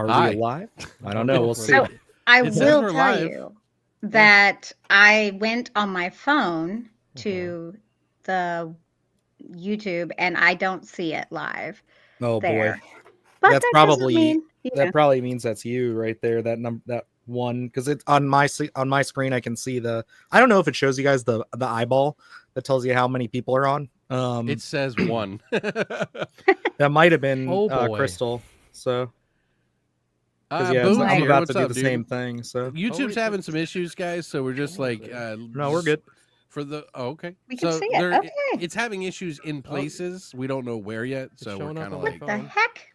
Are Hi. we alive? I don't know. We'll see. So I It says will we're tell live. you that I went on my phone to the YouTube and I don't see it live Oh there. boy, But that's that probably doesn't mean, that probably means that's you right there. That number, that one, because it's on my screen. I can see the. I don't know if it shows you guys the eyeball that tells you how many people are on. It says 1. That might have been Oh, boy. Crystal. So because yeah, Boom's I'm here. about What's to do up, the dude? same thing. So YouTube's wait, having some issues, guys. So we're just like, no, we're good. For the okay. we can So see it. Okay. it's having issues in places. We don't know where yet. So we're showing up kind of on my like, What the phone. heck?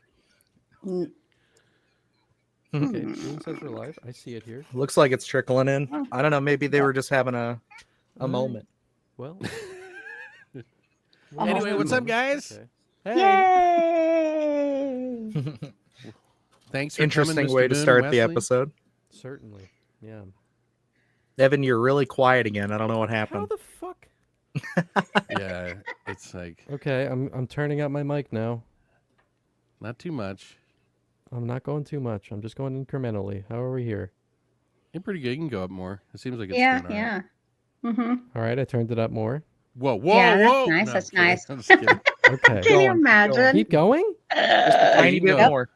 Okay, Boom says we're live. I see it here. Looks like it's trickling in. Oh. I don't know. Maybe they were just having a Alright. moment. Well. Anyway, what's up, guys? Okay. Yay! Thanks for Interesting coming, Mr. way to Boone, start the Wesley. episode. Certainly. Yeah. Evan, you're really quiet again. I don't know what How happened. the fuck? Yeah, it's like Okay, I'm turning up my mic now. not too much. I'm not going too much. I'm just going incrementally. How are we here? You're pretty good. You can go up more. It seems like it's Yeah, doing all right. yeah. Mm-hmm. All right, I turned it up more. Whoa, whoa, Yeah, that's whoa! nice, No, that's I'm kidding. nice. I'm just kidding. Okay. Can you Going, imagine? Keep going? Just a tiny you can bit go. more.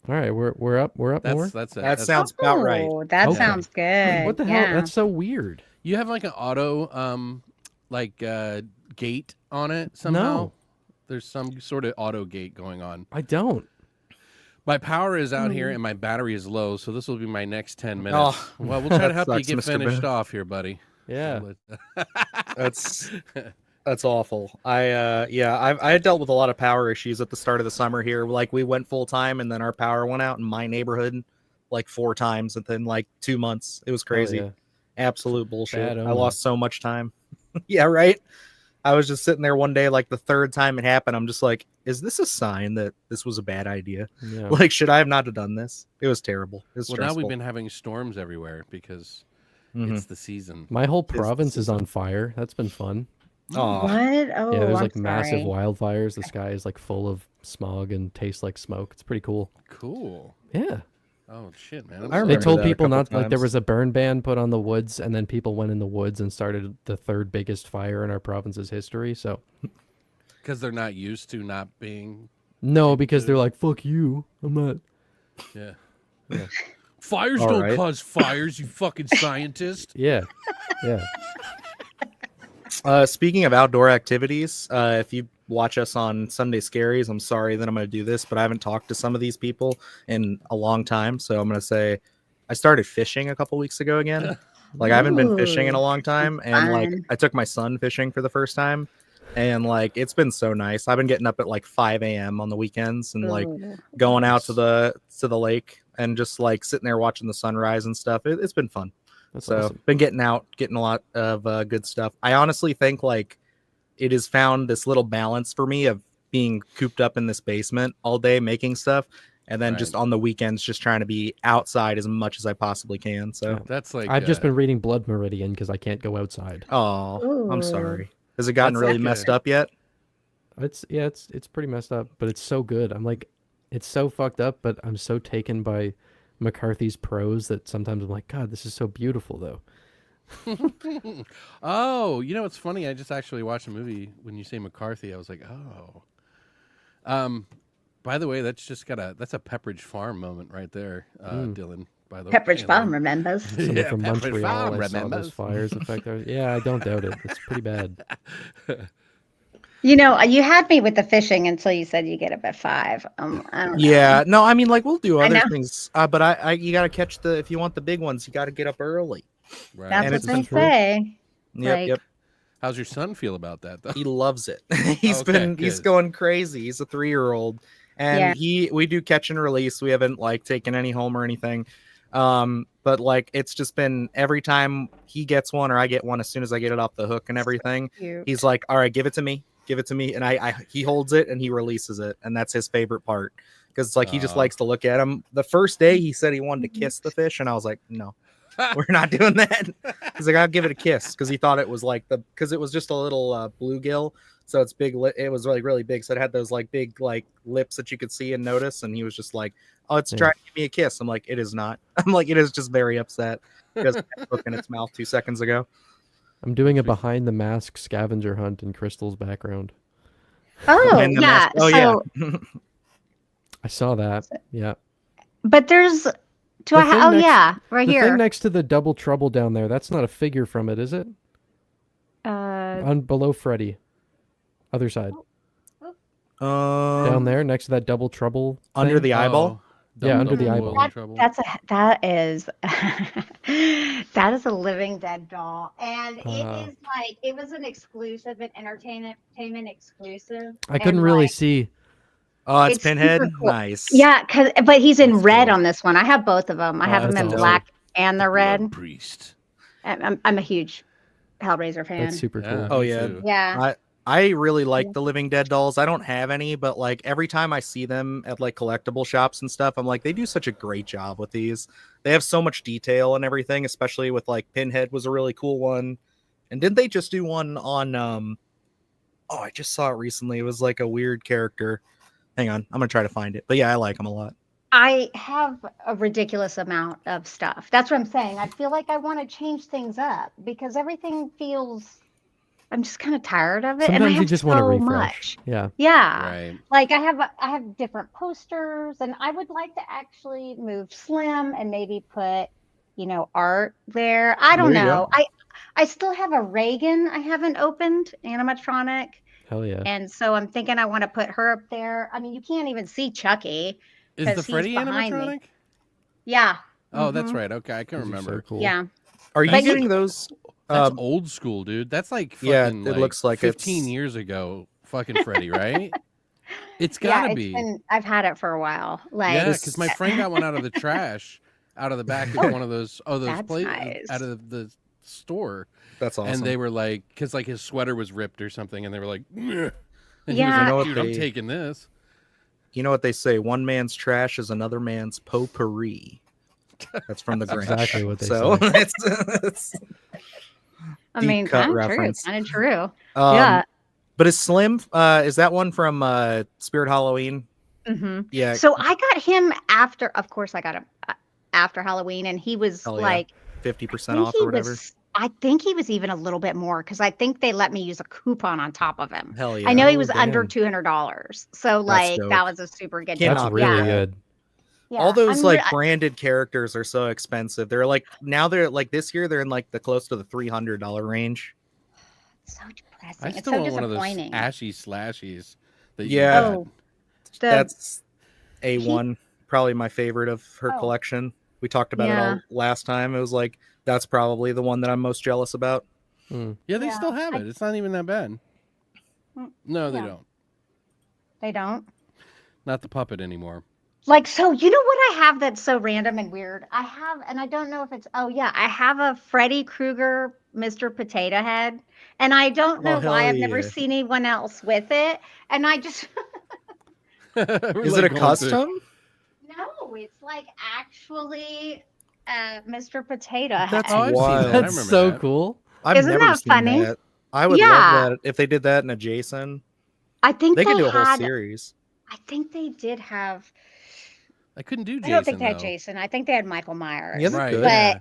All right, we're up more. That's That that's sounds about right. Oh, that Okay. sounds good. What the yeah. hell? That's so weird. You have like an auto gate on it somehow. No. There's some sort of auto gate going on. I don't. My power is out here Hmm. and my battery is low, so this will be my next 10 minutes. Oh, well, we'll try to that help you sucks, get Mr. finished Boone. off here, buddy. Yeah. That's awful. I had dealt with a lot of power issues at the start of the summer here. Like we went full time and then our power went out in my neighborhood like 4 times within like 2 months. It was crazy. yeah. Absolute bullshit. Bad I omen. lost so much time. Yeah, right. I was just sitting there one day, like the third time it happened. I'm just like, is this a sign that this was a bad idea? Yeah. Like, should I have not have done this? It was terrible. It was Well, stressful. now we've been having storms everywhere because Mhm. it's the season. My whole the province is season. on fire. That's been fun. Aw. What? Oh, Yeah, there's I'm like massive sorry. wildfires. The sky is like full of smog and tastes like smoke. It's pretty cool. Cool. Yeah. Oh shit, man! I They remember told that a people couple not like there times. was a burn ban put on the woods, and then people went in the woods and started the third biggest fire in our province's history. So Because they're not used to not being. no, because they're like, "Fuck you, I'm not." Yeah. Yeah. Fires All don't right. cause fires, you fucking scientist. Yeah, yeah. Speaking of outdoor activities, if you watch us on Sunday Scaries, I'm sorry that I'm going to do this, but I haven't talked to some of these people in a long time. So I'm going to say I started fishing a couple weeks ago again. Like I haven't been fishing in a Ooh, long time. And like fun. I took my son fishing for the first time. And like it's been so nice. I've been getting up at like 5 a.m. on the weekends and like Ooh. going out to the lake and just like sitting there watching the sunrise and stuff. It's been fun. That's So awesome. been getting out, getting a lot of good stuff. I honestly think like it has found this little balance for me of being cooped up in this basement all day making stuff, and then just Right. on the weekends just trying to be outside as much as I possibly can. So, Yeah. That's like I've just been reading Blood Meridian because I can't go outside. oh, I'm Ooh. sorry. Has it gotten That's really like messed a- up yet? It's pretty messed up, but it's so good. I'm like, it's so fucked up, but I'm so taken by McCarthy's prose that sometimes I'm like, God, this is so beautiful though. Oh, you know what's funny? I just actually watched a movie when you say McCarthy. I was like, oh. By the way, that's a Pepperidge Farm moment right there, Dylan. By the Pepperidge way, Farm remembers. Somebody Yeah, from Pepperidge Montreal, Farm I saw remembers. those fires affect our... Yeah, I don't doubt it. It's pretty bad. You know, you had me with the fishing until you said you get up at 5. I don't know. Yeah, no, I mean like we'll do I other know. things, but I you got to catch if you want the big ones, you got to get up early. Right. That's And what it's they been true. say. Yep, Like- yep. How's your son feel about that though? He loves it. He's Okay, he's good. going crazy. He's a 3-year-old, and Yeah. we do catch and release. We haven't like taken any home or anything, but like it's just been every time he gets one or I get one, as soon as I get it off the hook and everything, Cute. he's like, "All right, give it to me," and he holds it and he releases it, and that's his favorite part because it's like he just Aw. likes to look at him. The first day he said he wanted to kiss the fish, and I was like, "No, we're not doing that. He's like, I'll give it a kiss because he thought it was like because it was just a little bluegill, so it's big. It was like really big, so it had those like big like lips that you could see and notice. And he was just like, "Oh, it's trying to give me a kiss." I'm like, "It is not." I'm like, "It is just very upset because it had a hook in its mouth 2 seconds ago." I'm doing a behind the mask scavenger hunt in Crystal's background. Oh, Behind the yeah. mask. Oh, so, yeah. I saw that. Yeah. but there's, do The I have, thing oh, next- yeah, right The here. thing next to the double trouble down there, that's not a figure from it, is it? uh, On below Freddy. Other side. Oh. Down there, next to that double trouble. Under thing. the eyeball. Yeah, under the Double eyeball. trouble. that is that is a living dead doll, and it is like it was an exclusive, an entertainment exclusive. I couldn't and, really like, see. Oh, it's It's Pinhead. super cool. Nice. Yeah, but he's in That's red cool. on this one. I have both of them. I Oh, have them that's in awesome. black and the Blood red. Priest. I'm a huge Hellraiser fan. That's super cool. Oh, me yeah. too. Yeah. I really like the Living Dead dolls. I don't have any, but like every time I see them at like collectible shops and stuff, I'm like, they do such a great job with these. They have so much detail and everything, especially with like Pinhead was a really cool one. And didn't they just do one on oh, I just saw it recently. It was like a weird character. Hang on, I'm gonna try to find it. But yeah, I like them a lot. I have a ridiculous amount of stuff. That's what I'm saying. I feel like I want to change things up because everything feels. I'm just kind of tired of it, and I Sometimes you have just want to so refresh. much. Yeah. Yeah, Right. like I have different posters, and I would like to actually move Slim and maybe put, art there. I don't There you know. I still have a Reagan I haven't opened, animatronic, Hell yeah. and so I'm thinking I want to put her up there. I mean, you can't even see Chucky. Is 'Cause the he's Freddy behind me. animatronic? Yeah. Oh, that's Mhm. right. Okay, I can Those are remember. So cool. Yeah. Are you But you- getting those? That's old school, dude. That's like fucking, Yeah, it looks like 15 it's- years ago. Fucking Freddy, right? It's Yeah, gotta it's be. been, I've had it for a while. Like, Yeah, because my friend got one out of the trash, out of the back of one of those that's places nice. out of the store, That's awesome. and they were like, because like his sweater was ripped or something, and they were like, "Meh." And Yeah. he was You know like, what dude, I'm they- taking this. You know what they say? One man's trash is another man's potpourri. That's from the Grinch. exactly what they so say. it's I deep mean, cut kind of reference. true. Kind of true. um, Yeah. But is Slim? Is that one from Spirit Halloween? hmm Yeah. So I got him after, of course, I got him after Halloween, and he was Hell yeah. like, 50% off or whatever. I think he was even a little bit more because I think they let me use a coupon on top of him. Hell yeah. I know he Oh, was under damn. $200, so like dope. that was a super good Can't deal. That's not really beat that. good. Yeah, All those I'm like re- branded characters are so expensive. They're like now they're like this year they're in like the close to the $300 range. so depressing. I It's still so want one of those disappointing. ashy slashies. That Yeah. you Oh, That's A1, probably my favorite of her Oh. collection. We talked about it Yeah. all last time. It was like that's probably the one that I'm most jealous about. Yeah, they Yeah, still have it. It's not even that bad. Mm, No, they yeah. don't. they don't. Not the puppet anymore. Like, so you know what I have that's so random and weird? I have, and I don't know if it's, oh yeah, I have a Freddy Krueger Mr. Potato Head. And I don't know Oh, why hell I've never yeah. seen anyone else with it. And I just, Is it a custom? no, it's like actually Mr. Potato Head. That's Oh, I've seen wild. that. I That's remember so that. cool. I've Isn't never that seen funny? that. I would Yeah. love that if they did that in a Jason. I think They they could do a whole had, series. I think they did have, I couldn't do Jason. I don't think they had though. Jason. I think they had Michael Myers. Yeah, they Right. could. But- Yeah.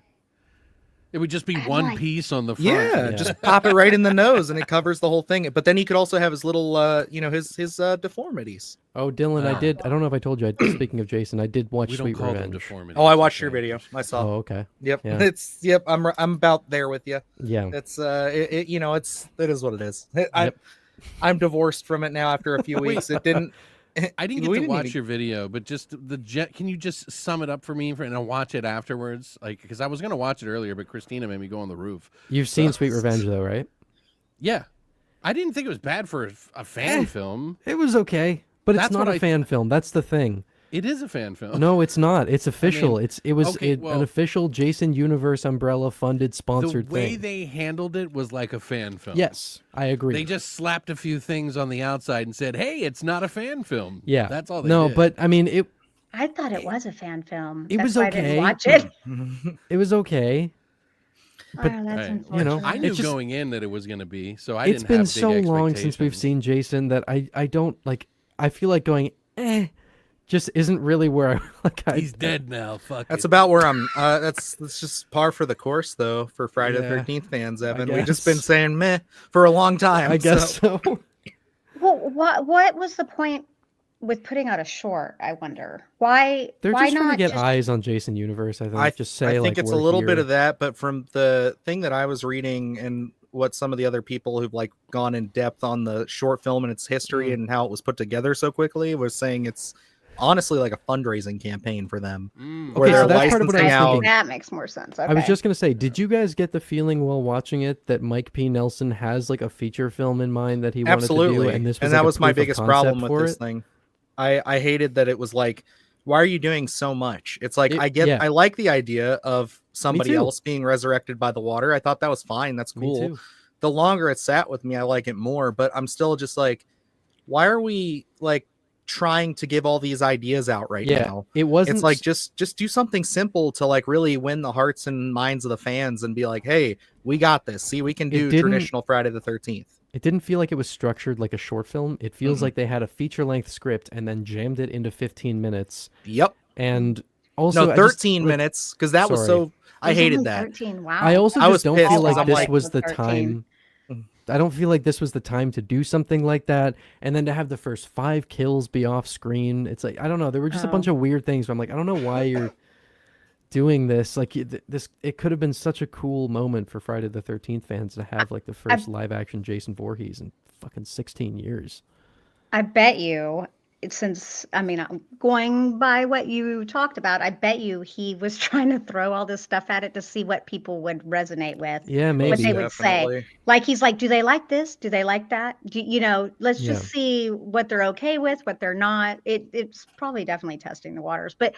It would just be I'm one like- piece on the front. Yeah, Yeah. just pop it right in the nose and it covers the whole thing. But then he could also have his little, his deformities. Oh, Dylan, I don't know if I told you. Speaking of Jason, I did watch We don't Sweet call them Revenge. deformities. Oh, I I watched your think. video. I saw. Oh, okay. Yep, Yeah. I'm about there with you. Yeah. It's it is what it is. I'm divorced from it now after a few weeks. It didn't. I didn't we get to didn't watch even- your video, but just can you just sum it up for me and I'll watch it afterwards? Like, because I was gonna watch it earlier, but Christina made me go on the roof. You've seen Sweet Revenge though, right? Yeah, I didn't think it was bad for a fan film. It was okay, but it's That's not what a I- fan film. That's the thing. It is a fan film. No, it's not. It's official. It was okay, an well- official Jason Universe umbrella funded the sponsored way thing. they handled it was like a fan film. Yes, I agree. They just slapped a few things on the outside and said, "Hey, it's not a fan film." Yeah. that's all they No, did. but I mean, I thought it was a fan film. It That's was why I didn't okay. watch it. It was okay. But, Oh, that's Right. unfortunate. I knew It's just- going in that it was going to be, so I It's didn't been have so big long since we've expectations. seen Jason that I don't like. I feel like going, just isn't really where I like. He's dead now. Fuck That's it. about where I'm. That's just par for the course, though, for Friday the Yeah, 13th fans, Evan. We've just guess. been saying meh for a long time. I guess so. Well, what was the point with putting out a short? I wonder why. They're why just trying to not get just eyes on Jason Universe. I think. I Just say I think like it's a we're little bit here. of that, but from the thing that I was reading and what some of the other people who've like gone in depth on the short film and its history and how it was put together so quickly was saying it's honestly like a fundraising campaign for them. Where Okay, they're so that's part of what I was licensing out. thinking. that makes more sense. Okay. I was just gonna say, did you guys get the feeling while watching it that Mike P. Nelson has like a feature film in mind that he wanted Absolutely, to do, and this was and like that a was my proof of biggest concept problem with for this it? thing. I hated that it was like, why are you doing so much? It's like Yeah. I like the idea of somebody too. else being resurrected by the water. I thought that was fine. That's Me cool. too. The longer it sat with me, I like it more. But I'm still just like, why are we like trying to give all these ideas out right Yeah, now? it wasn't. It's like just do something simple to like really win the hearts and minds of the fans and be like, hey, we got this. See, we can do didn't- traditional Friday the 13th. It didn't feel like it was structured like a short film. It feels like they had a feature-length script and then jammed it into 15 minutes. Yep. And also, No, I just, 13 like, minutes because that was sorry. so. I It was hated only that. 13. Wow. I also I just was don't pissed feel 'cause like I'm this like- was the 13. time. I don't feel like this was the time to do something like that, and then to have the first 5 kills be off screen. It's like I don't know. There were just a bunch of weird things. Where I'm like, I don't know why you're doing this. Like this, it could have been such a cool moment for Friday the 13th fans to have like the first live action Jason Voorhees in fucking 16 years. I bet you, since I mean, I'm going by what you talked about, I bet you he was trying to throw all this stuff at it to see what people would resonate with. Yeah, What maybe. they would say. Like he's like, do they like this? Do they like that? Let's just see what they're okay with, what they're not. It's probably definitely testing the waters. But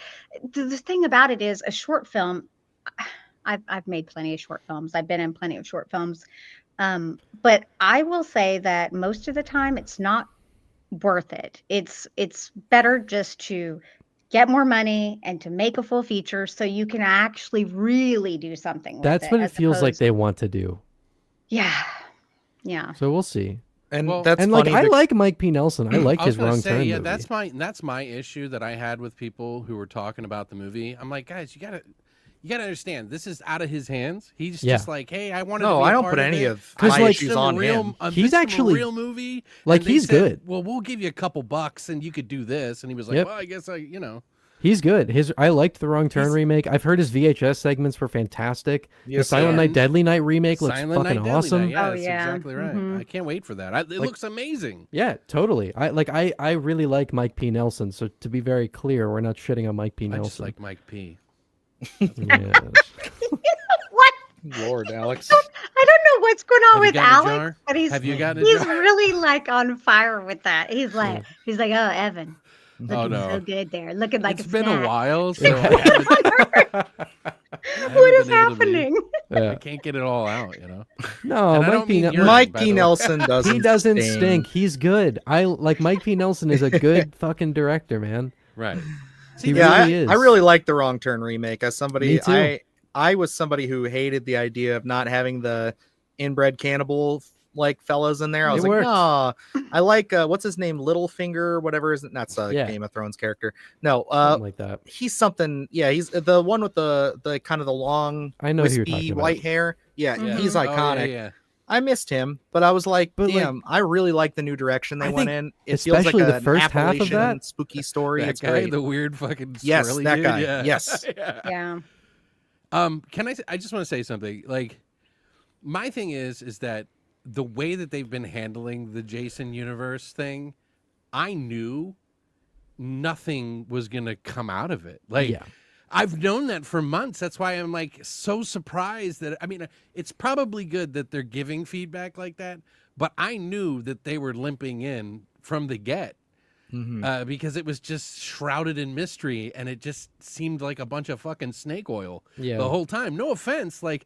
the thing about it is, a short film. I've made plenty of short films. I've been in plenty of short films. But I will say that most of the time it's not worth it. It's better just to get more money and to make a full feature so you can actually really do something with That's what it as feels like opposed- they want to do. Yeah. Yeah. So we'll see. And Well- that's And like funny. I like Mike P. Nelson. I like I was his gonna Wrong say, Turn yeah, movie. that's my issue that I had with people who were talking about the movie. I'm like, guys, you gotta understand, this is out of his hands. He's Yeah. just like, hey, I wanted. No, to be I a don't part put of any it. of my I pitched issues him a on real, him. I He's pitched him a actually- real movie. like, and they he's said, good. Well, we'll give you a couple bucks and you could do this. And he was like, Yep. well, I guess He's good. I liked the Wrong Turn He's- remake. I've heard his VHS segments were fantastic. The Yes, Silent and Night Deadly Night remake looks Silent fucking Night, Deadly awesome. Night. Yeah, Oh, that's yeah. exactly right. Mhm. I can't wait for that. It looks amazing. Yeah, totally. I really like Mike P. Nelson. So to be very clear, we're not shitting on Mike P. I Nelson. just like Mike P. Yes. What? Lord, Alex. I don't know what's going on Have you with gotten a Alex, jar? but Have you gotten a he's jar? really like on fire with that. He's like, oh, Evan, looking no. so good there, looking like It's a been snack. a while, so I haven't What is been able to be- happening? I Yeah. can't get it all out, No, And I Mike don't P. mean Nelson. urine, Mike by P. the way. Nelson doesn't. He doesn't stink. He's good. I like Mike P. Nelson is a good fucking director, man. right? He Yeah, really is. I really like the Wrong Turn remake. As somebody, Me too. I was somebody who hated the idea of not having the inbred cannibal like fellas in there. I It was like, worked. no, I like what's his name, Littlefinger, whatever is that's a Yeah. Game of Thrones character. No, Something like that. he's something. Yeah, he's the one with the kind of the long, I know who you're wispy talking about. white hair. Yeah, Mhm. he's Oh, iconic. yeah. I missed him, but I was like, But, like, damn, I really like the new direction they I went think in. It feels like especially the an first half of Appalachian that- spooky story. That It's guy, great. the weird fucking Yes, swirly that dude, guy. yeah. Yes. Yeah. Yeah. I just want to say something. Like, my thing is that the way that they've been handling the Jason universe thing, I knew nothing was gonna come out of it. Like, Yeah. I've known that for months. That's why I'm like so surprised that, I mean, it's probably good that they're giving feedback like that, but I knew that they were limping in from the get. Because it was just shrouded in mystery and it just seemed like a bunch of fucking snake oil Yeah. the whole time. No offense. Like,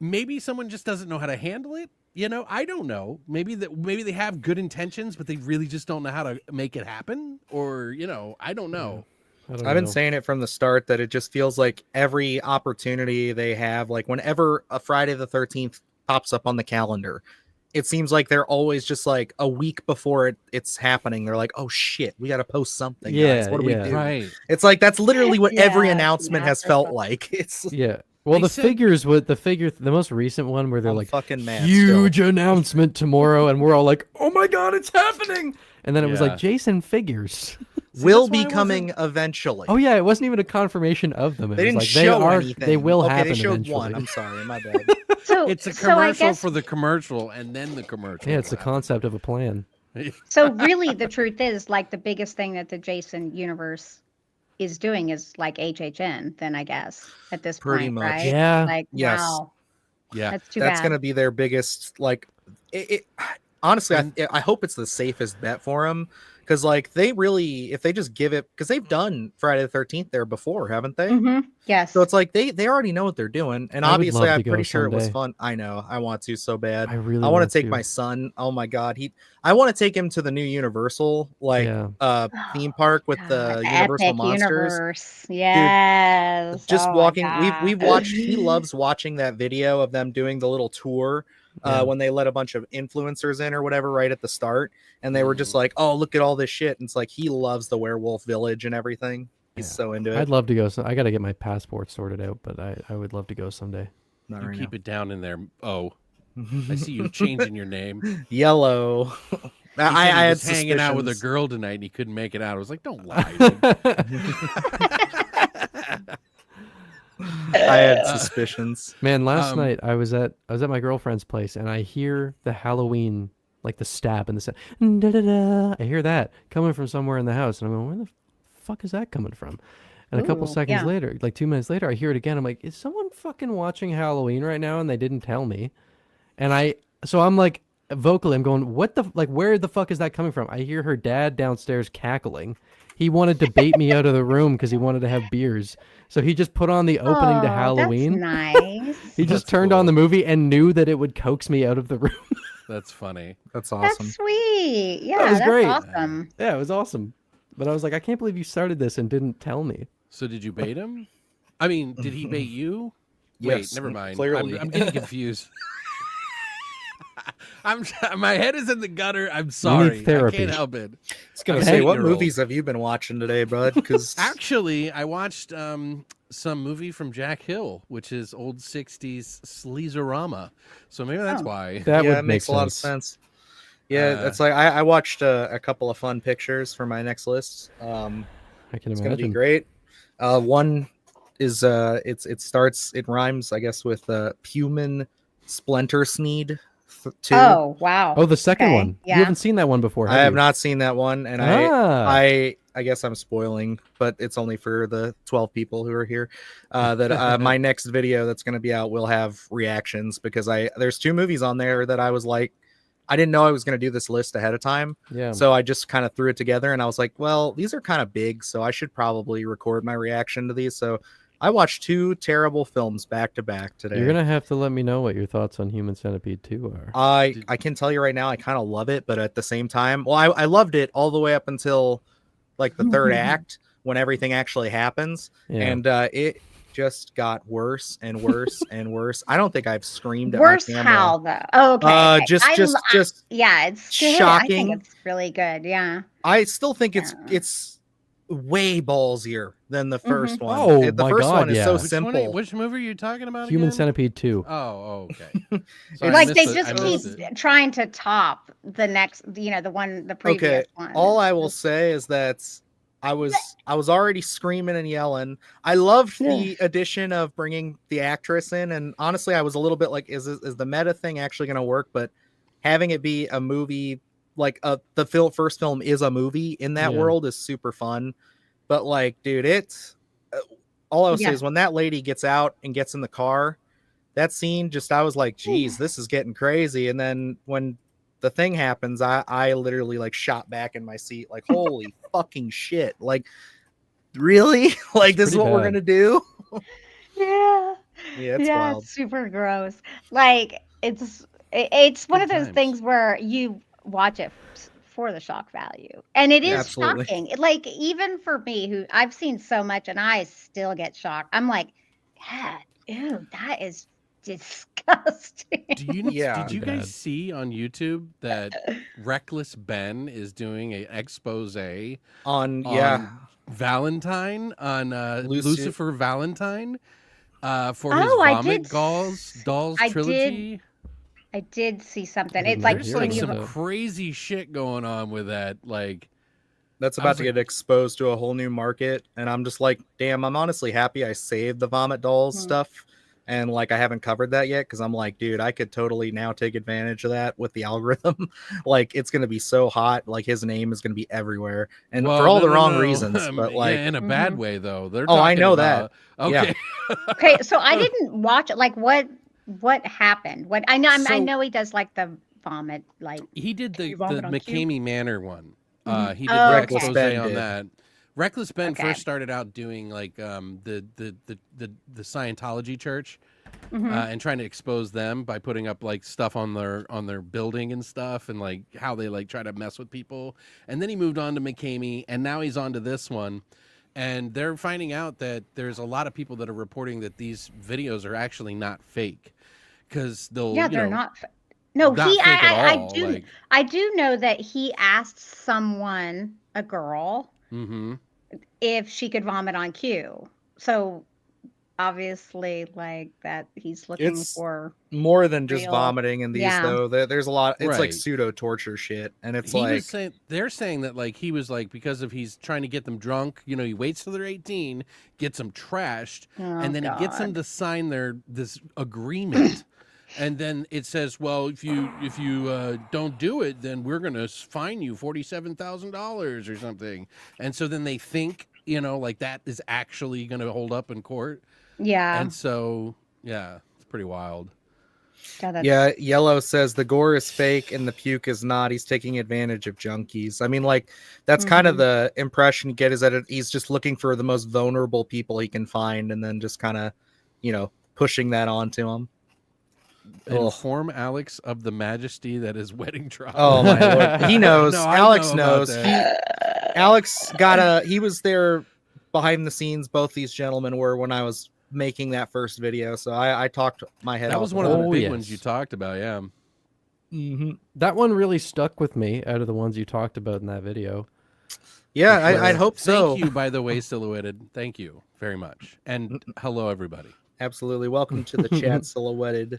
maybe someone just doesn't know how to handle it. You know, I don't know. Maybe they have good intentions, but they really just don't know how to make it happen. Or, I don't know. I don't I've been know. saying it from the start that it just feels like every opportunity they have, like whenever a Friday the 13th pops up on the calendar, it seems like they're always just like a week before it's happening. They're like, oh shit, we got to post something, guys. Yeah, What do we yeah. do? Right. It's like that's literally what every Yeah, announcement has for felt sure. like. It's Yeah. Well, They the said- figures with the most recent one where they're I'm like fucking mad huge still. announcement tomorrow, and we're all like, "Oh my god, it's happening!" And then it was Yeah. like Jason figures. Will that's why be I coming wasn't- eventually. Oh yeah, it wasn't even a confirmation of them. It They was didn't like show anything. They will okay, happen they showed eventually. one. I'm sorry, my bad. So It's a so I commercial guess for the commercial, and then the commercial. Yeah, it's the will happen. concept of a plan. so really the truth is like the biggest thing that the Jason universe is doing is like HHN then I guess at this Pretty point, much. right? Yeah. Like Yes. wow. Yeah. That's too That's bad. gonna be their biggest like it honestly And- I hope it's the safest bet for them because like they really if they just give it because they've done Friday the 13th there before, haven't they? Yes. So it's like they already know what they're doing, and I would obviously love to I'm go pretty sure it was someday. fun. I know I want to so bad. I really I want want to take my son. Oh my god, I want to take him to the new Universal like Yeah. theme park with the God, Universal epic monsters. universe. Yes. Just Oh my walking, we've God. watched. He loves watching that video of them doing the little tour Yeah. when they let a bunch of influencers in or whatever right at the start, and they were just like, "Oh, look at all this shit." And it's like he loves the werewolf village and everything. He's Yeah. so into it. I'd love to go. So I got to get my passport sorted out, but I would love to go someday. Not You right keep it down in there. Oh, I see you changing your name. He now. Yellow. said I he had was hanging out with a suspicions. girl tonight, and he couldn't make it out. I was like, don't lie. Dude. I had suspicions. Man, last Um, night I was at my girlfriend's place and I hear the Halloween like the stab and the sound. Da-da-da. I hear that coming from somewhere in the house, and I'm going, where the fuck is that coming from? And a couple Ooh, seconds yeah. later, like 2 minutes later, I hear it again. I'm like, is someone fucking watching Halloween right now? And they didn't tell me. And so I'm like vocally, I'm going, what the like? Where the fuck is that coming from? I hear her dad downstairs cackling. He wanted to bait me out of the room because he wanted to have beers. So he just put on the opening to Oh, Halloween. That's nice. He just That's turned on cool. the movie and knew that it would coax me out of the room. That's funny. That's awesome. That's sweet. Yeah, was that's great. awesome. Yeah, it was awesome. But I was like, I can't believe you started this and didn't tell me. So did you bait him? I mean, did he bait you? Yes, Wait, never mind. clearly. I'm getting confused. My head is in the gutter. I'm sorry. I therapy. can't help it. I was gonna I'm say, an what 8-year-old. movies have you been watching today, bud? Because Actually, I watched some movie from Jack Hill, which is old 60s sleazerama. So maybe that's Oh. why. That yeah, would it make makes a lot of sense. sense. Yeah, that's like I watched a couple of fun pictures for my next list. I can It's gonna be imagine. great. One is it rhymes I guess with Puman Splinter Sneed 2. Oh, wow. Oh, the second Okay, one. yeah. You haven't seen that one before, I have you? not seen that one, and Ah. I guess I'm spoiling, but it's only for the 12 people who are here. That my next video that's going to be out will have reactions because there's 2 movies on there that I was like, I didn't know I was going to do this list ahead of time, Yeah. so I just kind of threw it together, and I was like, well, these are kind of big, so I should probably record my reaction to these. So I watched 2 terrible films back to back today. You're gonna have to let me know what your thoughts on Human Centipede 2 are. I can tell you right now, I kind of love it, but at the same time, well, I loved it all the way up until like the third act when everything actually happens, Yeah. and it just got worse and worse and worse. I don't think I've screamed Worse at my camera. how though? Oh, okay. Okay. Just yeah, it's good. I shocking. think it's really good. Yeah. I still think Yeah. it's way ballsier than the first one. Oh, The my first God, one is yeah. so Which simple. Which movie are you talking about Human again? Centipede 2. Oh, okay. Sorry, I Like missed they it. just I keep missed it. trying to top the next, the previous Okay, one. all I will say is that I was already screaming and yelling. I loved the addition of bringing the actress in, and honestly, I was a little bit like, is the meta thing actually going to work? But having it be a movie, like the first film is a movie in that Yeah. world, is super fun. But like, dude, it's all I will say Yeah. is when that lady gets out and gets in the car, that scene just I was like, geez, this is getting crazy. And then when the thing happens, I literally like shot back in my seat, like, holy fucking shit. Like, really? Like, this is pretty what we're bad. gonna do? Yeah. Yeah, it's Yeah, wild. it's super gross. Like it's one Good of those times. things where you watch it for the shock value. And it is Absolutely. shocking. Like, even for me, who I've seen so much and I still get shocked. I'm like, God, ew, that is disgusting. Yeah. Did you Bad. guys see on YouTube that Reckless Ben is doing an expose On on Valentine, on Lucifer Valentine, for his Oh, I Vomit did. Dolls I trilogy? I did see something. I It's did like not There's hear when like you. about some that. crazy shit going on with that. Like, That's I about was to like- get exposed to a whole new market, and I'm just like, damn, I'm honestly happy I saved the Vomit Dolls Hmm. stuff, and like I haven't covered that yet because I'm like, dude, I could totally now take advantage of that with the algorithm. Like, it's gonna be so hot, like his name is gonna be everywhere, and well, for all no, the no, wrong no. reasons. But like, yeah, in a bad Mhm. way though. They're Oh, I talking know about, Yeah. okay. Okay, so I didn't watch it. Like, what happened? What I know, I So- know he does like the vomit, like He did the You vomit on cue? McCamey Manor one. Mhm. He did Oh, the okay. Reckless expose Ben on did. that. Reckless Ben Okay. first started out doing like the Scientology church, Mhm. and trying to expose them by putting up like stuff on their building and stuff, and like how they like try to mess with people. And then he moved on to McCamey, and now he's on to this one. And they're finding out that there's a lot of people that are reporting that these videos are actually not fake, because they'll Yeah, you they're know not. No, not he. fake at I all. do. Like, I do know that he asked someone, a girl, mm-hmm. if she could vomit on cue. So obviously, like that, he's looking It's for. more than just Real. vomiting in these Yeah. though. There's a lot. It's like Right. pseudo torture shit, and it's He like, was saying they're saying that like he was like, because of he's trying to get them drunk, you know, he waits till they're 18, gets them trashed, Oh, and then he gets them God. to sign this agreement. And then it says, well, if you don't do it, then we're gonna fine you $47,000 or something. And so then they think, you know, like that is actually gonna hold up in court. Yeah. And so yeah, it's pretty wild. God, that's, yeah. Yellow says the gore is fake and the puke is not. He's taking advantage of junkies. I mean, like that's kind of Mhm. the impression you get, is that he's just looking for the most vulnerable people he can find, and then just kind of, pushing that onto them. Ugh. Inform Alex of the majesty that is wedding drop. Oh my lord, he knows. No, I Alex know about knows. that. Alex he was there behind the scenes. Both these gentlemen were when I was making that first video, so I talked my head That off. was one of the Oh, big yes. ones you talked about, yeah. Mm-hmm. That one really stuck with me out of the ones you talked about in that video. Yeah, For sure. I'd hope so. Thank you, by the way, Silhouetted. Thank you very much. And hello, everybody. Absolutely. Welcome to the chat, Silhouetted.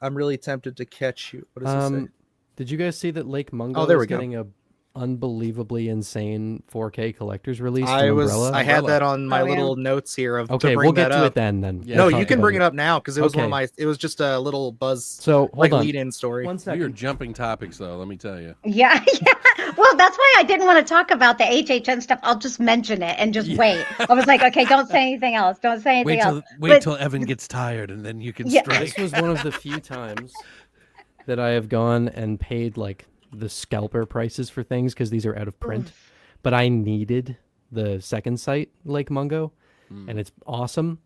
I'm really tempted to catch you. What does it say? Did you guys see that Lake Mungo there we is go. getting a unbelievably insane 4K collector's release I from was Umbrella? I had Umbrella. that on my Oh, yeah. little notes here of Okay, to bring we'll get that to up. it then. Yeah. No, We'll you talk can about bring it up now because it was one of Okay. my. It was just a little buzz, So like hold on. lead-in story. One We are second. jumping topics, though, let me tell you. yeah, yeah. Well, that's why I didn't want to talk about the HHN stuff. I'll just mention it and just wait. I was like, okay, don't say anything else. Don't say anything else. Wait But- till Evan gets tired, and then you can Yeah. strike. This was one of the few times that I have gone and paid like the scalper prices for things because these are out of print. But I needed the second site, Lake Mungo, and it's awesome.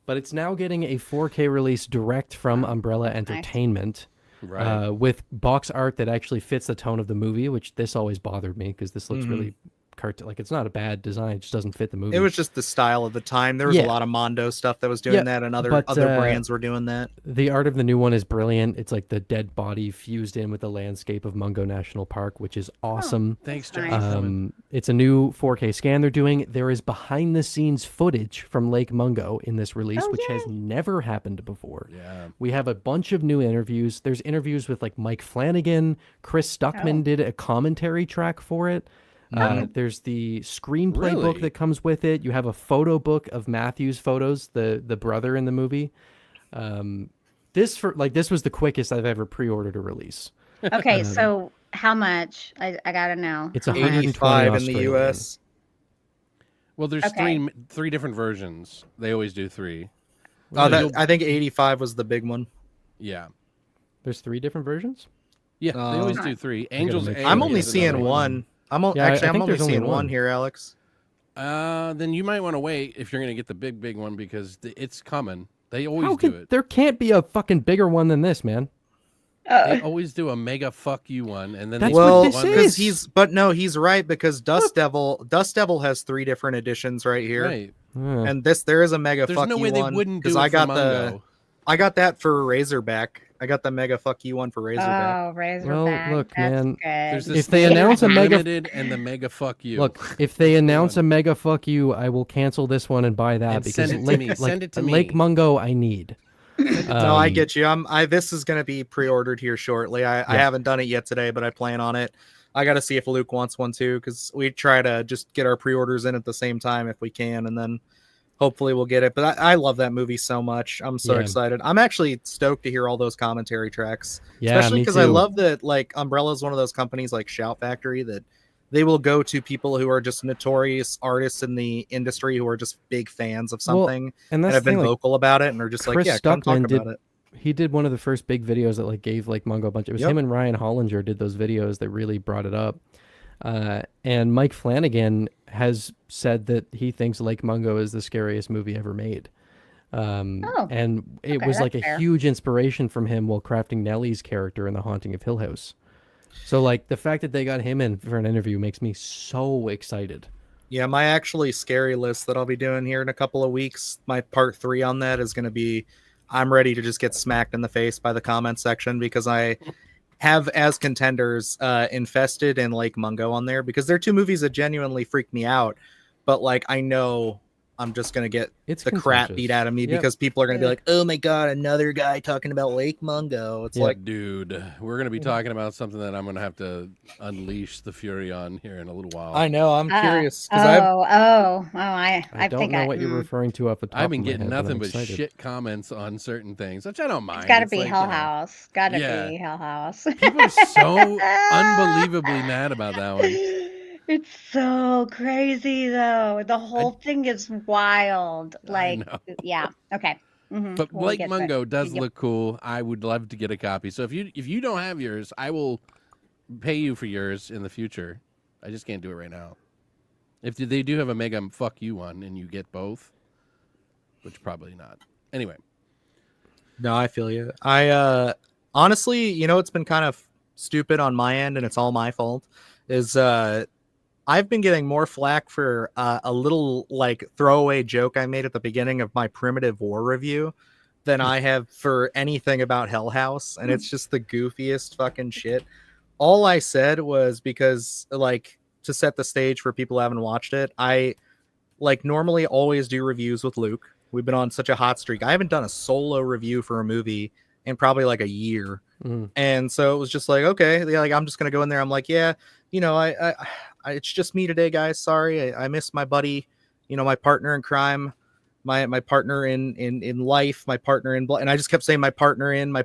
But it's now getting a 4K release direct from Umbrella Entertainment. Right. With box art that actually fits the tone of the movie, which this always bothered me because this looks really cartoon. Like, it's not a bad design; it just doesn't fit the movie. It was just the style of the time. There was Yeah. a lot of Mondo stuff that was doing Yeah, that, and other but, brands were doing that. The art of the new one is brilliant. It's like the dead body fused in with the landscape of Mungo National Park, which is awesome. Thanks, That's John. nice. It's a new 4K scan they're doing. There is behind the scenes footage from Lake Mungo in this release, Oh, which has yay. never happened before. Yeah. We have a bunch of new interviews. There's interviews with like Mike Flanagan. Chris Stuckman Oh. did a commentary track for it. There's the screenplay book Really? that comes with it. You have a photo book of Matthew's photos, the brother in the movie. This was the quickest I've ever pre-ordered a release. Okay, so how much? I gotta know. It's How much? 120 85 in the Australian. U.S. Well, there's Okay. three different versions. They always do three. I think 85 was the big one. Yeah. There's 3 different versions. Yeah, they always do three. Angels. make A sure. I'm Yeah, only is another seeing one. I'm Yeah, I I'm think only there's only seeing one one. here, Alex. Then you might want to wait if you're going to get the big one because it's coming. They always How do could, it. there can't be a fucking bigger one than this, man. They always do a mega fuck you one, and then That's they what Well, do this one because is. he's right, because Dust Devil has 3 different editions right here. right. And there is a mega There's fuck no you way they one, wouldn't because do it I for got Mungo. I got that for Razorback. I got the mega fuck you one for Razorback. Oh, Razorback. look, That's man, good. There's If this they thing announce a called mega- limited and the mega fuck you. Look, if they announce a mega fuck you, I will cancel this one and buy that And because send it to Lake, me. like, Send it to Lake me. Mungo, I need. No, I get you. This is gonna be pre-ordered here shortly. I Yeah. haven't done it yet today, but I plan on it. I got to see if Luke wants one too, because we try to just get our pre-orders in at the same time if we can, and then hopefully we'll get it. But I love that movie so much. I'm so Yeah. excited. I'm actually stoked to hear all those commentary tracks, Yeah, especially me because I too. love that like Umbrella's one of those companies like Shout Factory that they will go to people who are just notorious artists in the industry who are just big fans of Well, something and and that's have the thing, been like, vocal about it and are just Chris like, yeah, come talk Stuckman did- about it. he did one of the first big videos that like gave like Mungo a bunch. It was Yep. him and Ryan Hollinger did those videos that really brought it up. And Mike Flanagan has said that he thinks Lake Mungo is the scariest movie ever made. And it okay, was like a that's fair. huge inspiration from him while crafting Nellie's character in The Haunting of Hill House. So like the fact that they got him in for an interview makes me so excited. Yeah, my actually scary list that I'll be doing here in a couple of weeks, my part 3 on that is going to be, I'm ready to just get smacked in the face by the comment section, because I have as contenders Infested and Lake Mungo on there, because they're 2 movies that genuinely freak me out. But like, I know I'm just going to get It's the crap contentious. beat out of me, Yep. because people are going to be like, oh my God, another guy talking about Lake Mungo. It's Yeah. like, Dude, we're gonna be talking about something that I'm gonna have to unleash the fury on here in a little while. I know, I'm curious. Because I I don't think know what you're referring to off the top I've been of my getting head, nothing I'm but excited. shit comments on certain things, which I don't mind. It's got to be like, Hell you know, House. Got to Yeah. be Hell House. People are so unbelievably mad about that one. It's so crazy though. The whole thing is wild. Like, know. yeah. Okay. But We'll Blake get to it. Mungo does Yep. look cool. I would love to get a copy. So if you don't have yours, I will pay you for yours in the future. I just can't do it right now. If they do have a mega fuck you one and you get both, which probably not. Anyway, no, I feel you. I honestly, it's been kind of stupid on my end, and it's all my fault, is I've been getting more flack for a little like throwaway joke I made at the beginning of my Primitive War review than I have for anything about Hell House, and it's just the goofiest fucking shit. All I said was, because like, to set the stage for people who haven't watched it, I like normally always do reviews with Luke. We've been on such a hot streak. I haven't done a solo review for a movie in probably like a year. And so it was just like, okay, like, I'm just gonna go in there. I'm like, yeah, I it's just me today, guys. Sorry, I miss my buddy, my partner in crime, my partner in life, my partner in and I just kept saying my partner, and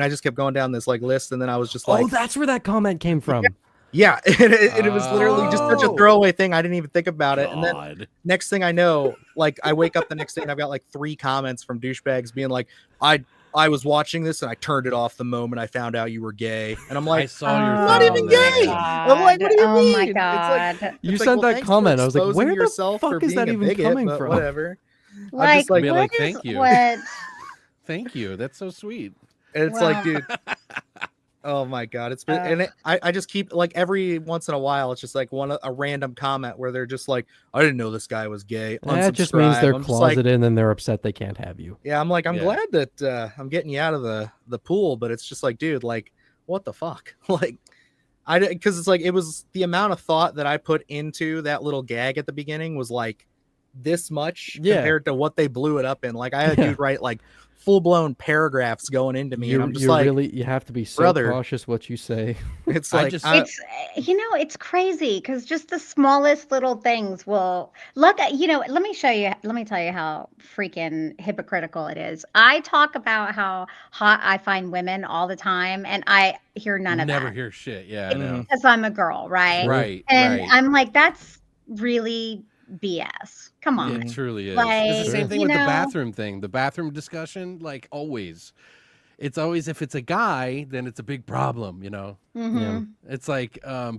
I just kept going down this like list, and then I was just like, Oh, that's where that comment came from. yeah, it was literally just such a throwaway thing. I didn't even think about it. And then God. next thing I know, like, I wake up the next day and I've got like 3 comments from douchebags being like, I was watching this and I turned it off the moment I found out you were gay. And I'm I like, saw your not thing even on there. gay. I'm like, what do you mean? Oh my It's like, God. You it's sent well, that thanks for comment. I was like, exposing where the yourself fuck for is that being a even bigot, coming but from? whatever. Like, just like, be what like, is- thank you. what- Thank you. That's so sweet. And it's Well. like, dude, oh my God. It's been, and I just keep like every once in a while, it's just like a random comment where they're just like, I didn't know this guy was gay. That just means they're Unsubscribe. I'm just like, closeted and they're upset they can't have you. yeah, I'm like, I'm Yeah. glad that I'm getting you out of the pool, but it's just like, dude, like, what the fuck? Like, because it's like, it was the amount of thought that I put into that little gag at the beginning was like this much Yeah. compared to what they blew it up in. Like, I had a dude write like full-blown paragraphs going into me, and I'm just You like, really, you have to be so brother. cautious what you say. it's I like, just- It's it's crazy because just the smallest little things will look at let me tell you how freaking hypocritical it is. I talk about how hot I find women all the time, and I hear none of Never that hear shit. Yeah, I know. because I'm a girl, right? Right. And right. I'm like, that's really BS. Come on. It truly is. Like, It's the same thing you with the know- bathroom thing. The bathroom discussion, like always. It's always, if it's a guy, then it's a big problem, Mhm. It's like,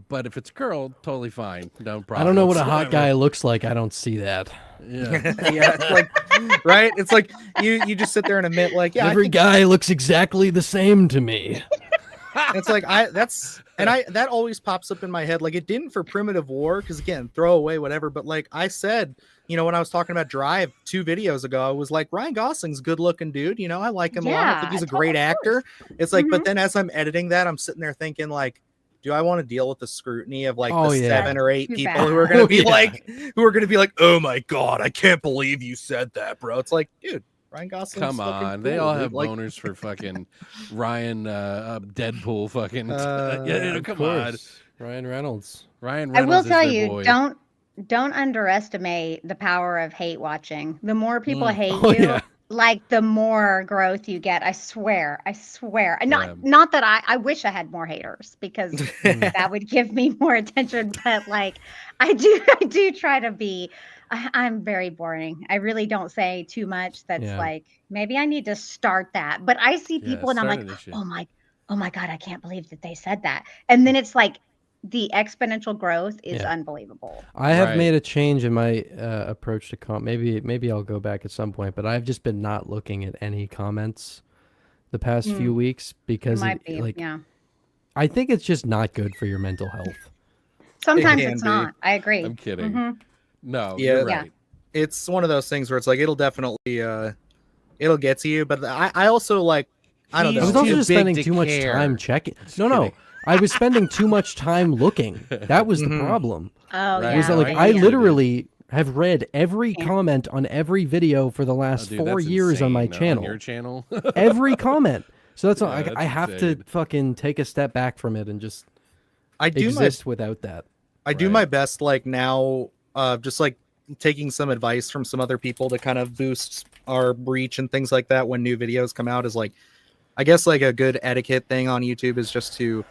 but if it's a girl, totally fine. No problem. I don't know what a hot whatsoever. guy looks like. I don't see that. Yeah. yeah, it's like, right? It's like you just sit there and admit, like, yeah, I Every think guy looks exactly the same to me. It's like that always pops up in my head. Like it didn't for Primitive War, because again, throw away whatever. But like I said, when I was talking about Drive 2 videos ago, I was like, Ryan Gosling's a good looking dude. I like him a lot. I think he's a great actor. It's like, but then as I'm editing that, I'm sitting there thinking like, do I want to deal with the scrutiny of like the 7 or 8 people who are going to be like, oh my God, I can't believe you said that, bro. It's like, dude, Ryan Gosling. Come on, cool, they all have boners for fucking Ryan Deadpool fucking. Come on, Ryan Reynolds. I will tell you, don't underestimate the power of hate watching. The more people hate you, like the more growth you get. I swear. Not that I wish I had more haters, because that would give me more attention. But like, I do try to be. I'm very boring. I really don't say too much. That's like, maybe I need to start that. But I see people and I'm like, oh my God, I can't believe that they said that. And then it's like the exponential growth is unbelievable. I have made a change in my approach to maybe I'll go back at some point, but I've just been not looking at any comments the past few weeks because I think it's just not good for your mental health. Sometimes it's not. I agree. I'm kidding. No, yeah, you're right. It's one of those things where it's like it'll definitely it'll get to you, but I also like I don't know. I was also just spending too much time checking. No, I was spending too much time looking. That was the problem. Oh, right. yeah. Was that, like I literally have read every comment on every video for the last 4 years on my channel. On your channel, every comment. So that's all. I have to fucking take a step back from it and just exist without that. I do my best, like now, just like taking some advice from some other people to kind of boost our reach and things like that when new videos come out is like, I guess like a good etiquette thing on YouTube is just to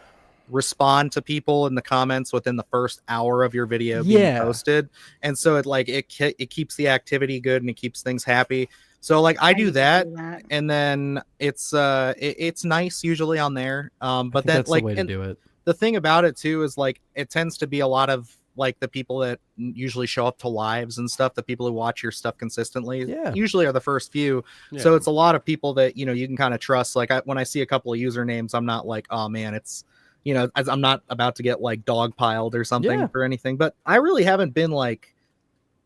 respond to people in the comments within the first hour of your video being posted. And so it keeps the activity good and it keeps things happy. So like I do that, and then it's nice usually on there. But then that's like the way to do it. The thing about it too is like it tends to be a lot of like the people that usually show up to lives and stuff, the people who watch your stuff consistently usually are the first few. So it's a lot of people that you can kind of trust. Like when I see a couple of usernames, I'm not like, oh man, it's I'm not about to get like dogpiled or something for anything. But I really haven't been like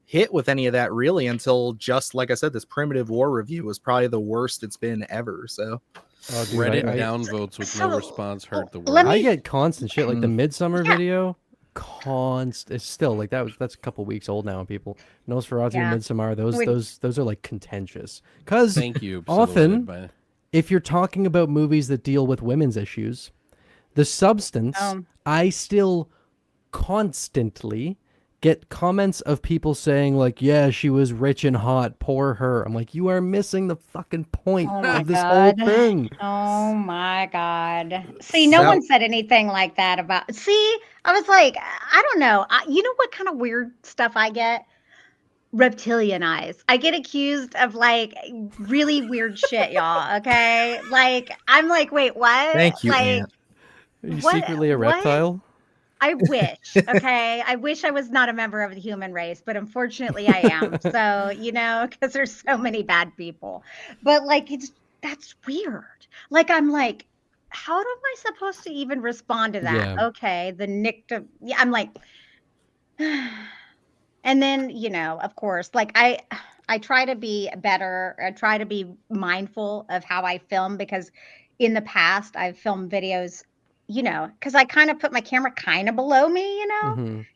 hit with any of that really until just like I said, this Primitive War review was probably the worst it's been ever. So Reddit downvotes with no response hurt the world. I get constant shit like the Midsummer video. It's still like that's a couple weeks old now. People Nosferatu and Midsommar, those are like contentious because thank you often if you're talking about movies that deal with women's issues, the substance I still constantly get comments of people saying like, yeah, she was rich and hot, poor her. I'm like, you are missing the fucking point of this whole thing. Oh my God. See, no one said anything like that about, see, I was like, I don't know. You know what kind of weird stuff I get? Reptilian eyes. I get accused of like really weird shit, y'all. Okay. Like, I'm like, wait, what? Thank you, like, Aunt. Are you secretly a reptile? I wish, okay? I wish I was not a member of the human race, but unfortunately I am. So, because there's so many bad people. But like, that's weird. Like, I'm like, how am I supposed to even respond to that? Yeah. Okay, I'm like, and then, of course, like I try to be better. I try to be mindful of how I film because in the past I've filmed videos because I kind of put my camera kind of below me,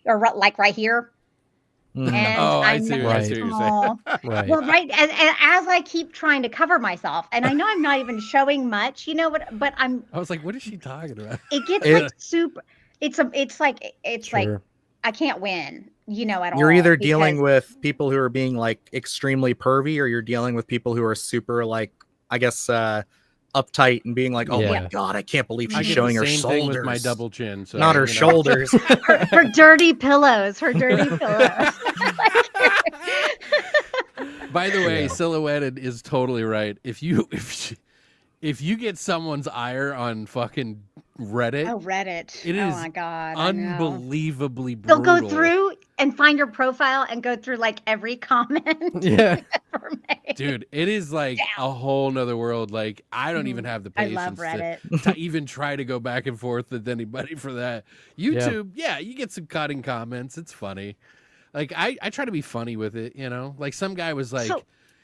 or like right here. Mm-hmm. And I see what you're saying. Right. Well, right. And as I keep trying to cover myself, and I know I'm not even showing much, but I was like, what is she talking about? It gets like super. It's like I can't win, at all. You're either dealing with people who are being like extremely pervy, or you're dealing with people who are super like, I guess, uptight and being like, oh my God, I can't believe she's showing her shoulders. Thing with my double chin, so, not her shoulders. her dirty pillows. Her dirty pillows. By the way, Silhouetted is totally right. If you get someone's ire on fucking Reddit, Reddit. It is my God, unbelievably brutal. They'll go through. and find your profile and go through like every comment. Yeah. ever made. Dude, it is like a whole nother world. Like, I don't even have the I love patience Reddit. to even try to go back and forth with anybody for that. YouTube, yeah, you get some cutting comments. It's funny. Like, I try to be funny with it, you know? Like, some guy was like,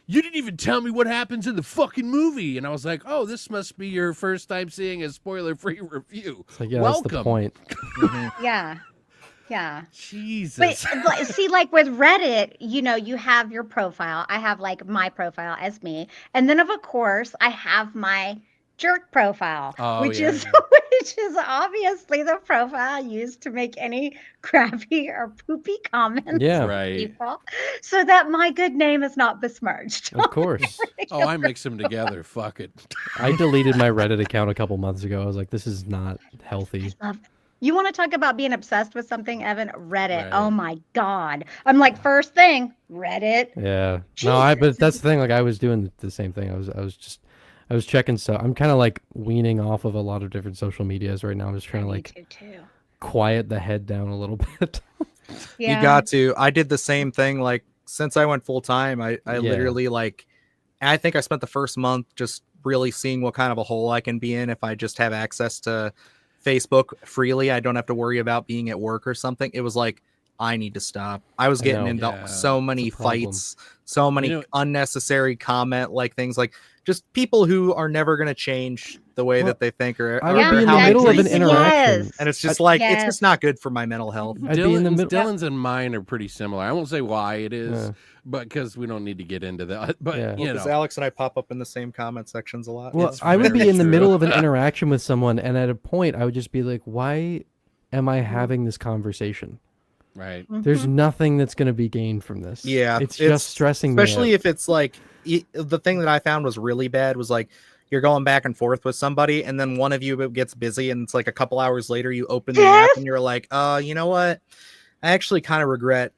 you didn't even tell me what happens in the fucking movie. And I was like, oh, this must be your first time seeing a spoiler-free review. It's like, yeah, Welcome. that's the point. Yeah. Yeah. Jesus. But see, like with Reddit, you know, you have your profile. I have like my profile as me. And then of course I have my jerk profile, which is obviously the profile I use to make any crappy or poopy comments Yeah. on Right. people, so that my good name is not besmirched. Of course. Oh, I mix them together. Fuck it. I deleted my Reddit account a couple months ago. I was like, this is not healthy. You want to talk about being obsessed with something, Evan? Reddit. Right. Oh my God. I'm like, first thing, Reddit. Yeah. Jesus. No, but that's the thing. Like, I was doing the same thing. I was checking stuff. I'm kind of like weaning off of a lot of different social medias right now. I'm just trying to like quiet the head down a little bit. Yeah. You got to. I did the same thing. Like, since I went full time, I literally like, I think I spent the first month just really seeing what kind of a hole I can be in if I just have access to Facebook freely. I don't have to worry about being at work or something. It was like, I need to stop. I was getting into so many fights, so many unnecessary comment like things like just people who are never going to change the way that they think or I would be in the middle of an interaction. And it's just like, it's just not good for my mental health. Dylan's and mine are pretty similar. I won't say why it is, but because we don't need to get into that. But you know, because Alex and I pop up in the same comment sections a lot. Well, I would be in the middle of an interaction with someone, and at a point, I would just be like, "Why am I having this conversation?" Right. There's nothing that's going to be gained from this. Yeah, it's just stressing me. Especially if it's like the thing that I found was really bad was like you're going back and forth with somebody, and then one of you gets busy, and it's like a couple hours later you open the app and you're like, you know what? I actually kind of regret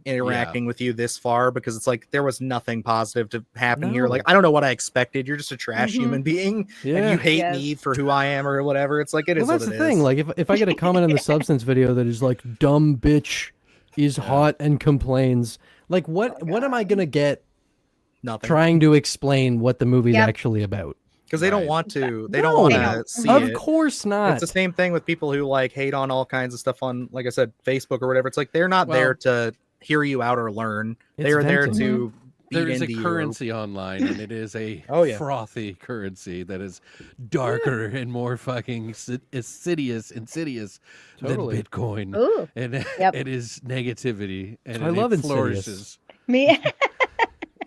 interacting with you this far because it's like there was nothing positive to happen here. Like, I don't know what I expected. You're just a trash human being, and you hate me for who I am or whatever. It's like it is. Well, that's the thing. Like, if I get a comment in the substance video that is like, "Dumb bitch is hot and complains," like what am I gonna get? Nothing. Trying to explain what the movie's actually about. Because they don't want to. They don't want to see it. Of course not. It's the same thing with people who like hate on all kinds of stuff on, like I said, Facebook or whatever. It's like they're not there to hear you out or learn. They are there to there is a currency online, and it is a frothy currency that is darker and more fucking insidious than Bitcoin. Ooh. And it is negativity, and I love flourishes. Me.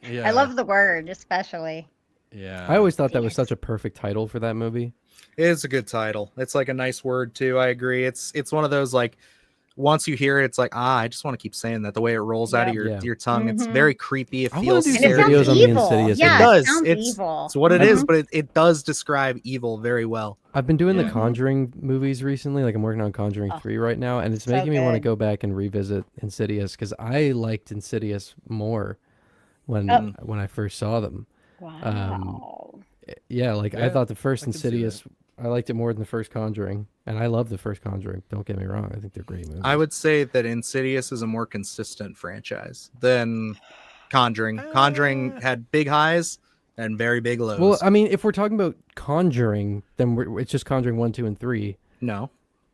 Yeah. I love the word, especially. Yeah. I always thought that was such a perfect title for that movie. It is a good title. It's like a nice word too. I agree. It's one of those like once you hear it, it's like I just want to keep saying that. The way it rolls out of your tongue, it's very creepy. It feels scary. Videos on the Insidious. Yeah, it does. Evil. It's what it is, but it does describe evil very well. I've been doing the Conjuring movies recently. Like I'm working on Conjuring 3 right now, and it's making me want to go back and revisit Insidious because I liked Insidious more when I first saw them. Wow. I thought the first Insidious, I liked it more than the first Conjuring, and I love the first Conjuring. Don't get me wrong; I think they're great movies. I would say that Insidious is a more consistent franchise than Conjuring. Conjuring had big highs and very big lows. Well, I mean, if we're talking about Conjuring, then it's just Conjuring 1, 2, and 3. No.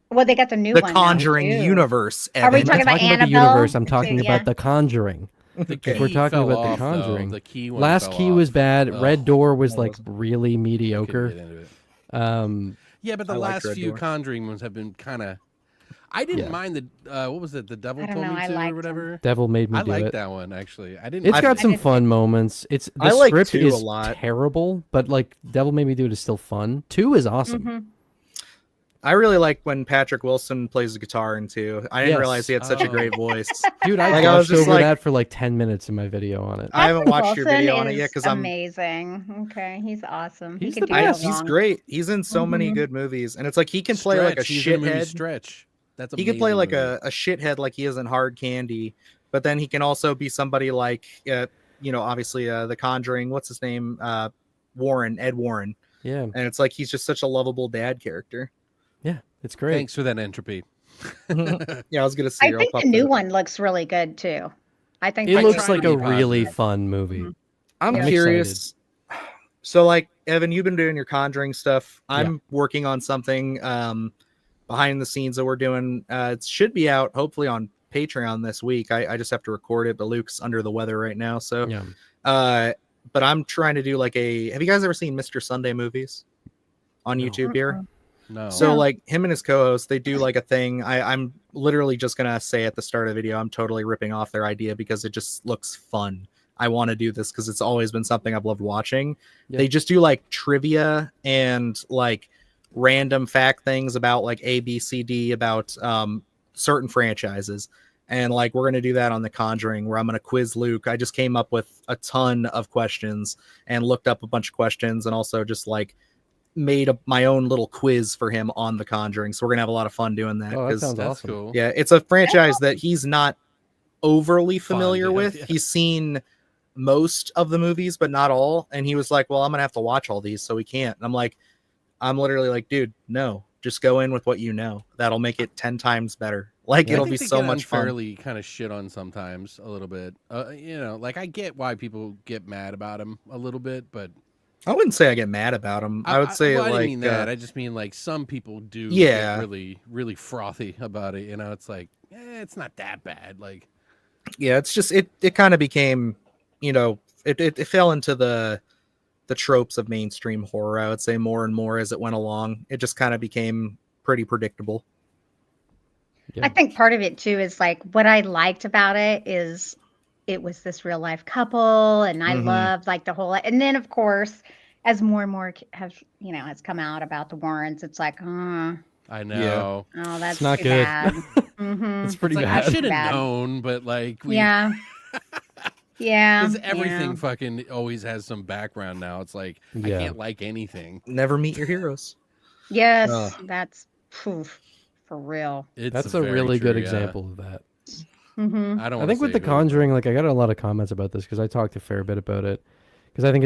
Well, they got the new one. one. The Conjuring universe. Are we talking about Annabelle? The universe? I'm talking about the Conjuring. If we're talking about the Conjuring, the key Last Key was bad. Red Door was like really mediocre. Yeah, but the last few Conjuring ones have been kind of. I didn't mind the what was it? The Devil Told Me To or whatever. Devil Made Me Do It. I liked that one actually. I didn't. It's got some fun moments. It's the script is a lot. terrible, but like Devil Made Me Do It is still fun. 2 is awesome. I really like when Patrick Wilson plays the guitar in 2. I didn't realize he had such a great voice. Dude, I watched over that for like 10 minutes in my video on it. I haven't watched your video on it yet because I'm amazing. Okay, he's awesome. He's he can the do best. He's great. He's in so many good movies, and it's like he can play like a shithead. Stretch. That's he can play like a shithead like he is in Hard Candy, but then he can also be somebody like obviously The Conjuring. What's his name? Ed Warren. Yeah, and it's like he's just such a lovable dad character. Yeah, it's great. Thanks for that entropy. Yeah, I was gonna say. I think the new one looks really good too. I think It that looks like to a be really positive. fun movie. Mhm. I'm Yeah. curious. So, like, Evan, you've been doing your Conjuring stuff. Yeah. I'm working on something behind the scenes that we're doing. It should be out hopefully on Patreon this week. I just have to record it, but Luke's under the weather right now. So, Yeah. but I'm trying to do like a. Have you guys ever seen Mr. Sunday movies on No. YouTube here? Mm-mm. No. So No. like him and his co-host, they do like a thing. I'm literally just gonna say at the start of the video, I'm totally ripping off their idea because it just looks fun. I want to do this because it's always been something I've loved watching. Yeah. They just do like trivia and like random fact things about like A, B, C, D about certain franchises. And like we're gonna do that on The Conjuring, where I'm gonna quiz Luke. I just came up with a ton of questions and looked up a bunch of questions, and also just like made my own little quiz for him on The Conjuring. So we're gonna have a lot of fun doing that. Oh, that 'Cause, sounds That's awesome. cool. yeah, it's a franchise that he's not overly familiar Fond of, with. yeah. He's seen most of the movies, but not all. And he was like, "Well, I'm gonna have to watch all these, so we can't." And I'm like, I'm literally like, dude, no, just go in with what you know. That'll make it 10 times better. Like I it'll think be they so get much fun. unfairly kind of shit on sometimes a little bit. Like I get why people get mad about him a little bit, but I wouldn't say I get mad about him. I would say well, I like, didn't mean that. I just mean like some people do Yeah. get really, really frothy about it. You know, it's like, it's not that bad. Like, yeah, it's just it kind of became, it fell into the tropes of mainstream horror. I would say more and more as it went along. It just kind of became pretty predictable. Yeah. I think part of it too is like what I liked about it is it was this real life couple, and I Mhm. loved like the whole. And then of course, as more and more has come out about the Warrens, it's like, oh, I know. that's not too good. bad. Mm-hmm. It's pretty It's like, bad. I should have Bad. known, but like, Yeah. Yeah. because everything yeah. fucking always has some background now. It's like, I Yeah. can't like anything. Never meet your heroes. Yes, Ugh. that's for real. It's That's a very really true, good yeah. example of that. Mm-hmm. I don't I wanna think with say The who, but- Conjuring, like I got a lot of comments about this because I talked a fair bit about it. Because I think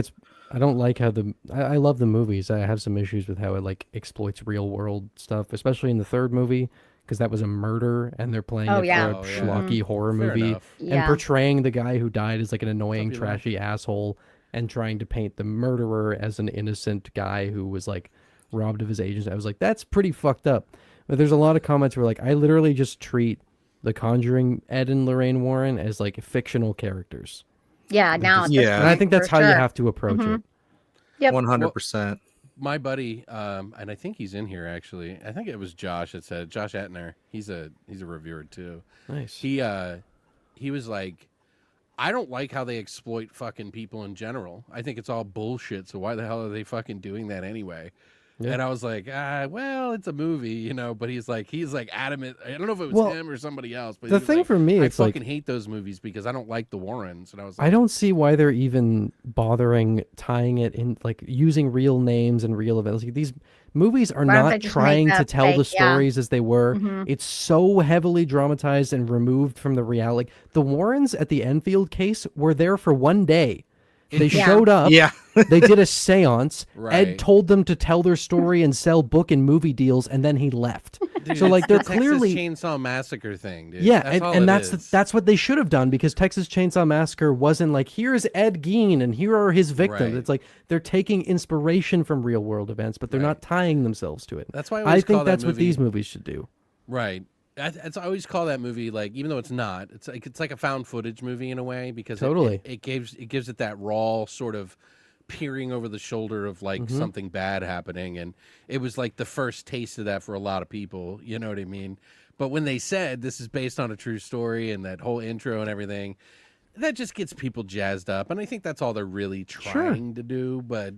I don't like how I love the movies. I have some issues with how it like exploits real world stuff, especially in the third movie, because that was a murder and they're playing Oh, it yeah. for a Oh, yeah. schlocky horror Fair movie enough. and Yeah. portraying the guy who died as like an annoying, Something like- trashy asshole and trying to paint the murderer as an innocent guy who was like robbed of his agents. I was like, that's pretty fucked up. But there's a lot of comments where like I literally just treat The Conjuring Ed and Lorraine Warren as like fictional characters. Yeah. Now, at this Yeah. And I point, think that's for how you sure. have to approach Mhm. it. Yep. 100%. My buddy, and I think he's in here actually. I think it was Josh that said, Josh Etner. He's a reviewer too. Nice. He was like, I don't like how they exploit fucking people in general. I think it's all bullshit. So why the hell are they fucking doing that anyway? Yeah. And I was like, well, it's a movie, but he's like adamant. I don't know if it was Well, him or somebody else. But the he was thing like, for me, I it's like fucking hate those movies because I don't like the Warrens. And I was like, I don't see why they're even bothering tying it in, like using real names and real events. Like, these movies are Why don't they not just trying make to up tell the fake- yeah. stories as they were. Mhm. It's so heavily dramatized and removed from the reality. Like, the Warrens at the Enfield case were there for one day. They Yeah. showed up. Yeah. They did a seance. Right. Ed told them to tell their story and sell book and movie deals, and then he left. dude, So, like, it's they're the clearly Texas Chainsaw Massacre thing, dude. yeah, That's all and it that's is. that's what they should have done, because Texas Chainsaw Massacre wasn't like, here's Ed Gein and here are his victims. Right. It's like they're taking inspiration from real world events, but they're Right. not tying themselves to it. That's why I I always call think that that's what movie- these movies should do. Right. I always call that movie, like, even though it's not, it's like a found footage movie in a way, because Totally. it gives it that raw sort of peering over the shoulder of like Mm-hmm. something bad happening, and it was like the first taste of that for a lot of people. You know what I mean? But when they said this is based on a true story and that whole intro and everything, that just gets people jazzed up, and I think that's all they're really trying to do. But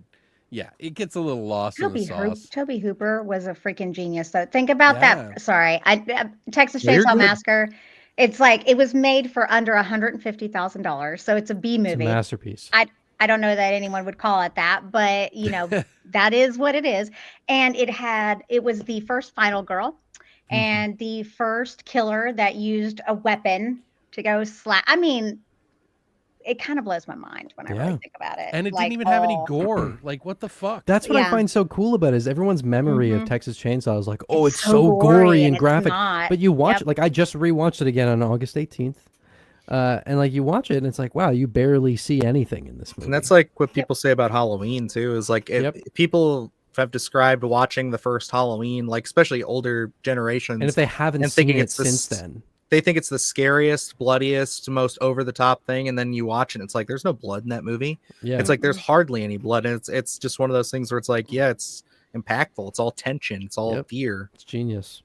yeah, it gets a little lost in the sauce. Toby Hooper was a freaking genius, though. Think about Yeah. that. Sorry, Texas Yeah, you're Chainsaw good. Massacre. It's like it was made for under $150,000, so it's a B It's a movie. masterpiece. I don't know that anyone would call it that, but that is what it is. And it was the first final girl and the first killer that used a weapon to go slap. I mean, it kind of blows my mind when I really think about it. And it Like, didn't even have any gore. Like, what the fuck? That's what I find so cool about it, is everyone's memory of Texas Chainsaw is like, oh, it's so so gory and it's graphic. not. But you watch it, like I just rewatched it again on August 18th. And like you watch it and it's like, wow, you barely see anything in this movie. And that's like what people say about Halloween too, is like people have described watching the first Halloween, like especially older generations, and if they haven't seen it since then, they think it's the scariest, bloodiest, most over the top thing, and then you watch it and it's like there's no blood in that movie. Yeah, it's like there's hardly any blood, and it's just one of those things where it's like, yeah, it's impactful, it's all tension, it's all fear. It's genius.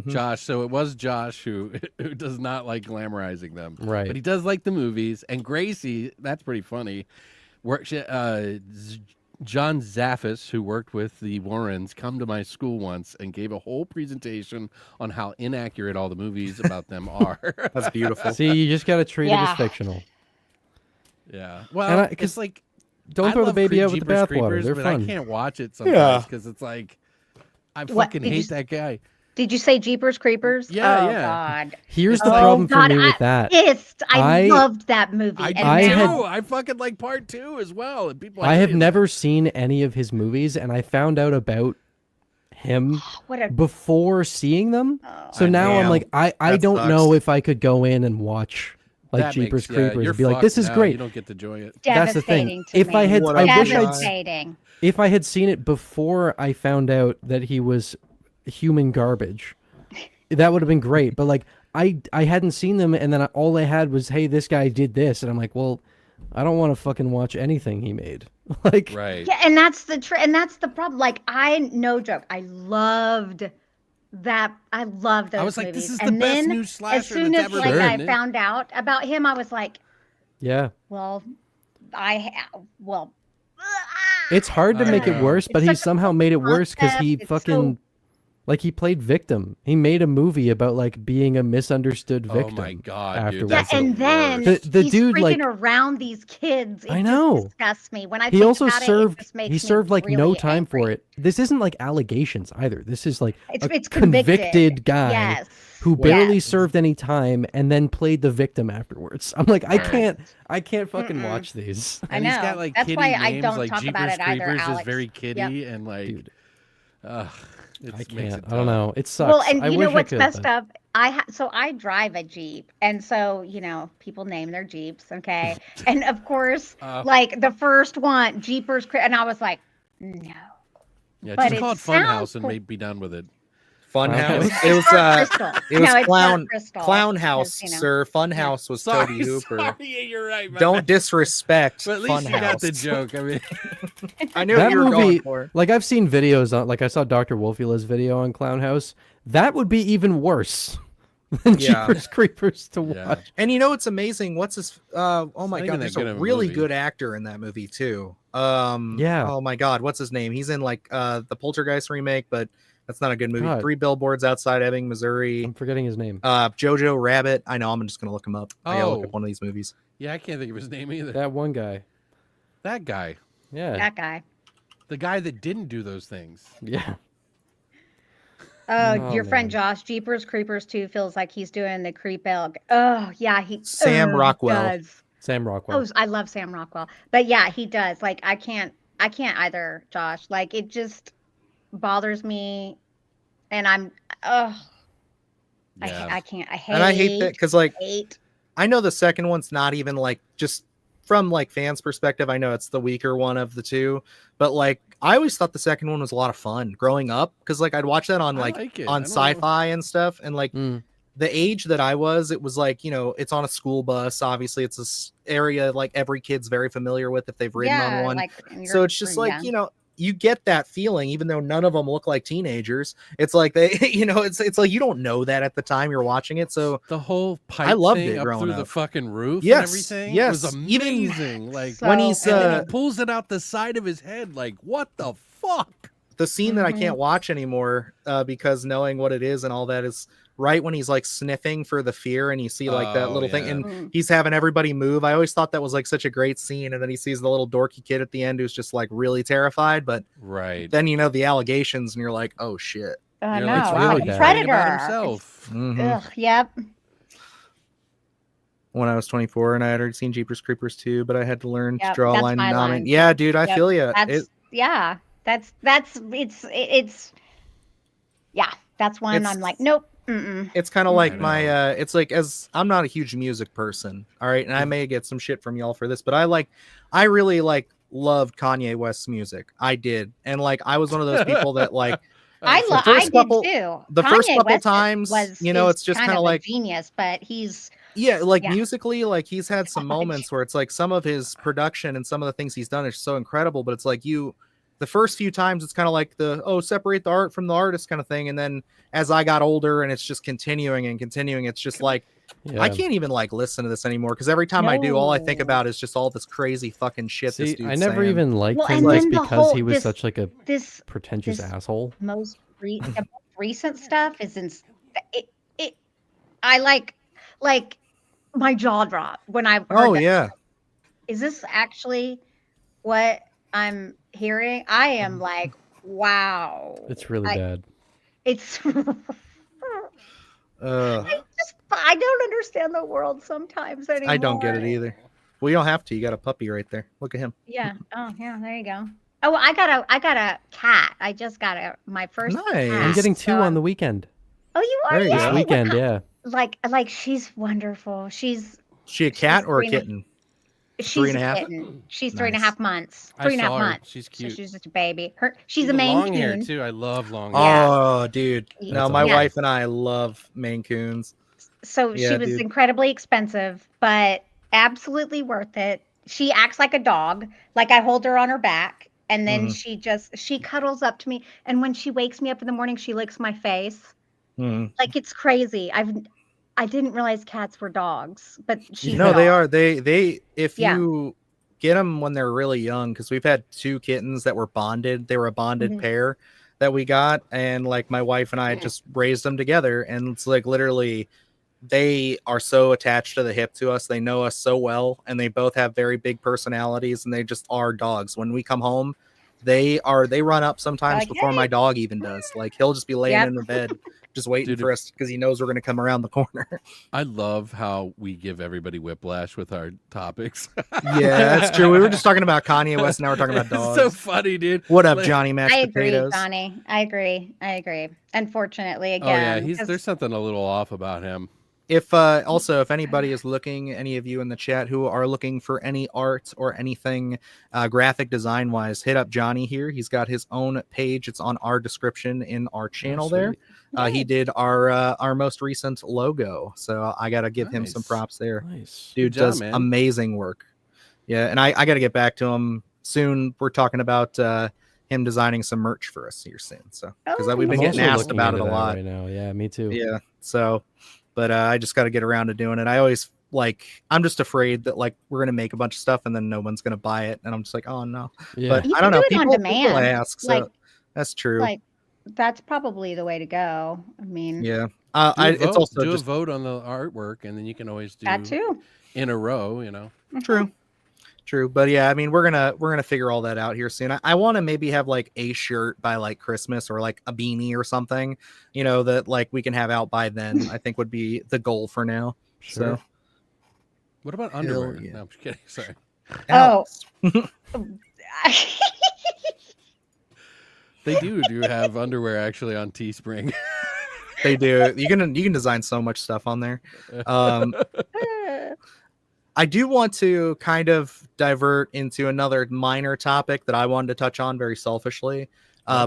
Josh, so it was Josh who does not like glamorizing them, right? But he does like the movies. And Gracie, that's pretty funny. John Zaffis, who worked with the Warrens, come to my school once and gave a whole presentation on how inaccurate all the movies about them are. That's beautiful. See, you just got to treat it as fictional. Yeah. Well, it's like, don't throw the baby out with the bathwater. They're fun. I can't watch it sometimes because it's like, I fucking hate that guy. Did you say Jeepers Creepers? Yeah, God. Here's the problem for me with that. I loved that movie. I fucking like part 2 as well. And people, I have never seen any of his movies, and I found out about him before seeing them. So now I'm like, I don't know if I could go in and watch like Jeepers Creepers and be like, this is great. You don't get to enjoy it. That's the thing. If I had, if I had seen it before I found out that he was human garbage, that would have been great. But like I hadn't seen them, and then all I had was, hey, this guy did this, and I'm like, well, I don't want to fucking watch anything he made. Like, right? Yeah, and that's the and that's the problem. Like, no joke, I loved that. I loved those. I was like, movies. This is the best new slasher as soon that's as ever been. I found out about him, I was like, yeah. Well, it's hard to make it worse, but he somehow made it worse because he fucking. Like, he played victim. He made a movie about like being a misunderstood victim. Oh my god! Afterwards. Yeah, and then the he's dude like around these kids. It I know. just disgusts me when I. He think also about served. He served like really no time angry. for it. This isn't like allegations either. This is like it's convicted guy yes. who barely served any time and then played the victim afterwards. I'm like, I can't fucking watch these. I know. He's got like That's kitty why names, I don't like talk Jeepers about it either. Creepers Alex. is very kitty and like. Dude. I can't. I don't know. It sucks. Well, and I you wish know what's I could, messed but... up? So I drive a Jeep, and so people name their Jeeps, okay? And of course, like the first one, Jeepers, and I was like, no. Yeah, but just call it Funhouse and maybe be done with it. Funhouse. It was Clown House, sir. Funhouse was Toby Hooper. Sorry, you're right. Don't disrespect. But at least Funhouse. you got the joke. I mean, I knew that what you were movie, going for. Like, I've seen videos on, like I saw Dr. Wolfula's video on Clown House. That would be even worse than Jeepers Creepers to watch. And you know what's amazing? What's his? Oh my god, there's a really good actor in that movie too. Oh my god, what's his name? He's in like the Poltergeist remake, but that's not a good movie. God. 3 Billboards Outside Ebbing, Missouri. I'm forgetting his name. Jojo Rabbit. I know. I'm just gonna look him up. I gotta look up one of these movies. Yeah, I can't think of his name either. That one guy. That guy. Yeah. That guy. The guy that didn't do those things. Yeah. Your friend Josh, Jeepers Creepers 2 feels like he's doing the creep elk. Oh yeah, Sam Rockwell. Does. Sam Rockwell. Oh, I love Sam Rockwell, but yeah, he does. Like I can't either, Josh. Like it just bothers me, and I'm I can't. I hate. And I hate that because like I know the second one's not even like just from like fans' perspective. I know it's the weaker one of the two, but like I always thought the second one was a lot of fun growing up because like I'd watch that on on sci-fi and stuff, and like the age that I was, it was like it's on a school bus. Obviously, it's this area like every kid's very familiar with if they've ridden on one. Like, so it's just like you get that feeling, even though none of them look like teenagers. It's like they, it's like you don't know that at the time you're watching it. So the whole pipe I loved thing it up growing through up. the fucking roof and Yes, everything yes. was amazing. Like when he's and then he pulls it out the side of his head, like what the fuck? The scene that I can't watch anymore because knowing what it is and all that is right when he's like sniffing for the fear and you see like that little thing and he's having everybody move. I always thought that was like such a great scene, and then he sees the little dorky kid at the end who's just like really terrified, but then the allegations and you're like, oh shit. No, it's really like a predator himself. Ugh, yep. when I was 24, and I had already seen Jeepers Creepers 2, but I had to learn to Yep, draw a that's line my and line. comment. Yeah, dude, I Yep, feel you. that's yeah. That's it's yeah. That's when I'm like, It's nope. Mm-mm. it's kind of I like know. my it's like, as I'm not a huge music person, all right, and I may get some shit from y'all for this, but I really like loved Kanye West's music. I did, and like I was one of those people that like That's the so I first did funny. couple too. the first Kanye couple West times, you know, is it's just kind kind of of a like, genius, but he's yeah, like yeah. musically, like he's had some God. moments where it's like some of his production and some of the things he's done is so incredible, but it's like the first few times it's kind of like separate the art from the artist kind of thing, and then as I got older and it's just continuing and continuing, it's just like I Yeah. can't even like listen to this anymore, because every time I do, all I think No. about is just all this crazy fucking shit this See, dude's I never saying. even liked Well, him and just then the because he whole was such like a this pretentious this asshole. the most recent stuff is it I like my jaw dropped when I heard Oh that. yeah. Is this actually what I'm hearing? I am like, wow. It's really bad. It's Uh, I don't understand the world sometimes anymore. I don't get it either. Well, you don't have to. You got a puppy right there. Look at him. Yeah. Oh, yeah. There you go. Oh, I got a cat. I just got my first Nice. cat. I'm getting so 2 on the weekend. Oh, you are? There you Yay. This go. weekend, yeah. Like she's wonderful. She's She a cat or a 3 and kitten? she's a 3.5? kitten. She's Nice. 3.5 months. I 3.5 saw her. months. She's So cute. she's just a baby. She's a Even Maine long hair Coon. too. I love long hair. Yeah. Oh, dude. No, That's my awesome. wife and I love Maine Coons. So she Yeah, was dude. incredibly expensive, but absolutely worth it. She acts like a dog. Like I hold her on her back, and then Mhm. she cuddles up to me. And when she wakes me up in the morning, she licks my face. Mhm. Like it's crazy. I didn't realize cats were dogs, but she's No, a they dog. are. They if Yeah. you get them when they're really young, because we've had 2 kittens that were bonded. They were a bonded Mhm. pair that we got, and like my wife and I just raised them together, and it's like literally they are so attached to the hip to us. They know us so well, and they both have very big personalities, and they just are dogs. When we come home, they run up sometimes Like, before my hey. dog even does. Like he'll just be laying Yep. in the bed just waiting Dude, for us, because he knows we're going to come around the corner. I love how we give everybody whiplash with our topics. Yeah, that's true. We were just talking about Kanye West, now we're talking about It's dogs. so funny, dude. What up, Like- Johnny Mashed I agree, Potatoes? Johnny. I agree. Unfortunately, Oh yeah, again, 'cause there's something a little off about him. If also, if anybody is looking, any of you in the chat who are looking for any art or anything graphic design wise, hit up Johnny here. He's got his own page. It's on our description in our channel there. He did our most recent logo, so I gotta give him some Nice. props there. Nice. Dude Good job, does man. amazing work. Yeah, and I gotta get back to him soon. We're talking about him designing some merch for us here soon, so because Oh, we've been I'm getting also asked looking about it into a that lot. right now. Yeah, me too. Yeah, so but I just got to get around to doing it. I always I'm just afraid that like we're gonna make a bunch of stuff and then no one's gonna buy it, and I'm just like, oh no. Yeah. But you I can don't know. do it on People demand. ask, so Like that's true. like that's probably the way to go. I mean, Yeah. It's also do just a vote on the artwork, and then you can always do that too. in a row. You know. true. But yeah, I mean, we're gonna figure all that out here soon. I want to maybe have like a shirt by like Christmas, or like a beanie or something, you know, that like we can have out by then. I think would be the goal for now. Sure. So What about underwear? yeah. No, I'm just kidding. Sorry. Oh. They do have underwear actually on Teespring. They do. You can design so much stuff on there. I do want to kind of divert into another minor topic that I wanted to touch on very selfishly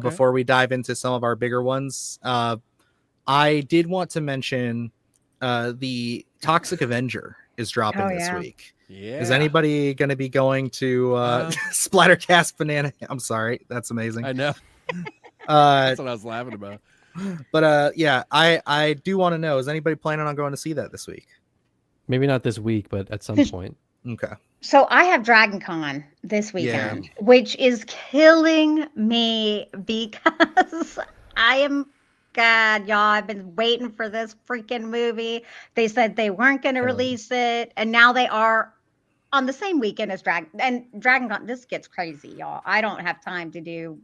before we dive into some of our bigger ones. I did want to mention the Toxic Avenger is dropping this week. Yeah. Is anybody going to be going to Splattercast Banana? I'm sorry. That's amazing. I know. That's what I was laughing about. But yeah, I do want to know, is anybody planning on going to see that this week? Maybe not this week, but at some point. Okay. So I have Dragon Con this weekend, which is killing me because God, y'all, I've been waiting for this freaking movie. They said they weren't going to release it, and now they are on the same weekend as Dragon Con. This gets crazy, y'all. I don't have time to do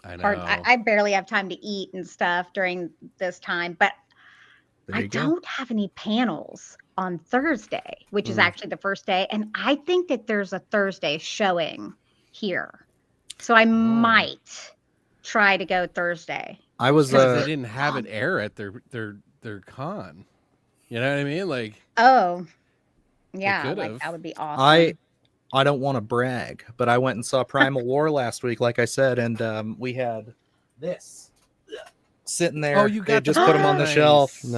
I know. I barely have time to eat and stuff during this time, but There I you go. don't have any panels on Thursday, which is actually the first day. And I think that there's a Thursday showing here. So I might try to go Thursday. I was Because they didn't have it air at their con. You know what I mean? Like, Oh, yeah, could've. like that would be awesome. I don't want to brag, but I went and saw Primal War last week, like I said, and we had this sitting there. Oh, you They got just the put them on the nice. shelf. Oh,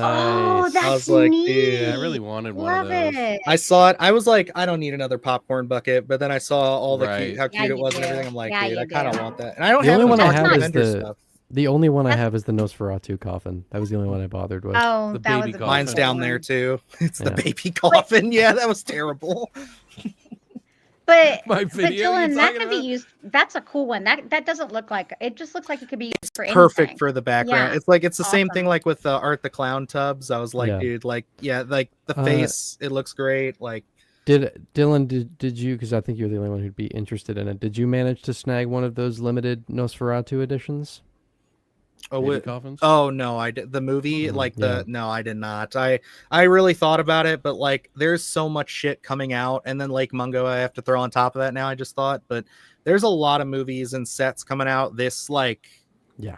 Nice. that's I was like, neat. dude. Yeah, I really wanted one Love of those. it. I saw it. I was like, I don't need another popcorn bucket. But then I saw all the Right. how Yeah, cute it you was and do. everything. I'm like, Yeah, dude, you I kind of do. want that. And I don't The have only any one I That's have not- is vendor the stuff. the only one I That's- have is the Nosferatu coffin. That was the only one I bothered with. Oh, The that baby was a coffin. Mine's beautiful down there one. too. It's the Yeah. baby coffin. Yeah, that was terrible. But My but video you're Dylan, that talking could be about? used. That's a cool one. That doesn't look like it. Just looks like it could be used for Perfect anything. for the background. Yeah, It's like it's the same awesome. thing like with Art the Clown tubs. I was like, Yeah. dude, like like the face, it looks great. Like Dylan, did you? Because I think you're the only one who'd be interested in it. Did you manage to snag one of those limited Nosferatu editions? Baby coffins? Oh no, I did the movie yeah. no, I did not. I really thought about it, but like there's so much shit coming out, and then Lake Mungo I have to throw on top of that now. I just thought, but there's a lot of movies and sets coming out this like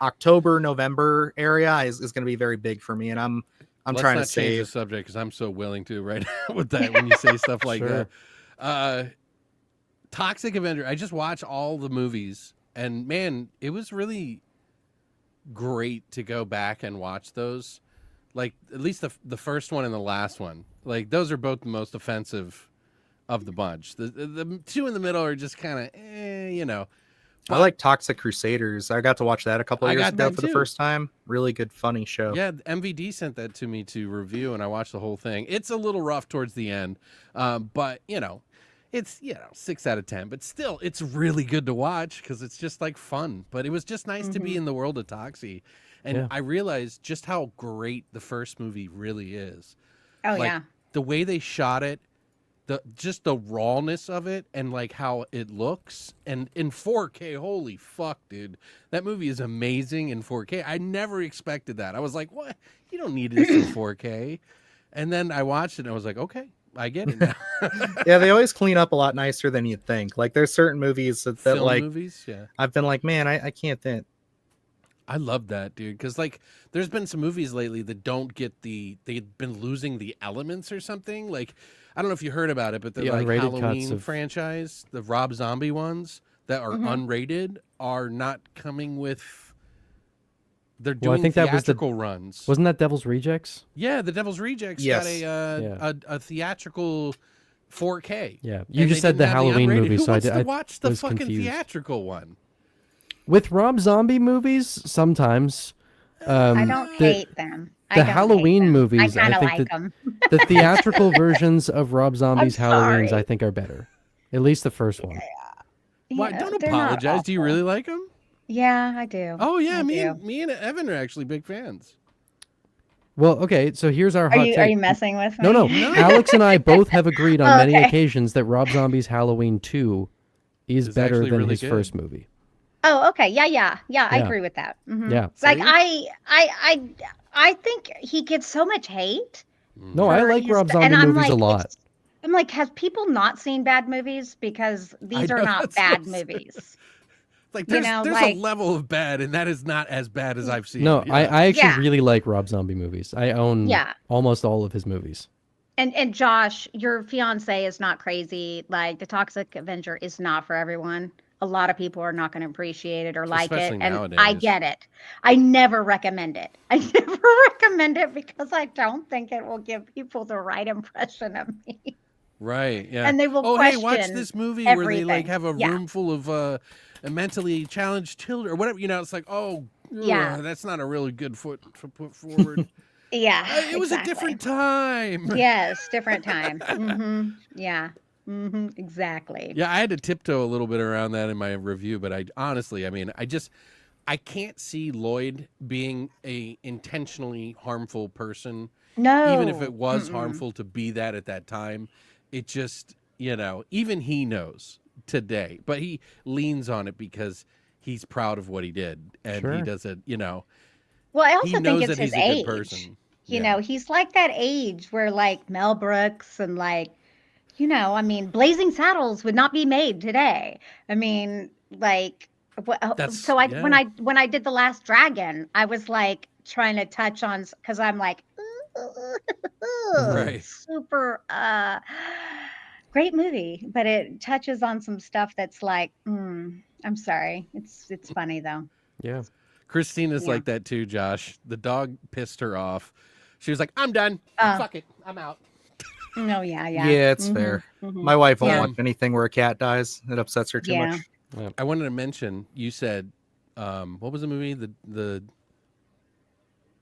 October November area is going to be very big for me, and I'm Let's trying not to change save. the subject because I'm so willing to right now with that when you say stuff like Sure. that. Toxic Avenger. I just watched all the movies, and man, it was really great to go back and watch those. Like at least the first one and the last one. Like those are both the most offensive of the bunch. The two in the middle are just kind of you know. I like Toxic Crusaders. I got to watch that a couple of years got ago that for the too. first time. Really good, funny show. Yeah, MVD sent that to me to review, and I watched the whole thing. It's a little rough towards the end, but it's 6 out of 10. But still, it's really good to watch because it's just like fun. But it was just nice to be in the world of Toxie, and I realized just how great the first movie really is. Oh Like, yeah. the way they shot it, just the rawness of it, and like how it looks, and in 4K. Holy fuck, dude! That movie is amazing in 4K. I never expected that. I was like, what? You don't need this in 4K. And then I watched it, and I was like, okay, I get it now. Yeah, they always clean up a lot nicer than you'd think. Like there's certain movies that Film like movies, yeah. I've been like, man, I can't think. I love that, dude, because like there's been some movies lately that don't get they've been losing the elements or something. Like I don't know if you heard about it, but the like unrated cuts Halloween of- franchise, the Rob Zombie ones that are unrated, are not coming with. They're Well, I doing think that was the- theatrical runs. Wasn't that Devil's Rejects? Yeah, the Devil's Rejects Yes. got a theatrical 4K. Yeah, you And just they said the didn't have Halloween unrated. movie, Who so wants I to watch the was fucking confused. theatrical one? With Rob Zombie movies, sometimes I don't the- hate them. the I don't hate Halloween them. movies, I kind I of think like that- them. the theatrical versions of Rob Zombie's Halloweens, sorry. I think, are better. At least the first one. Why? Yeah, Don't they're not apologize. Do you awful. really like them? Yeah, I do. Oh yeah, I me do. and Evan are actually big fans. Well, okay, so here's our Are hot you take. messing with me? No. Alex and I both have agreed on many Okay. occasions that Rob Zombie's Halloween 2 is It's better actually than really his good. first movie. Oh, okay. Yeah. I Yeah. agree with that. Mhm. Yeah. Like See? I think he gets so much hate. No, I for like his- Rob Zombie and I'm movies a like, lot. it's- I'm like, have people not seen bad movies? Because these I are know, not that's bad what I'm saying. movies. Like You there's know, there's like- a level of bad, and that is not as bad as I've seen. No, Yeah. I actually Yeah. really like Rob Zombie movies. I own Yeah. almost all of his movies. And Josh, your fiance is not crazy. Like the Toxic Avenger is not for everyone. A lot of people are not going to appreciate it or like Especially it, and I nowadays. get it. I never recommend it. I never recommend it because I don't think it will give people the right impression of me. Right. Yeah. And they will Oh, hey, watch question this movie where they like everything. have a Yeah. room full of mentally challenged children or whatever. You know, it's like, oh, Yeah. that's not a really good foot to put forward. Yeah, It was a exactly. different time. Yes, different time. Yeah. Exactly. Yeah, I had to tiptoe a little bit around that in my review, but I honestly, I mean, I can't see Lloyd being a intentionally harmful person. No. Even if it was harmful to be that at that time. It just, even he knows today, but he leans on it because he's proud of what he did, and he Sure. doesn't, Well, I also he think knows it's that his he's a age. good person. You know, he's like that age where like Mel Brooks and like, you know, I mean, Blazing Saddles would not be made today. I mean, like, That's so I yeah. when I did The Last Dragon, I was like trying to touch on because I'm like, Right. super great movie, but it touches on some stuff that's like, I'm sorry, it's funny though. Yeah. Christina's Yeah. like that too, Josh. The dog pissed her off. She was like, I'm done. Fuck it. I'm out. No, yeah, Yeah, it's fair. My wife won't watch anything where a cat dies. It upsets her too much. I wanted to mention, you said, what was the movie? The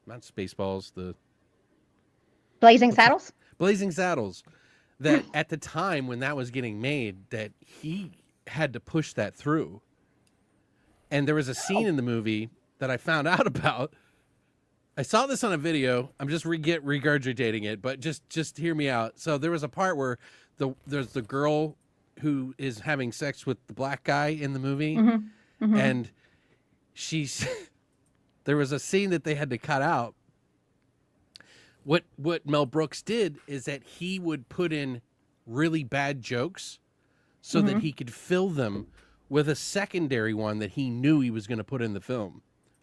not Spaceballs, the Blazing Saddles. Blazing Saddles. That at the time when that was getting made, that he had to push that through. And there was a scene in the movie that I found out about. I saw this on a video. I'm just regurgitating it, but just hear me out. So there was a part where there's the girl who is having sex with the black guy in the movie, and she's there was a scene that they had to cut out. What Mel Brooks did is that he would put in really bad jokes so that he could fill them with a secondary one that he knew he was going to put in the film.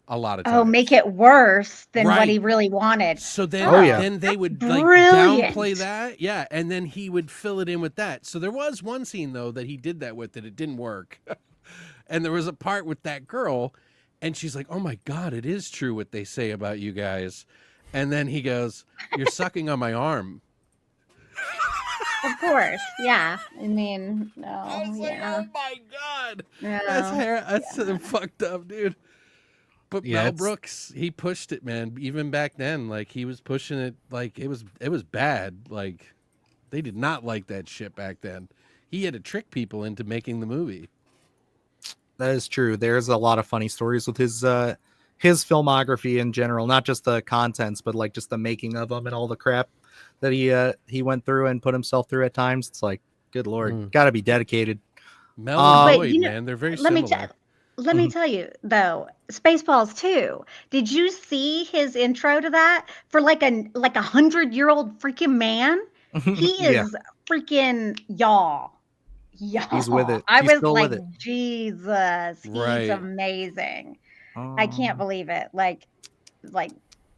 A lot of times. Oh, make it worse than what he really wanted. So then, then they would like brilliant. downplay that, and then he would fill it in with that. So there was one scene though that he did that with that it didn't work, and there was a part with that girl, and she's like, "Oh my God, it is true what they say about you guys," and then he goes, "You're sucking on my arm." Of course, yeah. I mean, no, I was like, "Oh my God, no, that's fucked up, dude." But Yeah, Mel Brooks, he pushed it, man. Even back then, like he was pushing it, like it was bad. Like they did not like that shit back then. He had to trick people into making the movie. That is true. There's a lot of funny stories with his filmography in general, not just the contents, but like just the making of them and all the crap that he went through and put himself through at times. It's like, good Lord, got to be dedicated. Mel and Lloyd, you know, man, they're very similar. Let me tell you though, Spaceballs 2. Did you see his intro to that for like a 100-year-old freaking man? He is freaking y'all. He's with it. I He's was still like, with it. Jesus, he's Right. amazing. I can't believe it. Like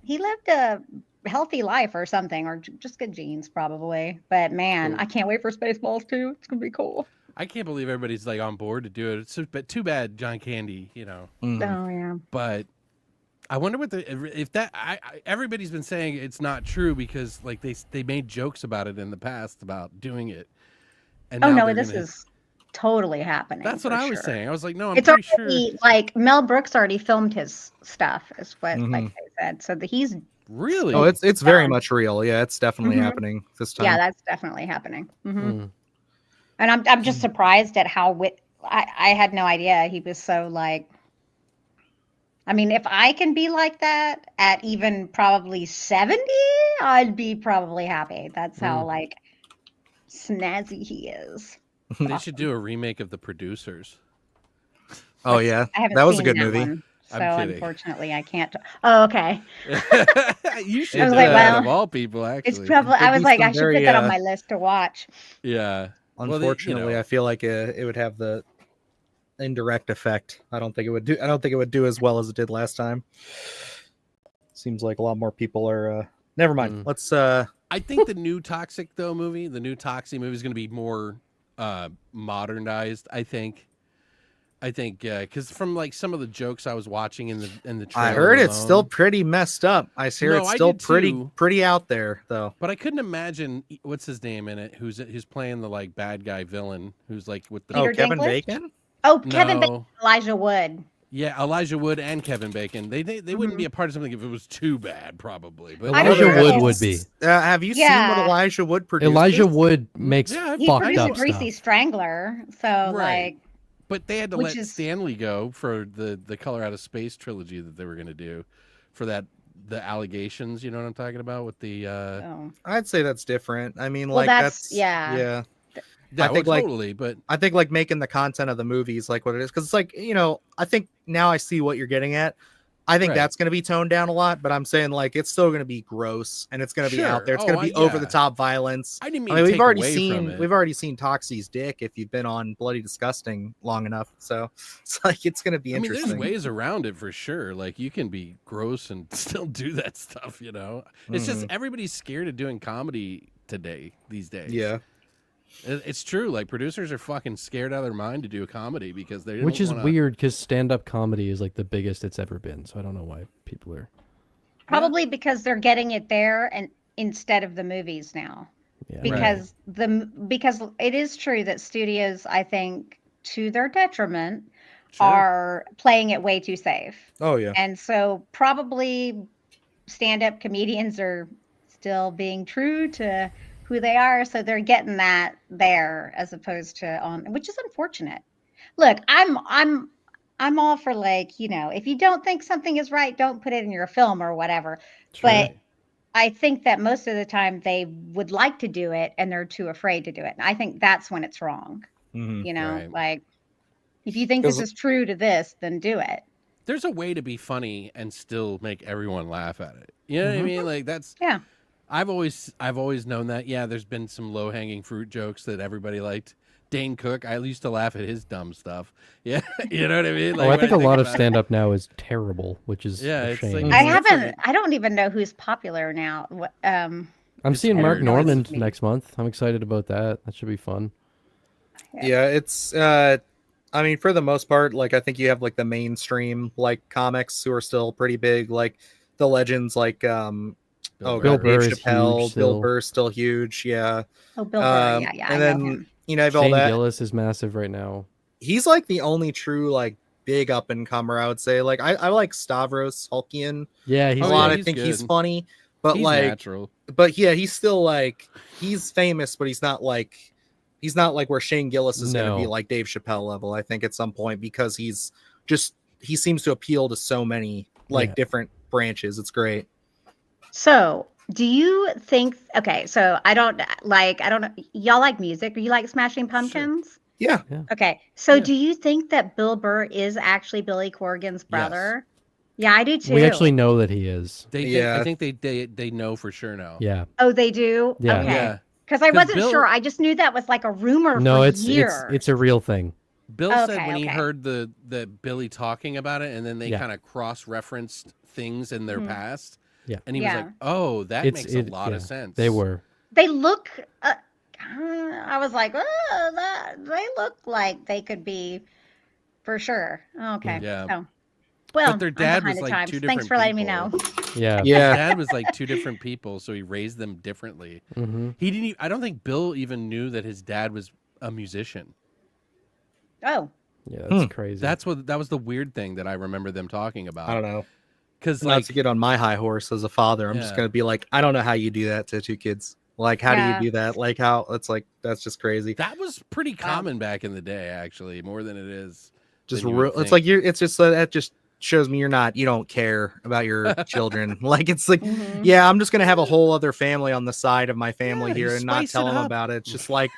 he lived a healthy life or something, or just good genes probably. But man, I can't wait for Spaceballs 2. It's gonna be cool. I can't believe everybody's like on board to do it. But too bad John Candy, you know. Oh yeah. But I wonder what if that everybody's been saying it's not true because like they made jokes about it in the past about doing it. And Oh now no, this is totally happening. That's what I was saying. I was like, no, I'm it's pretty already, sure. like Mel Brooks already filmed his stuff, is what like they said. So he's Really? Oh, it's very much real. Yeah, it's definitely happening this time. yeah, that's definitely happening. And I'm just surprised at how I had no idea he was so like. I mean, if I can be like that at even probably 70, I'd be probably happy. That's how like snazzy he is. They should do a remake of The Producers. Oh yeah, I haven't that was a seen good that movie. one, so I'm kidding. unfortunately, I can't. Oh, okay. You should I was do like, that well, of all people, actually. It's probably. I was be like, some I should very, put that on my list to watch. Yeah. Unfortunately, I feel like it would have the indirect effect. I don't think it would do as well as it did last time. Seems like a lot more people are. Never mind. Let's. I think the new Toxic movie is going to be more modernized. I think because from like some of the jokes I was watching in the trailer I heard alone, it's still pretty messed up. I hear it's still pretty out there though. But I couldn't imagine what's his name in it. Who's playing the like bad guy villain? Who's like with the Peter Kevin Dinklage? Bacon? Oh, Kevin No. Bacon, Elijah Wood. Yeah, Elijah Wood and Kevin Bacon. They wouldn't be a part of something if it was too bad, probably. But I don't Elijah know. Wood would be. Have you seen what Elijah Wood produced? Elijah Wood makes He fucked produced up a Greasy stuff. Strangler, so like. But they had to Which let is- Stanley go for the Color Out of Space trilogy that they were going to do for the allegations. You know what I'm talking about with the. Oh. I'd say that's different. I mean, Well, like that's- yeah. Yeah, I think like totally. But I think like making the content of the movies like what it is, because it's like, you know, I think now I see what you're getting at. I think Right. that's going to be toned down a lot, but I'm saying like it's still going to be gross and it's going to be out Sure. there. It's Oh, going to be over the top violence. I didn't mean I mean, to we've take already away from seen it. Toxie's dick if you've been on Bloody Disgusting long enough. So it's like it's going to be I mean, interesting. there's ways around it for sure. Like you can be gross and still do that stuff, you know? It's just everybody's scared of doing comedy these days. Yeah. It's true. Like producers are fucking scared out of their mind to do a comedy because they Which is wanna... weird because stand-up comedy is like the biggest it's ever been. So I don't know why people are. Probably because they're getting it there and instead of the movies now. Yeah. Because because it is true that studios, I think, to their detriment, are playing it way too safe. Oh yeah. And so probably stand-up comedians are still being true to who they are, so they're getting that there as opposed to on, which is unfortunate. Look, I'm all for, like, you know, if you don't think something is right, don't put it in your film or whatever. Sure. But I think that most of the time they would like to do it and they're too afraid to do it. And I think that's when it's wrong. You know, like if you think this is true to this, then do it. There's a way to be funny and still make everyone laugh at it. You know what I mean? Like that's I've always known that. Yeah, there's been some low-hanging fruit jokes that everybody liked. Dane Cook, I used to laugh at his dumb stuff. Yeah, you know what I mean? Like, I think a lot of stand-up now is terrible, which is a shame. Like, I don't even know who's popular now. I'm seeing Mark Normand next month. I'm excited about that. That should be fun. Yeah, it's I mean, for the most part, like I think you have like the mainstream like comics who are still pretty big, like the legends like Bill Burr is huge. Bill Burr's still huge. Yeah. Oh, Bill Burr. Yeah. And then you know, Shane Gillis is massive right now. He's like the only true like big up and comer, I would say. Like I like Stavros Hulkian. Yeah, he's a lot. I think he's funny, but he's like natural. But yeah, he's still like he's famous, but he's not like where Shane Gillis is going to be like Dave Chappelle level. I think at some point because he seems to appeal to so many like different branches. It's great. So, do you think? Okay, so I don't know. Y'all like music? Or you like Smashing Pumpkins? Sure. Yeah. Okay, so do you think that Bill Burr is actually Billy Corgan's brother? Yes. Yeah, I do too. We actually know that he is. I think they know for sure now. Yeah. Oh, they do. Yeah. Okay. Yeah. Because I wasn't sure. I just knew that was like a rumor. No, for it's years. it's a real thing. Bill said when he heard the Billy talking about it, and then they kind of cross-referenced things in their past. Yeah. And he was like, "Oh, that makes a lot of sense." They were. They look. I was like, oh, they look like they could be, for sure. Okay. Yeah. So, well, but their dad was like two different. Thanks for letting me know. Yeah. Yeah. His dad was like two different people, so he raised them differently. Mm-hmm. He didn't. I don't think Bill even knew that his dad was a musician. Oh. Yeah, that's crazy. That was the weird thing that I remember them talking about. I don't know. Because not to get on my high horse as a father, I'm just gonna be like, I don't know how you do that to two kids. Like, how do you do that? Like, how? It's like that's just crazy. That was pretty common back in the day, actually, more than it is. Just real. It's like it's just that just shows me you don't care about your children. Like, it's like, yeah, I'm just gonna have a whole other family on the side of my family here and not tell them about it. It's just like,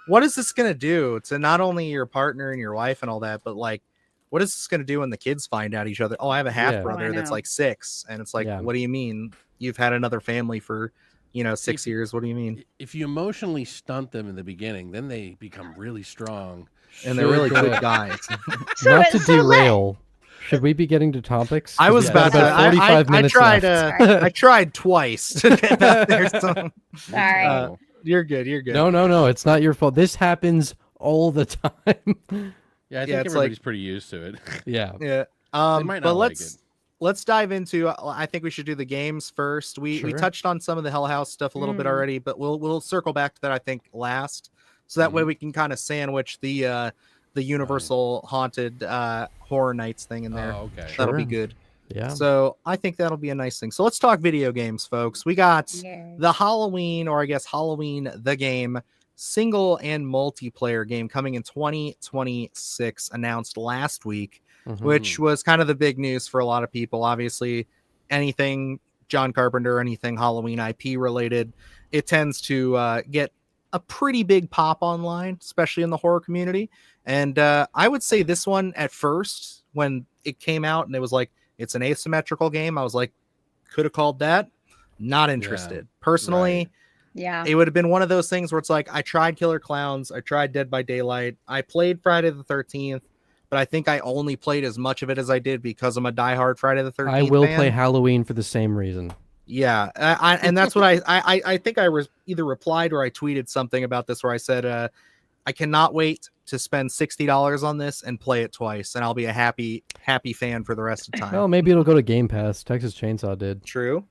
what is this gonna do to not only your partner and your wife and all that, but like, what is this going to do when the kids find out each other? Oh, I have a half brother that's like 6. And it's like, what do you mean? You've had another family for, 6 years. What do you mean? If you emotionally stunt them in the beginning, then they become really strong. And they're really good guys. Not to derail. Should we be getting to topics? I was about to. 45 minutes I tried twice to get out there. So. Sorry. You're good. You're good. No. It's not your fault. This happens all the time. Yeah, I think everybody's pretty used to it. Yeah. Yeah. But let's dive into. I think we should do the games first. We touched on some of the Hell House stuff a little bit already, but we'll circle back to that, I think, last, so that way we can kind of sandwich the Universal haunted Horror Nights thing in there. Oh, okay. That'll be good. Yeah. So I think that'll be a nice thing. So let's talk video games, folks. We got the Halloween, or I guess Halloween the game, single and multiplayer game coming in 2026, announced last week, which was kind of the big news for a lot of people. Obviously, anything John Carpenter, anything Halloween IP related, it tends to get a pretty big pop online, especially in the horror community. And I would say this one at first, when it came out and it was like, It's an asymmetrical game. I was like, could have called that. Not interested. Personally, right. Yeah. it would have been one of those things where it's like, I tried Killer Clowns, I tried Dead by Daylight, I played Friday the 13th, but I think I only played as much of it as I did because I'm a diehard Friday the 13th I will fan. play Halloween for the same reason. Yeah, and that's what I think I either replied or I tweeted something about this where I said, I cannot wait to spend $60 on this and play it twice, and I'll be a happy fan for the rest of the time. Well, maybe it'll go to Game Pass. Texas Chainsaw did. True.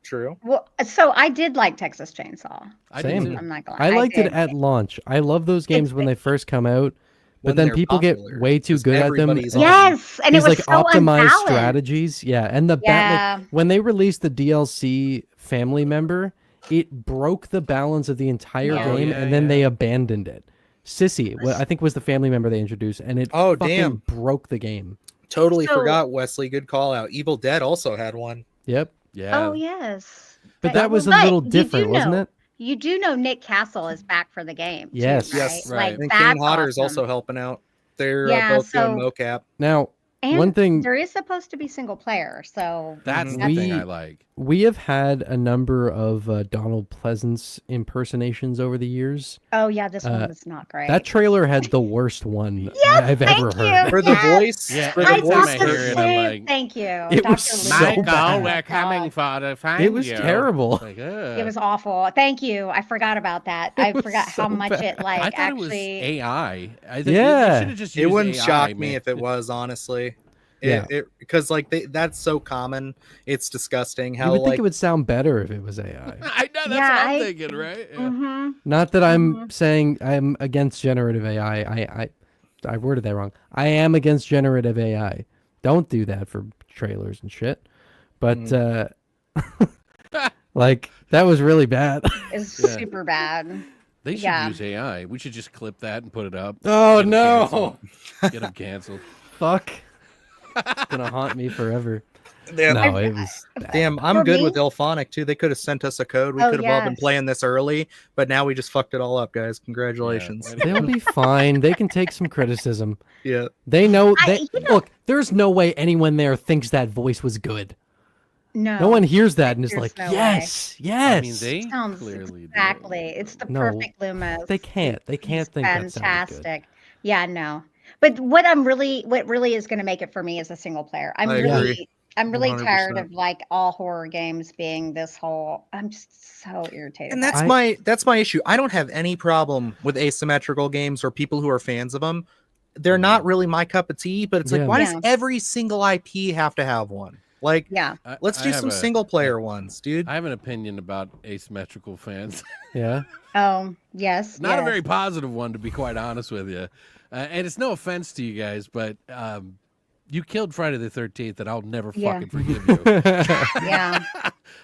Well, so I did like Texas Chainsaw. I Same. did too. I'm not going. I liked it at launch. I love those games when they first come out, but When then they're people popular, get way too 'cause good at them. everybody's and on. Yes, and it these was like so optimized unbalanced. strategies. Yeah, and the Yeah. when they released the DLC Family Member, it broke the balance of the entire Yeah. game, Yeah, and then yeah. they abandoned it. Sissy, I think, was the family member they introduced, and it Oh, fucking damn. broke the game. Totally So- forgot, Wesley. Good call out. Evil Dead also had one. Yep, Yeah. Oh yes. but that was a But little you different, do wasn't know- it? You do know Nick Castle is back for the game. too, Yes. right? Yes, right. And Like Kane that's Hodder is awesome. also helping out. They're Yeah, both doing so- mocap. Now, And one thing there is supposed to be single player, so That's Mhm. the thing We- I like. we have had a number of Donald Pleasance impersonations over the years. oh yeah, this one Uh, was not great. That trailer had the worst one Yes, I've ever thank you. heard. For the Yes. voice, Yeah, for I the every time thought I the hear it, I'm same. like- Thank you. It Dr. was so Lee. bad. we're coming God. for to find It was you. terrible. Like, It was awful. Thank you. I forgot about that. I was forgot how so much bad. it like I thought actually. it was AI. I think Yeah. they should have just it used wouldn't AI, shock me man. if it was, honestly. Yeah. Because like that's so common. It's disgusting You how would think like it would sound better if it was AI. I know that's Yeah, what I'm I- thinking, right? Yeah. hmm Not that I'm saying I'm against generative AI. I worded that wrong. I am against generative AI. Don't do that for trailers and shit. But like that was really bad. Is Yeah. super bad. They should Yeah. use AI. We should just clip that and put it up. Oh Get 'em no! canceled. Get them canceled. Fuck. It's gonna haunt me forever. damn, No, it was bad. damn, I'm For good me- with Ilphonic too. They could have sent us a code. We Oh, could have all been yes. playing this early, but now we just fucked it all up, guys. Congratulations. Yeah, They'll be fine. They can take some criticism. Yeah. They know. I- They, you know- look, there's no way anyone there thinks that voice was good. No. No one hears that and is There's like, no way. yes, yes. I mean, they Sounds clearly do. exactly. It's the No, perfect Loomis. They can't. They can't think that sounded good. Fantastic. Yeah, no. But what really is going to make it for me is a single player. I'm I really agree. I'm really 100%. tired of like all horror games being this whole. I'm just so irritated. And by that's my issue. I don't have any problem with asymmetrical games or people who are fans of them. They're not really my cup of tea, but it's Yeah. like, why Yeah. does every single IP have to have one? Like, yeah. let's do some single player ones, dude. I have an opinion about asymmetrical fans. Yeah. Oh yes. Not a yes. very positive one, to be quite honest with you. And it's no offense to you guys, but you killed Friday the 13th, and I'll never Yeah. fucking forgive you. Yeah.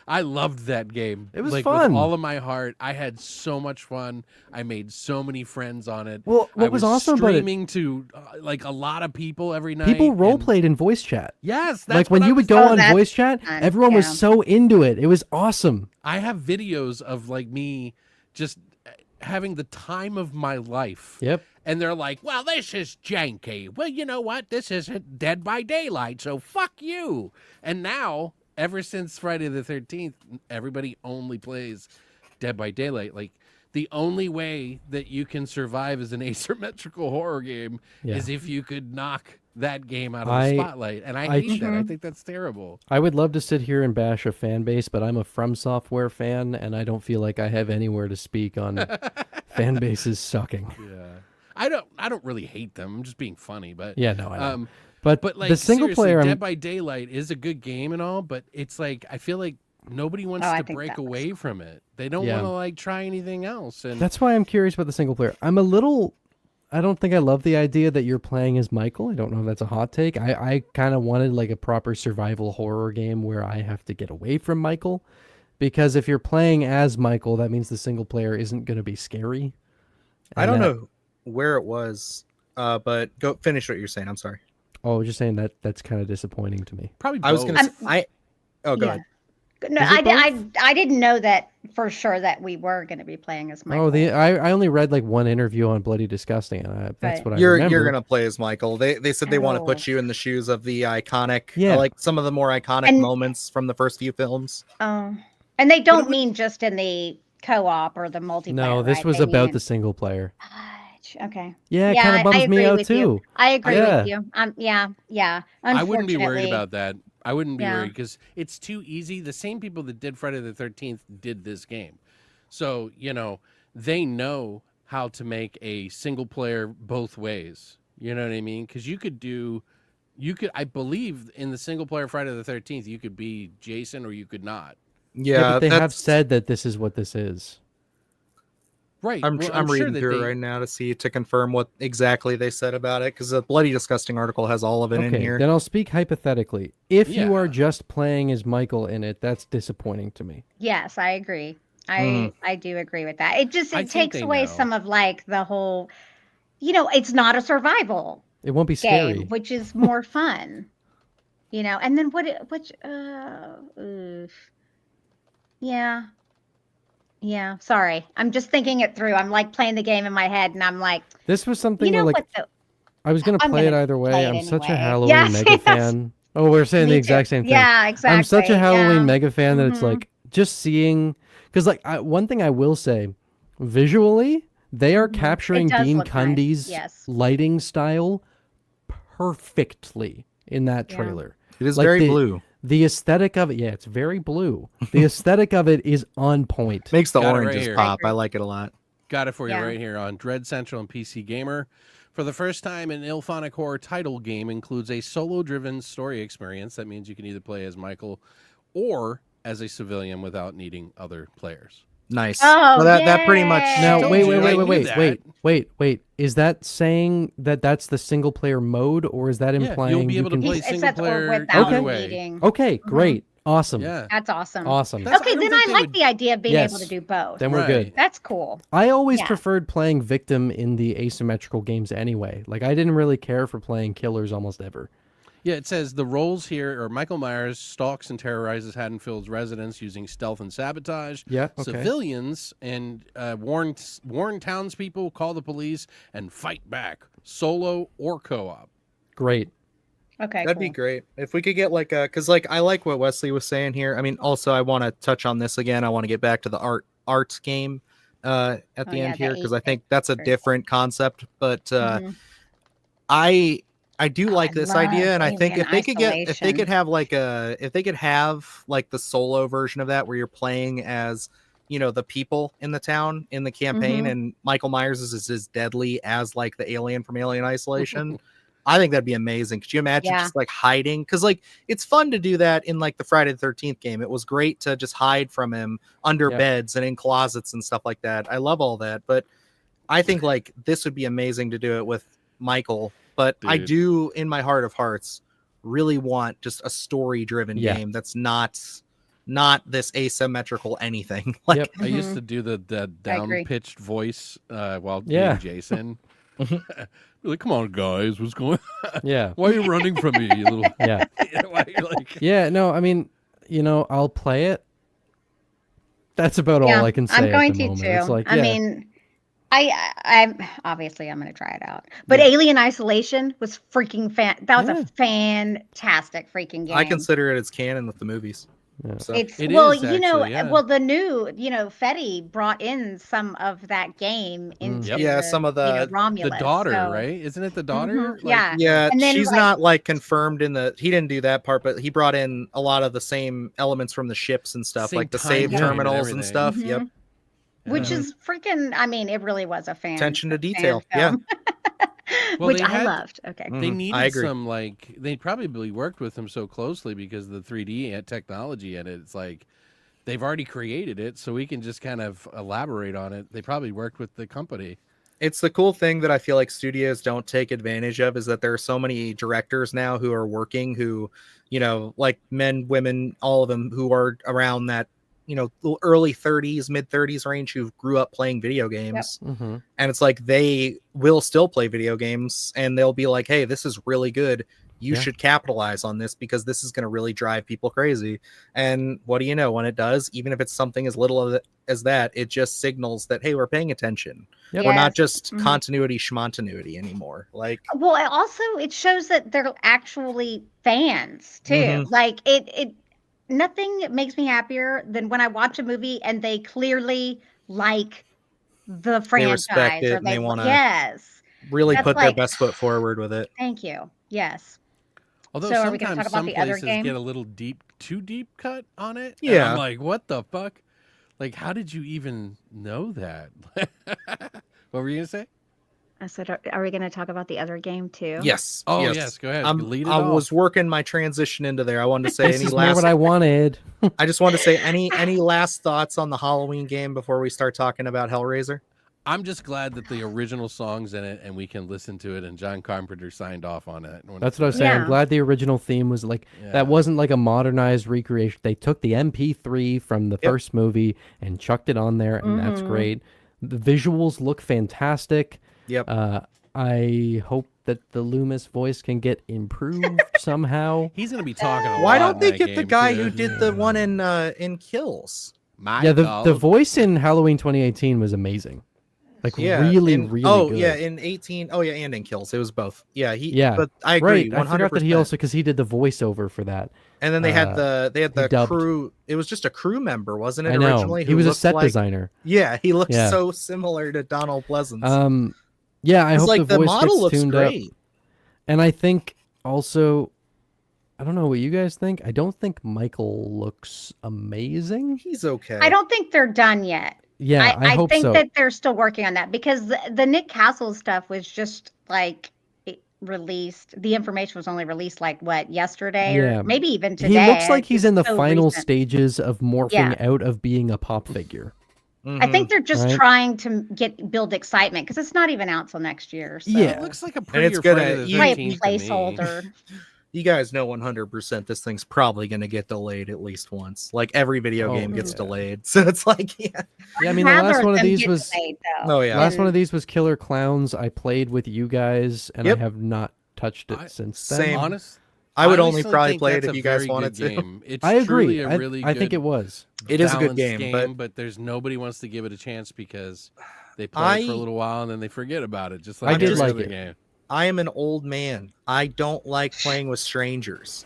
I loved that game. It was like, fun. with all of my heart. I had so much fun. I made so many friends on it. Well, what I was awesome about it- streaming to like a lot of people every night. People role and- played in voice chat. Yes, that's Like when what I you was would go Oh, on that's voice chat, fun, everyone was yeah. so into it. It was awesome. I have videos of like me just having the time of my life. Yep. And they're like, well, this is janky. Well, you know what? This isn't Dead by Daylight, so fuck you. And now, ever since Friday the 13th, everybody only plays Dead by Daylight. Like, the only way that you can survive as an asymmetrical horror game Yeah. is if you could knock that game out of I- the spotlight. And I I- hate that. I Mhm. think that's terrible. I would love to sit here and bash a fan base, but I'm a From Software fan, and I don't feel like I have anywhere to speak on fan bases sucking. Yeah. I don't really hate them. I'm just being funny, but Yeah, no, I know. But but like the single seriously, player, Dead by Daylight is a good game and all, but it's like I feel like nobody wants Oh, I to think break that was away from it. They don't Yeah. want to like try anything else. And that's why I'm curious about the single player. I don't think I love the idea that you're playing as Michael. I don't know if that's a hot take. I kind of wanted like a proper survival horror game where I have to get away from Michael. Because if you're playing as Michael, that means the single player isn't going to be scary. I And don't that- know where it was, but go finish what you're saying. I'm sorry. Oh, I was just saying that's kind of disappointing to me. probably I was both. gonna. Oh, go Yeah. ahead. No, Is it I didn't know that for sure that we were going to be playing as Michael. Oh, I only read like one interview on Bloody Disgusting, and that's But what I You're remember. gonna play as Michael. They said they want to Oh. put you in the shoes of the iconic, Yeah. like some of the more iconic And- moments from the first few films. Oh, and they don't mean just in the co-op or the multiplayer. No, this right? was They about mean- the single player. Gosh, okay. Yeah, it kind of bums me agree out with you. too. I agree Yeah. with you. Yeah. I wouldn't be worried Unfortunately, about that. I wouldn't be Yeah. worried because it's too easy. The same people that did Friday the 13th did this game. So, they know how to make a single player both ways. You know what I mean? Because I believe in the single player Friday the 13th, you could be Jason or you could not. Yeah, but they have that's- said that this is what this is. Right. I'm Well, I'm sure reading that through they- it right now to confirm what exactly they said about it, because the Bloody Disgusting article has all of it in Okay, here. then I'll speak hypothetically. If you are Yeah. just playing as Michael in it, that's disappointing to me. yes, I agree. Mm. I do agree with that. It I it think takes they away know. some of like the whole, it's not a survival It won't be game, scary. which is more fun. And then yeah. Yeah, sorry. I'm just thinking it through. I'm like playing the game in my head and I'm like, This was something you know where what like the I was gonna I'm play it gonna either way. play it I'm such a anyway. Halloween Yes, mega yes. fan. Oh, we're saying the Me exact too. same thing. Yeah, exactly. I'm such a Halloween yeah. mega fan that it's Mhm. like just seeing because like one thing I will say, visually they are Mhm. capturing It does Dean look nice, Cundy's yes. lighting style perfectly in that Yeah. trailer. It is like very the- blue. The aesthetic of it, yeah, it's very blue. The aesthetic of it is on point. Makes the Got it right oranges here. pop. I I agree. like it a lot. Got it for you Yeah. right here on Dread Central and PC Gamer. For the first time, an Ilphonic Horror title game includes a solo-driven story experience. That means you can either play as Michael or as a civilian without needing other players. Nice. Oh, So that pretty much. yay. Now, Told wait, you, I knew wait. Is that saying that that's the single player mode, or is that Yeah, implying you'll be able to can... play It single says or player without either Okay. way. needing. Okay, great, awesome, Yeah. That's awesome. awesome. That's- Okay, I don't then think I they like would- the idea of being able to Yes. do both. Then we're Right. good. That's cool. I always Yeah. preferred playing victim in the asymmetrical games anyway. Like I didn't really care for playing killers almost ever. Yeah, it says the roles here are Michael Myers stalks and terrorizes Haddonfield's residents using stealth and sabotage. Yeah, okay. Civilians and warn townspeople, call the police, and fight back, solo or co-op. Great. Okay, That'd cool. be great if we could get like a, because like I like what Wesley was saying here. I mean, also I want to touch on this again. I want to get back to the art game at the Oh, yeah, end the here because I 8-bit think that's a version. different concept. But Mhm. I do like I this love idea, and I think Alien if they could Isolation. have like the solo version of that where you're playing as the people in the town in the campaign, Mhm. and Michael Myers is as deadly as like the alien from Alien Isolation. I think that'd be amazing. Could you imagine Yeah. just like hiding? Because like it's fun to do that in like the Friday the 13th game. It was great to just hide from him under Yeah. beds and in closets and stuff like that. I love all that, but I think like this would be amazing to do it with Michael. But I Dude. do, in my heart of hearts, really want just a story-driven Yeah. game that's not this asymmetrical anything. Like Yep. I used Mhm. to do the I agree. down-pitched voice while Yeah. being Jason. Like, come on, guys, what's going on? Yeah. Why are you running from me, you little... Yeah. Why are you like... Yeah. No, I mean, I'll play it. That's about all I can say. I'm going at the to moment. too. It's like, I yeah. mean, I'm obviously I'm going to try it out. But Yeah. Alien Isolation was freaking that was Yeah. a fantastic freaking game. I consider it as canon with the movies. Yeah. So It's It well, is, actually, yeah. well, the new, Fetty brought in some of that game into Yep. Yeah, the, some of the Romulus. The daughter, so- right? Isn't it the daughter? Mhm, yeah. yeah, And then, she's like- not like confirmed in the. He didn't do that part, but he brought in a lot of the same elements from the ships and stuff, Same like the time save frame and terminals and everything. stuff. Mhm. Yep, Which Yeah. is freaking. I mean, it really was a fan. attention to fan detail. film, Well, which they I had- loved. Okay. They Mhm, I needed agree. some, like, they probably worked with him so closely because of the 3D technology in it. It's like they've already created it, so we can just kind of elaborate on it. They probably worked with the company. It's the cool thing that I feel like studios don't take advantage of is that there are so many directors now who are working who, like men, women, all of them who are around that, early 30s, mid 30s range who grew up playing video games. Mm-hmm. And it's like they will still play video games and they'll be like, hey, this is really good. You Yeah. should capitalize on this because this is going to really drive people crazy. And what do you know? When it does, even if it's something as little as that, it just signals that, hey, we're paying attention. Yep. We're not Yes. just Mhm. continuity schmontinuity anymore. Like, Well, it shows that they're actually fans too. Mhm. Like it nothing makes me happier than when I watch a movie and they clearly like the they respect franchise it or and they want to yes. really That's put their like best foot forward with it. thank you. Yes. Although So are we going to talk sometimes about some the other places get game? a little too deep cut on it. And Yeah. I'm like, what the fuck? Like, how did you even know that? What were you gonna say? I said, are we going to talk about the other game too? Yes. Oh, yes, go ahead. Lead it I off. was working my transition into there. I wanted to say This any is more last what I wanted. I just want to say any last thoughts on the Halloween game before we start talking about Hellraiser? I'm just glad that the original song's in it and we can listen to it and John Carpenter signed off on it. That's what I was saying. I'm Yeah. glad the original theme was like Yeah. that wasn't like a modernized recreation. They took the MP3 from the Yep. first movie and chucked it on there, and that's Mhm. great. The visuals look fantastic. Yep. I hope that the Loomis voice can get improved somehow. He's gonna be talking a Why lot don't in they that get the game, guy too. who did the one in Kills? Yeah, the voice in Halloween 2018 was amazing. Like Yeah, really in, good. Oh yeah, in 18. Oh yeah, and in Kills, it was both. Yeah, Yeah, But I agree. Right, I forgot that he also because he did the voiceover for that. And then they had the he dubbed. crew. It was just a crew member, wasn't it? I know Originally, he who was a looked set like, designer. Yeah, he looks Yeah. so similar to Donald Pleasance. Yeah, I It's hope like the voice model gets looks tuned great. up. And I think also, I don't know what you guys think. I don't think Michael looks amazing. He's okay. I don't think they're done yet. Yeah, I hope think so. that they're still working on that because the Nick Castle stuff was just like released. The information was only released like what yesterday Yeah. or maybe even today. He looks like he's It's in the so final recent. stages of morphing Yeah. out of being a pop figure. I think they're just Right. trying to build excitement because it's not even out till next year. So. Yeah. It looks like a it's prettier gonna- Friday the you- Play a 13th to me. placeholder. You guys know 100% this thing's probably going to get delayed at least once. Like every video Oh, game gets yeah. delayed. So it's like, yeah. Yeah, I mean the Rather last one of them these get was delayed, though. Oh, yeah. last one And- of these was Killer Clowns. I played with you guys and Yep. I have not touched it since then. Same. Honest, I would honestly only probably think play it that's if a you guys very wanted good to. game. It's I truly agree. a really I think good it was. It is a good balanced game, but there's nobody wants to give it a chance because they play it for a I- little while and then they forget about it. Just I like did every like other it. game. I am an old man. I don't like playing with strangers.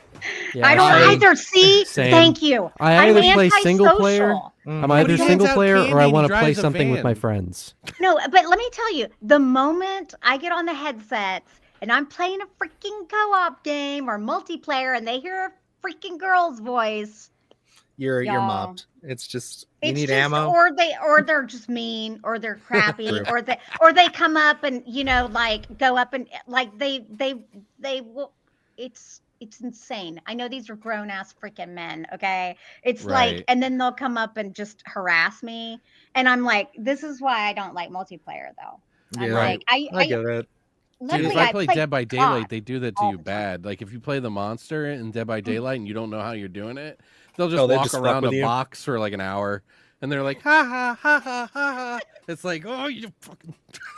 Yeah, I don't same. either. See, Same. thank you. I I'm either play single player. antisocial. Mm. I'm But either he hands single out player candy or I and he want to play drives a something with my van. friends. No, but let me tell you, the moment I get on the headsets and I'm playing a freaking co-op game or multiplayer and they hear a freaking girl's voice, You're Y'all. mobbed. It's just you it's need just ammo. or they're just mean or they're crappy True. or they come up and like go up and like they will it's insane. I know these are grown ass freaking men, okay? It's Right. like and then they'll come up and just harass me and I'm like this is why I don't like multiplayer though. I'm Yeah, like I get it. Dude, literally if I play Dead by Daylight, COD they do that to all you the time. bad. Like if you play the monster in Dead by Daylight and you don't know how you're doing it, they'll just Oh, they walk just fuck around with a you? box for like an hour and they're like, ha ha ha ha ha ha. It's like, oh, you fucking.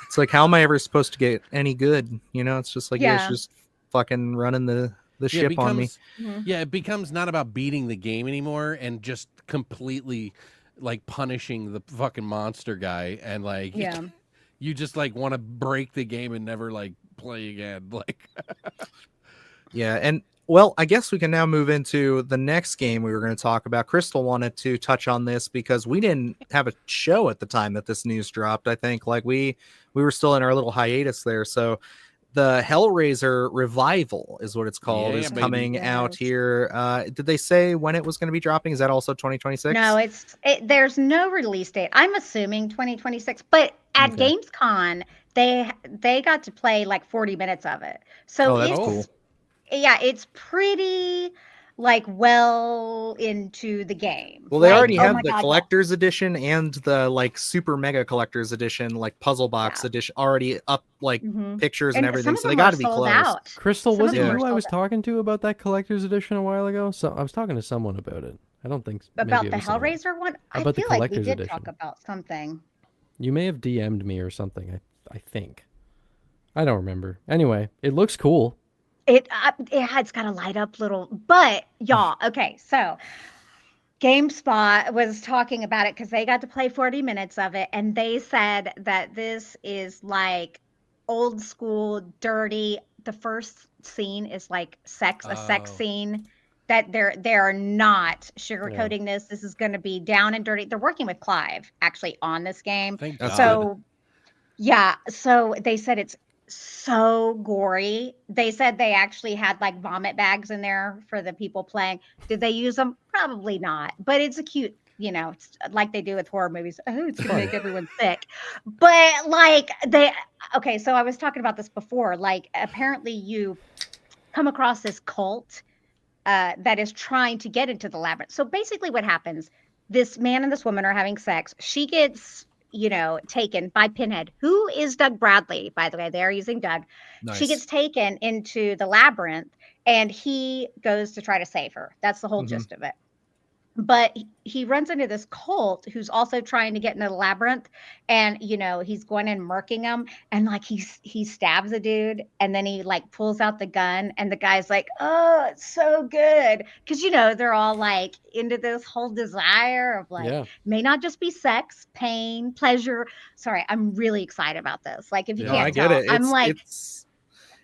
It's like, how am I ever supposed to get any good? You know, it's just like you guys Yeah. just fucking running the Yeah, ship on me. Mhm. Yeah, it becomes not about beating the game anymore and just completely like punishing the fucking monster guy and like Yeah. you just like want to break the game and never like play again. Like Yeah, and well, I guess we can now move into the next game we were going to talk about. Crystal wanted to touch on this because we didn't have a show at the time that this news dropped. I think like we were still in our little hiatus there. So the Hellraiser revival is what it's called Yeah, is baby. coming out Yes. here. Did they say when it was going to be dropping? Is that also 2026? No, there's no release date. I'm assuming 2026, but at Okay. GamesCon they got to play like 40 minutes of it. So Oh, that's it's cool. yeah, it's pretty like well into the game. Well, they Like, already oh have my the God, yeah. collector's edition and the like super mega collector's edition, like puzzle box Yeah. edition, already up like Mhm. pictures and some everything. of So they them got are to be sold close. out. Crystal, Some was of it them Yeah. are you I sold was out. talking to about that collector's edition a while ago? So I was talking to someone about it. I don't think maybe About it the was someone else. Hellraiser one. I About the feel like we collector's did edition. talk about something. You may have DM'd me or something. I think. I don't remember. Anyway, it looks cool. It's got a light up little, but y'all, okay, so GameSpot was talking about it because they got to play 40 minutes of it, and they said that this is like old school, dirty. The first scene is like a sex Oh, scene that they're not Yeah. sugarcoating this. This is going to be down and dirty. They're working with Clive actually on this game. thank That's God. good. So yeah, so they said it's so gory. They said they actually had like vomit bags in there for the people playing. Did they use them? Probably not. But it's a cute, it's like they do with horror movies. Oh, it's It's gonna fun. make everyone sick. But like okay, so I was talking about this before. Like apparently you come across this cult that is trying to get into the labyrinth. So basically, what happens? This man and this woman are having sex. She gets, taken by Pinhead, who is Doug Bradley, by the way. They are using Doug. She Nice. gets taken into the labyrinth, and he goes to try to save her. That's the whole Mhm. gist of it. But he runs into this cult who's also trying to get into the labyrinth, and he's going and murking him, and like he stabs a dude, and then he like pulls out the gun, and the guy's like, oh, it's so good, because they're all like into this whole desire of like, Yeah. may not just be sex, pain, pleasure. Sorry, I'm really excited about this. Like, if you Yeah. No, I can't get tell, it. I'm like,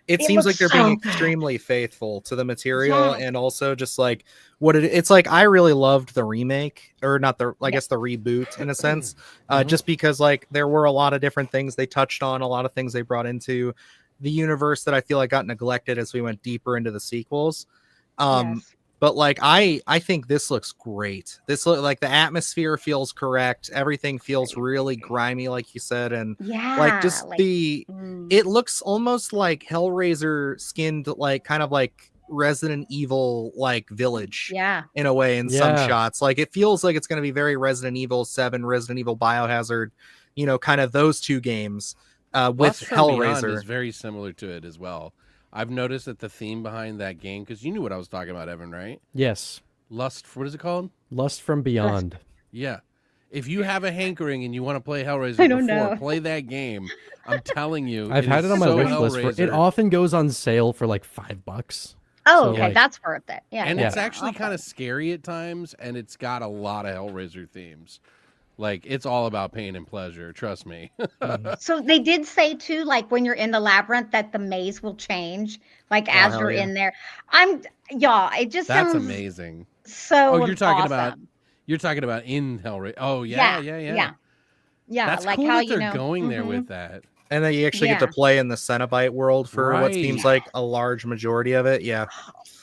It it seems looks like they're being so good. extremely faithful to the material, Yes. and also just like it's like I really loved the remake, or not I Yeah. guess the reboot in a sense, Mhm. just because like there were a lot of different things they touched on, a lot of things they brought into the universe that I feel like got neglected as we went deeper into the sequels. Yes. But like I think this looks great. Like the atmosphere feels correct. Everything feels really grimy, like you said, and like Yeah. just Like, it looks almost like Hellraiser skinned, like kind of like Resident Evil like village yeah. in a way in some Yeah. shots. Like it feels like it's going to be very Resident Evil 7, Resident Evil Biohazard, kind of those two games with Lust from Beyond Hellraiser. is very similar to it as well. I've noticed that the theme behind that game, because you knew what I was talking about, Evan, right? Yes. Lust, what is it called? Lust from Beyond. Yeah. If you have a hankering and you want to play I Hellraiser don't before, know. play that game. I'm telling you, I've had is it on my so wish list. It Hellraiser. often goes on sale for like $5. Oh, So, okay, like, that's worth it. Yeah, And yeah, it's yeah, actually I'll kind play. of scary at times, and it's got a lot of Hellraiser themes. Like, it's all about pain and pleasure, trust me. Mhm. So they did say too, like when you're in the labyrinth, that the maze will change, like Oh as hell you're yeah. in there. Y'all, it just That's sounds amazing. Oh, so you're talking about awesome. in Hellraiser. Oh, yeah, Yeah, yeah. yeah, yeah. That's Like cool how that they're going there mhm, with that. And then you actually get to yeah. play in the Cenobite world for what seems Right. like a large majority of it. Yeah,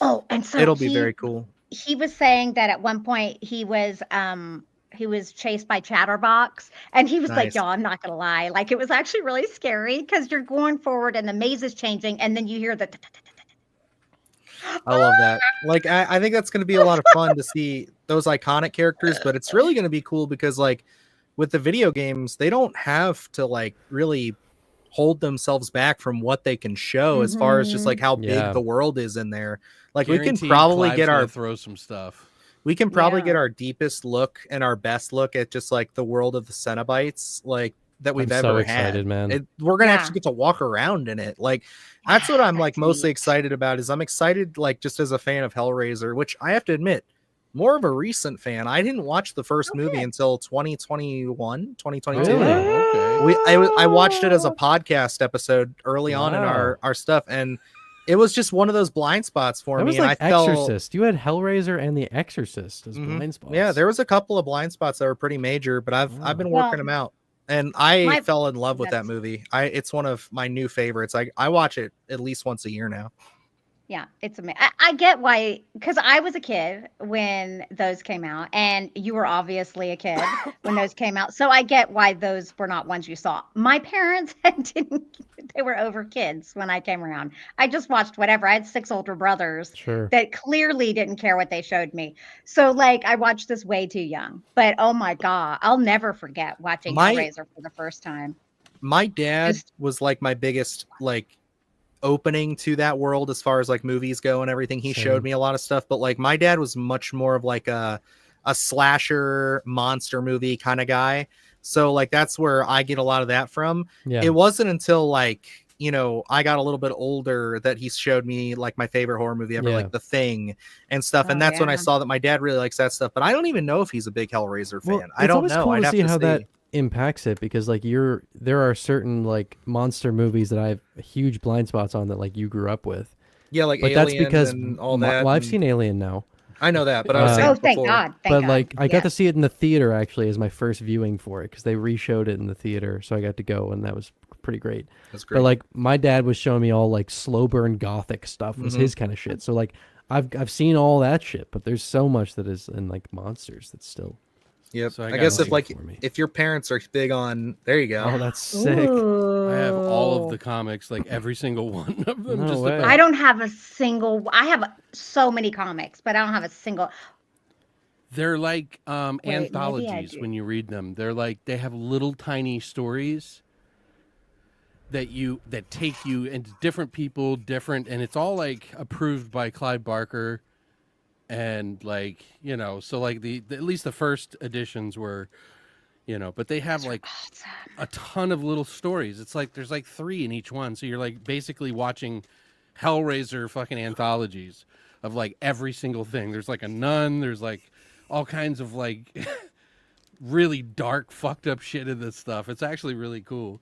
Oh, and so it'll be very cool. he was saying that at one point he was chased by Chatterbox, and he was like, Nice. y'all, I'm not gonna lie, like it was actually really scary because you're going forward and the maze is changing, and then you hear the I love that. Like, I think that's going to be a lot of fun to see those iconic characters, but it's really going to be cool because, like, with the video games, they don't have to, like, really hold themselves back from what they can show as far as just, like, Mhm. how big Yeah. the world is in there. Like, Guaranteed Clive's gonna throw some stuff. we can probably get Yeah. our deepest look and our best look at just, like, the world of the Cenobites, like, that we've I'm so ever excited, had. man. We're gonna Yeah. actually get to walk around in it. Like that's what I'm like That's mostly neat. excited about. Is I'm excited like just as a fan of Hellraiser, which I have to admit, more of a recent fan. I didn't watch the first Oh, movie good. until 2021, 2022. Really? Oh, okay. I watched it as a podcast episode early on in Wow. our stuff, and it was just one of those blind spots for That me. was And like I felt Exorcist. You had Hellraiser and The Exorcist as Mhm. blind spots. Yeah, there was a couple of blind spots that were pretty major, but I've been Well, working them out. And I my fell in love with that that's movie. It's one of my new favorites. I watch it at least once a year now. Yeah, it's amazing. I get why, because I was a kid when those came out, and you were obviously a kid when those came out. So I get why those were not ones you saw. My parents didn't, they were over kids when I came around. I just watched whatever. I had 6 older brothers Sure. that clearly didn't care what they showed me. So, like, I watched this way too young. But oh my God, I'll never forget watching My Hellraiser for the first time. my dad Just, was like my biggest like opening to that world as far as like movies go and everything. He showed Same. me a lot of stuff, but like my dad was much more of like a slasher monster movie kind of guy. So like that's where I get a lot of that from. Yeah. It wasn't until like you know, I got a little bit older that he showed me like my favorite horror movie ever, Yeah. like The Thing and stuff. And Oh, that's when I yeah. saw that my dad really likes that stuff. But I don't even know if he's a big Hellraiser fan. Well, I it's don't always know. cool I'd to have see to how see. that impacts it, because like there are certain like monster movies that I have huge blind spots on that like you grew up with. Yeah, like But Aliens that's because and all that. well, I've and- seen Alien now. I know that, but I was Uh, saying Oh, thank before. God. Thank But God. like I got Yeah. to see it in the theater actually as my first viewing for it, because they reshowed it in the theater, so I got to go, and that was pretty great. That's great. But like my dad was showing me all like slow burn gothic stuff was his kind of shit. So like I've seen all that shit, but there's so much that is in like monsters that's still. Yep. So I I got guess if nothing like for me. if your parents are big on, there you go. Oh, that's sick. I have all of Ooh. the comics, like every single one of them. No just way. about. I don't have a single. I have so many comics, but I don't have a single. They're like maybe I anthologies do. when you read them. They're like they have little tiny stories that take you into different people, different, and it's all like approved by Clive Barker, and like you know, so like at least the first editions were, you know, but they have like Awesome. a ton of little stories. It's like there's like 3 in each one, so you're like basically watching Hellraiser fucking anthologies of like every single thing. There's like a nun. There's like all kinds of like really dark, fucked up shit in this stuff. It's actually really cool.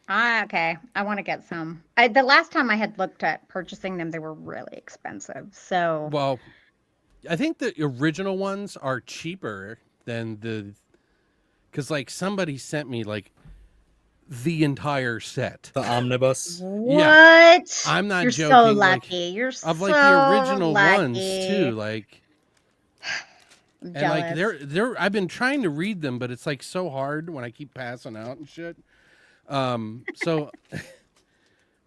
Okay. I want to get some. The last time I had looked at purchasing them, they were really expensive. So Well, I think the original ones are cheaper than because like somebody sent me like the entire set The omnibus. what? I'm not You're joking, so like, lucky. You're so of like the original lucky. ones too. Like, I'm and like jealous. they're I've been trying to read them, but it's like so hard when I keep passing out and shit. So,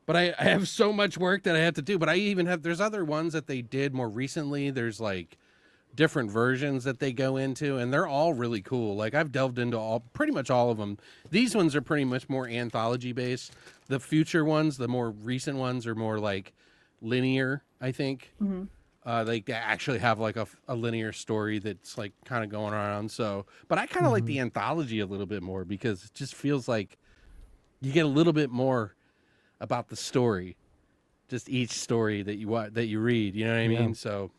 but I have so much work that I have to do. But I even have there's other ones that they did more recently. There's like different versions that they go into, and they're all really cool. Like I've delved into pretty much all of them. These ones are pretty much more anthology based. The future ones, the more recent ones, are more like linear, I think. Mhm. They actually have like a linear story that's like kind of going around. So, but I kind of like the anthology a little bit more because it just feels like you get a little bit more about the story, just each story that you read. You know what I mean? Yeah. So,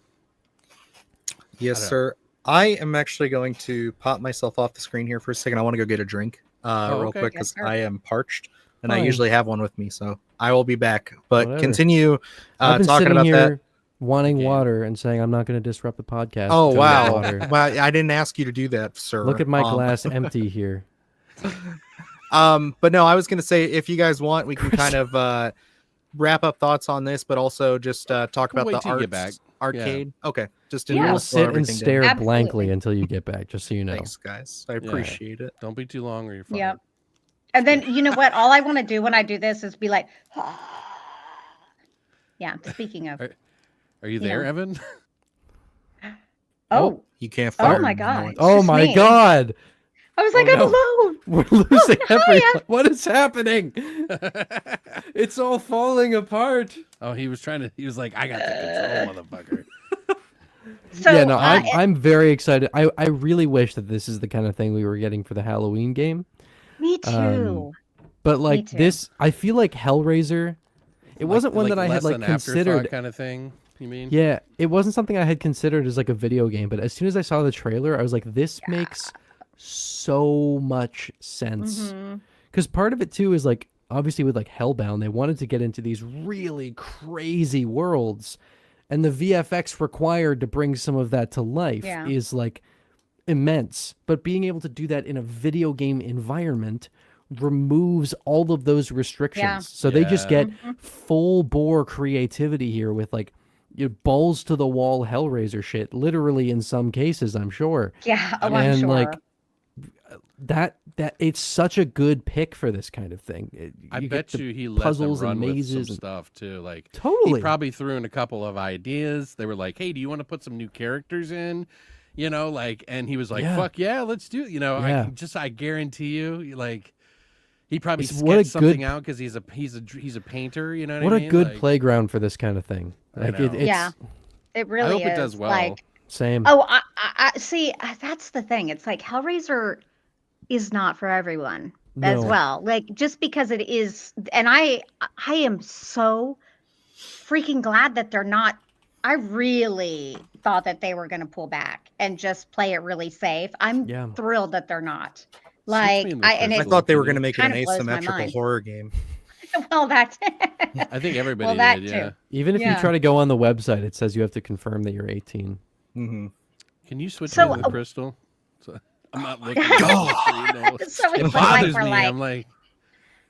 Yes, I don't- sir. I am actually going to pop myself off the screen here for a second. I want to go get a drink real okay. quick Yes, because sir. I am parched and I Fine. usually have one with me. So I will be back. But Whatever. continue I've been talking sitting about here that. wanting Again. water and saying I'm not going to disrupt the podcast. Oh, until I get wow. water. Well, I didn't ask you to do that, sir. Look at my glass empty here. But no, I was going to say, if you guys want, we can kind of wrap up thoughts on this, but also just talk We'll about wait the till you get back. arcade. Okay. Just Yeah. didn't We will want to slow sit and everything stare down. Absolutely. blankly until you get back, just so you know. Thanks, guys. I appreciate it. don't be too long or you're fine. Yep. And then you know what? All I want to do when I do this is be like, yeah. Speaking of, Are you You there, know. Evan? oh, You can't Oh fire my me, God. no. It's Oh just my me. god! I was like, Oh, I'm no. alone. We're losing Hiya. everyone. What is happening? It's all falling apart. Oh, he was like, I got the control, motherfucker. So yeah, no, uh, I'm very excited. I really wish that this is the kind of thing we were getting for the Halloween game. me too. But like too. this, I feel like Hellraiser. It wasn't one that I had less like than afterthought considered. kind of thing. You mean? Yeah, it wasn't something I had considered as like a video game. But as soon as I saw the trailer, I was like, this makes so much sense. Mhm. Because part of it too is like obviously with like Hellbound, they wanted to get into these really crazy worlds, and the VFX required to bring some of that to life Yeah. is like immense. But being able to do that in a video game environment removes all of those restrictions. Yeah. So they just Yeah. get full bore creativity here with like balls to the wall Hellraiser shit, literally in some cases, I'm sure. Yeah, oh, I'm And, sure. like, that it's such a good pick for this kind of thing. I get bet the you he let puzzles them and run with mazes some and- stuff too. Like Totally. he probably threw in a couple of ideas. They were like, "Hey, do you want to put some new characters in?" You know, like, and he was like, Yeah. "Fuck yeah, let's do it." You know, Yeah. I guarantee you, like, he probably It's- what a sketched something good- out because he's a painter. You know What I a mean? good Like, playground for this kind of thing. I Like know. it's Yeah. It I really hope is. it does well. Like, same. oh, I see. That's the thing. It's like Hellraiser is not for everyone. as No. well. Like just because it is, and I am so freaking glad that they're not. I really thought that they were going to pull back and just play it really safe. I'm Yeah. thrilled that they're not. Switch me Like in the and I it crystal thought they were opinion. going to make it an kind of blows my asymmetrical mind. horror game. Well, that. I think everybody well, that did, too. yeah. Even if you Yeah. try to go on the website, it says you have to confirm that you're 18. Mm-hmm. Can you switch So, me in the crystal? So, I'm not looking at God. it, so you know. So It it's like bothers we're me. like, I'm like,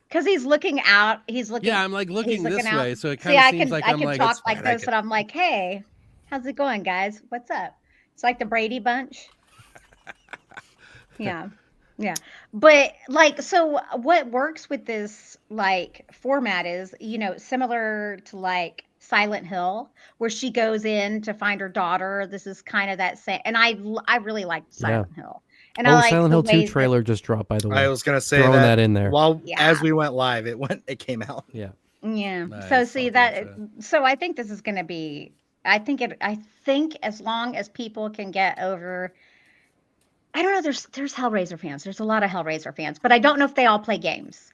because he's looking out. He's looking. yeah, I'm like He's looking looking this out. way, so it See, kind of I seems can like I I'm can like, talk it's like fine, I this, can- and I'm like, hey, how's it going, guys? What's up? It's like the Brady Bunch. Yeah, yeah. But like, so what works with this like format is, similar to like Silent Hill, where she goes in to find her daughter. This is kind of that same, and I really liked Silent Hill, and I Oh, like Silent the Hill 2 ways that, trailer just dropped, by the way. I was going to say Throwing that in there. while Yeah. as we went live, it came out. Yeah. yeah. Nice, So I'll see watch that, so I think this is going to be. I think as long as people can get over. I don't know. There's Hellraiser fans. There's a lot of Hellraiser fans, but I don't know if they all play games.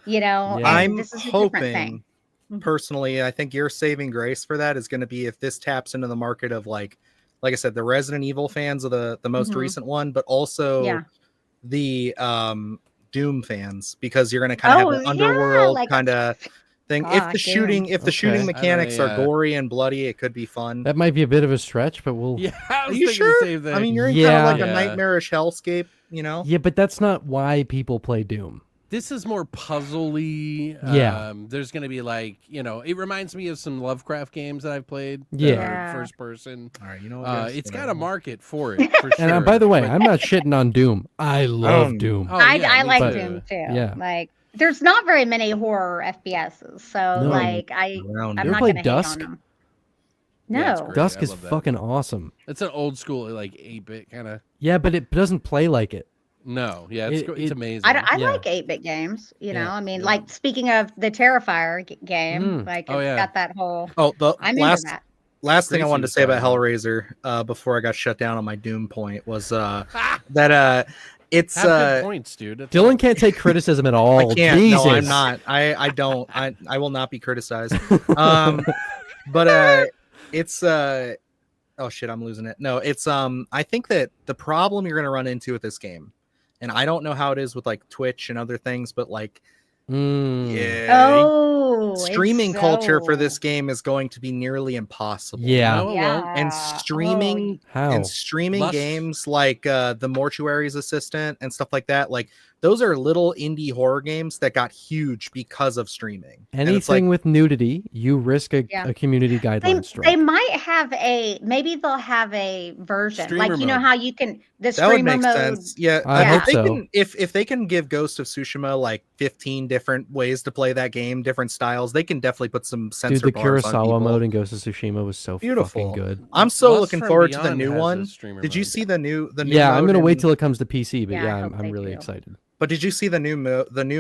Yeah. And I'm this is a different thing. hoping, Mhm. personally, I think your saving grace for that is going to be if this taps into the market of like I said, the Resident Evil fans of the most Mhm. recent one, but also Yeah. the Doom fans, because you're going to kind of have Oh an yeah, underworld like kind of thing. God, If the shooting Okay. mechanics are yeah. gory and bloody, it could be fun. That might be a bit of a stretch, but we'll. yeah, I Are was you thinking sure? the same thing. I mean, you're in kind Yeah. of like Yeah. a nightmarish hellscape, Yeah, but that's not why people play Doom. this is more puzzly. Yeah. There's going to be like, it reminds me of some Lovecraft games that I've played. that Yeah. are first person. All right, you know what? guys? It's got Whatever. a market for it, for sure. And by the way, but- I'm not shitting on Doom. I love Um, Doom. Oh, I yeah, I me like too. Doom too. Yeah. Like there's not very many horror FPSs, so No. like Around I'm You ever not played gonna hate Dusk? on them. Yeah, it's No. great. Dusk I is love that. fucking awesome. It's an old school, like 8-bit kind of. Yeah, but it doesn't play like it. No, yeah, it's It- amazing. I Yeah. like 8-bit games. Yeah. I mean, Yeah. like speaking of the Terrifier game, Mm. like Oh, it's yeah. got that whole. Oh, the I'm into last that. last thing I Gracie wanted to was say about talking Hellraiser before I got shut down on my Doom point was that it's Have good points, dude. That's Dylan all. can't take criticism at all. I can't. Jesus. No, I'm not. I don't. I will not be criticized. But it's oh shit, I'm losing it. No, it's I think that the problem you're gonna run into with this game, and I don't know how it is with like Twitch and other things, but like yeah, Oh, streaming it's culture for so- this game is going to be nearly impossible. Yeah. No, it won't. Yeah. And streaming How? and streaming Lust. games like the Mortuary's Assistant and stuff like that, like those are little indie horror games that got huge because of streaming. And it's Anything like, with nudity, you risk a community They, guideline strike. they might have maybe they'll have a version Streamer like you know mode. how you can the that would streamer make mode. sense. Yeah, I hope if they so. can, if they can give Ghost of Tsushima like 15 different ways to play that game, different styles, they can definitely put some Dude, censor the bars on Kurosawa people. mode in Ghost of Tsushima was so Beautiful. fucking good. I'm so Lust looking from forward to the Beyond new has a one. streamer Did you mode. see the new Yeah, I'm mode gonna wait in- till it comes to PC, but Yeah, I yeah, hope I'm they really do. excited. But did you see the new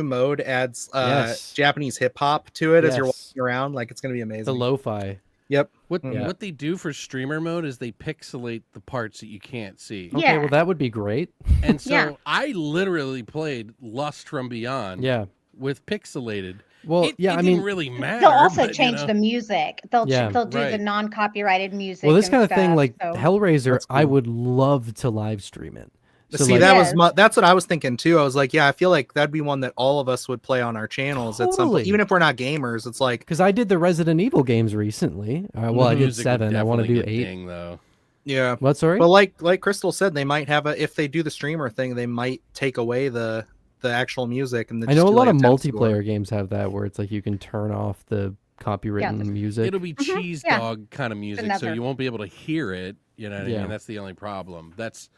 mode adds Yes. Japanese hip hop to it as you're Yes. walking around? Like it's gonna be amazing. The lo-fi. Yep. What Yeah. what they do for streamer mode is they pixelate the parts that you can't see. Okay, Yeah. well that would be great. And so Yeah. I literally played Lust from Beyond Yeah. with pixelated. Well, it yeah, I didn't mean, really matter. They'll also but, you change know. the music. They'll Yeah. they'll do the Right. non-copyrighted music. well, this and kind of thing, stuff, like so- Hellraiser, That's I cool. would love to live stream it. So, See, like, that Yes. was that's what I was thinking too. I was like, yeah, I feel like that'd be one that all of us would play on our channels at some point, Totally. even if we're not gamers. It's like, because I did the Resident Evil games recently. Well, I did Music would 7. I want to definitely do get 8. ding, though. yeah. What? Sorry. But like Crystal said, they might have if they do the streamer thing, they might take away the actual music and I know a just do, lot like, of text score. multiplayer games have that, where it's like you can turn off the copywritten music. It'll be cheese yeah. dog kind of music, so another- you won't be able to hear it. You know what I Yeah. mean? That's the only problem. That's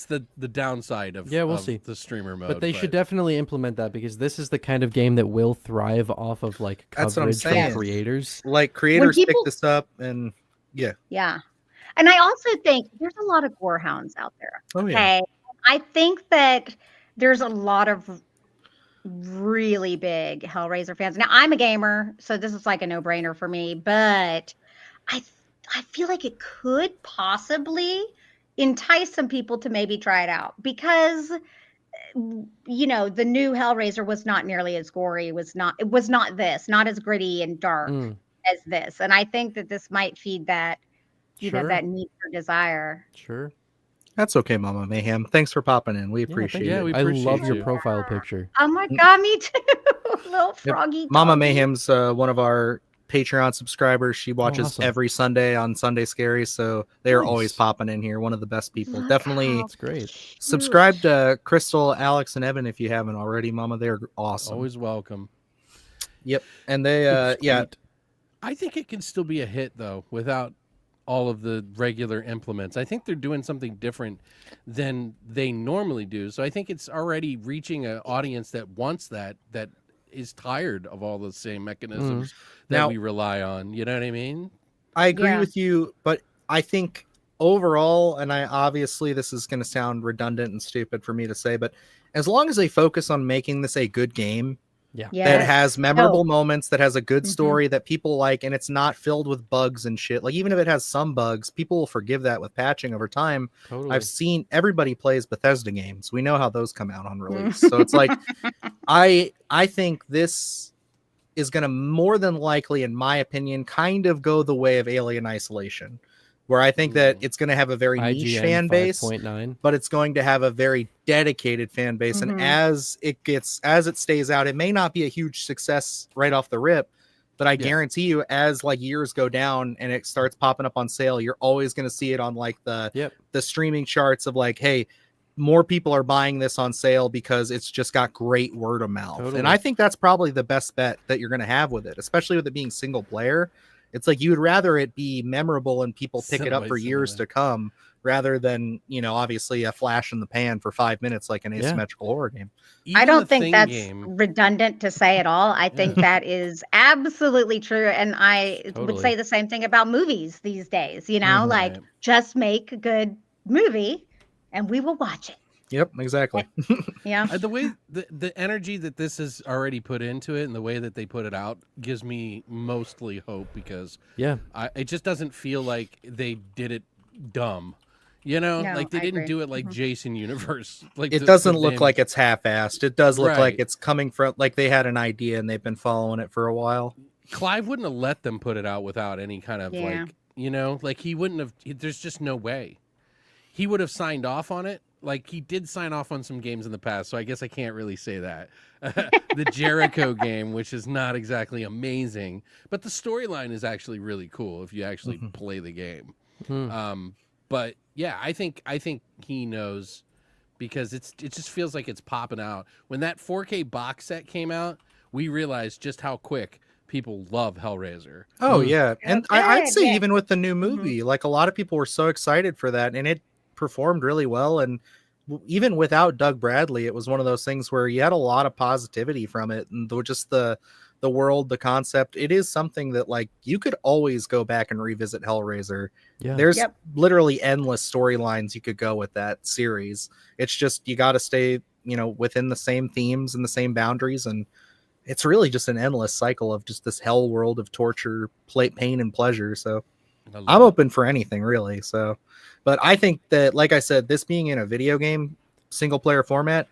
the downside of, Yeah, we'll of see. the streamer mode. But they should definitely implement that, because this is the kind of game that will thrive off of like That's what I'm coverage from saying. creators. Like creators people- pick this up, and yeah, Yeah. And I also think there's a lot of gore hounds out there. oh yeah, Okay. I think that there's a lot of really big Hellraiser fans. Now I'm a gamer, so this is like a no-brainer for me, but I feel like it could possibly entice some people to maybe try it out, because you know, the new Hellraiser was not nearly as gory. It was not not as gritty and dark Mm, as this. And I think that this might feed that, you know, sure. that need for desire. Sure. That's okay, Mama Mayhem. Thanks for popping in. We Yeah, thank appreciate Yeah, it. we I love appreciate your you. profile picture. Oh my God, me too. Little Yep. froggy Mama doggy. Mayhem's one of our Patreon subscribers. She watches awesome. every Sunday on Sunday Scary, so they are always Nice. popping in here. One of the best people. Look Definitely how That's great. cute. subscribe to Crystal, Alex, and Evan if you haven't already. Mama, they're awesome. Always welcome. Yep, and they yeah, Sweet. I think it can still be a hit though without all of the regular implements. I think they're doing something different than they normally do. So I think it's already reaching an audience that wants that is tired of all the same mechanisms that Now- we rely on. You know what I mean? I agree Yeah. with you, but I think overall, and I obviously this is going to sound redundant and stupid for me to say, but as long as they focus on making this a good game Yeah. that Yes. has memorable Oh, moments, that has a good Mhm. story that people like, and it's not filled with bugs and shit. Like even if it has some bugs, people will forgive that with patching over time. Totally. I've seen everybody plays Bethesda games. We know how those come out on release. So it's like I think this is going to more than likely, in my opinion, kind of go the way of Alien Isolation, where I think that it's going to have a very niche IGN fan base, 5.9. but it's going to have a very dedicated fan base. Mhm. And as it stays out, it may not be a huge success right off the rip, but I guarantee you, as like years go down and it starts popping up on sale, you're always going to see it on like Yep. the streaming charts of like, hey, more people are buying this on sale because it's just got great word of mouth. Totally. And I think that's probably the best bet that you're going to have with it, especially with it being single player. It's like you would rather it be memorable and people pick it up for years to come rather than, you know, obviously a flash in the pan for 5 minutes like an asymmetrical horror game. I Even don't the think Thing that's game, redundant to say at all. I think that is absolutely true. And I would Totally. say the same thing about movies these days, you know, Mhm. like Right. just make a good movie and we will watch it. Yep, exactly. Yeah. the way the energy that this is already put into it and the way that they put it out gives me mostly hope because Yeah. it just doesn't feel like they did it dumb. You know, No, like they I didn't agree. do it like Jason Universe. Like It doesn't look like it's half-assed. It does look like Right. it's coming from like they had an idea and they've been following it for a while. Clive wouldn't have let them put it out without any kind of Yeah. like, you know, like he wouldn't have. There's just no way. He would have signed off on it. Like he did sign off on some games in the past, so I guess I can't really say that. The Jericho game, which is not exactly amazing, but the storyline is actually really cool if you actually play the game. But yeah, I think he knows because it just feels like it's popping out. When that 4K box set came out, we realized just how quick people love Hellraiser. Oh yeah, and That's I'd good, say yeah. even with the new movie, like a lot of people were so excited for that, and it performed really well. And even without Doug Bradley, it was one of those things where you had a lot of positivity from it, and just the world, the concept. It is something that like you could always go back and revisit Hellraiser. Yeah. There's Yep. literally endless storylines you could go with that series. It's just you got to stay, you know, within the same themes and the same boundaries, and it's really just an endless cycle of just this hell world of torture, pain, and pleasure. So I'm open for anything really. So, but I think that, like I said, this being in a video game single player format,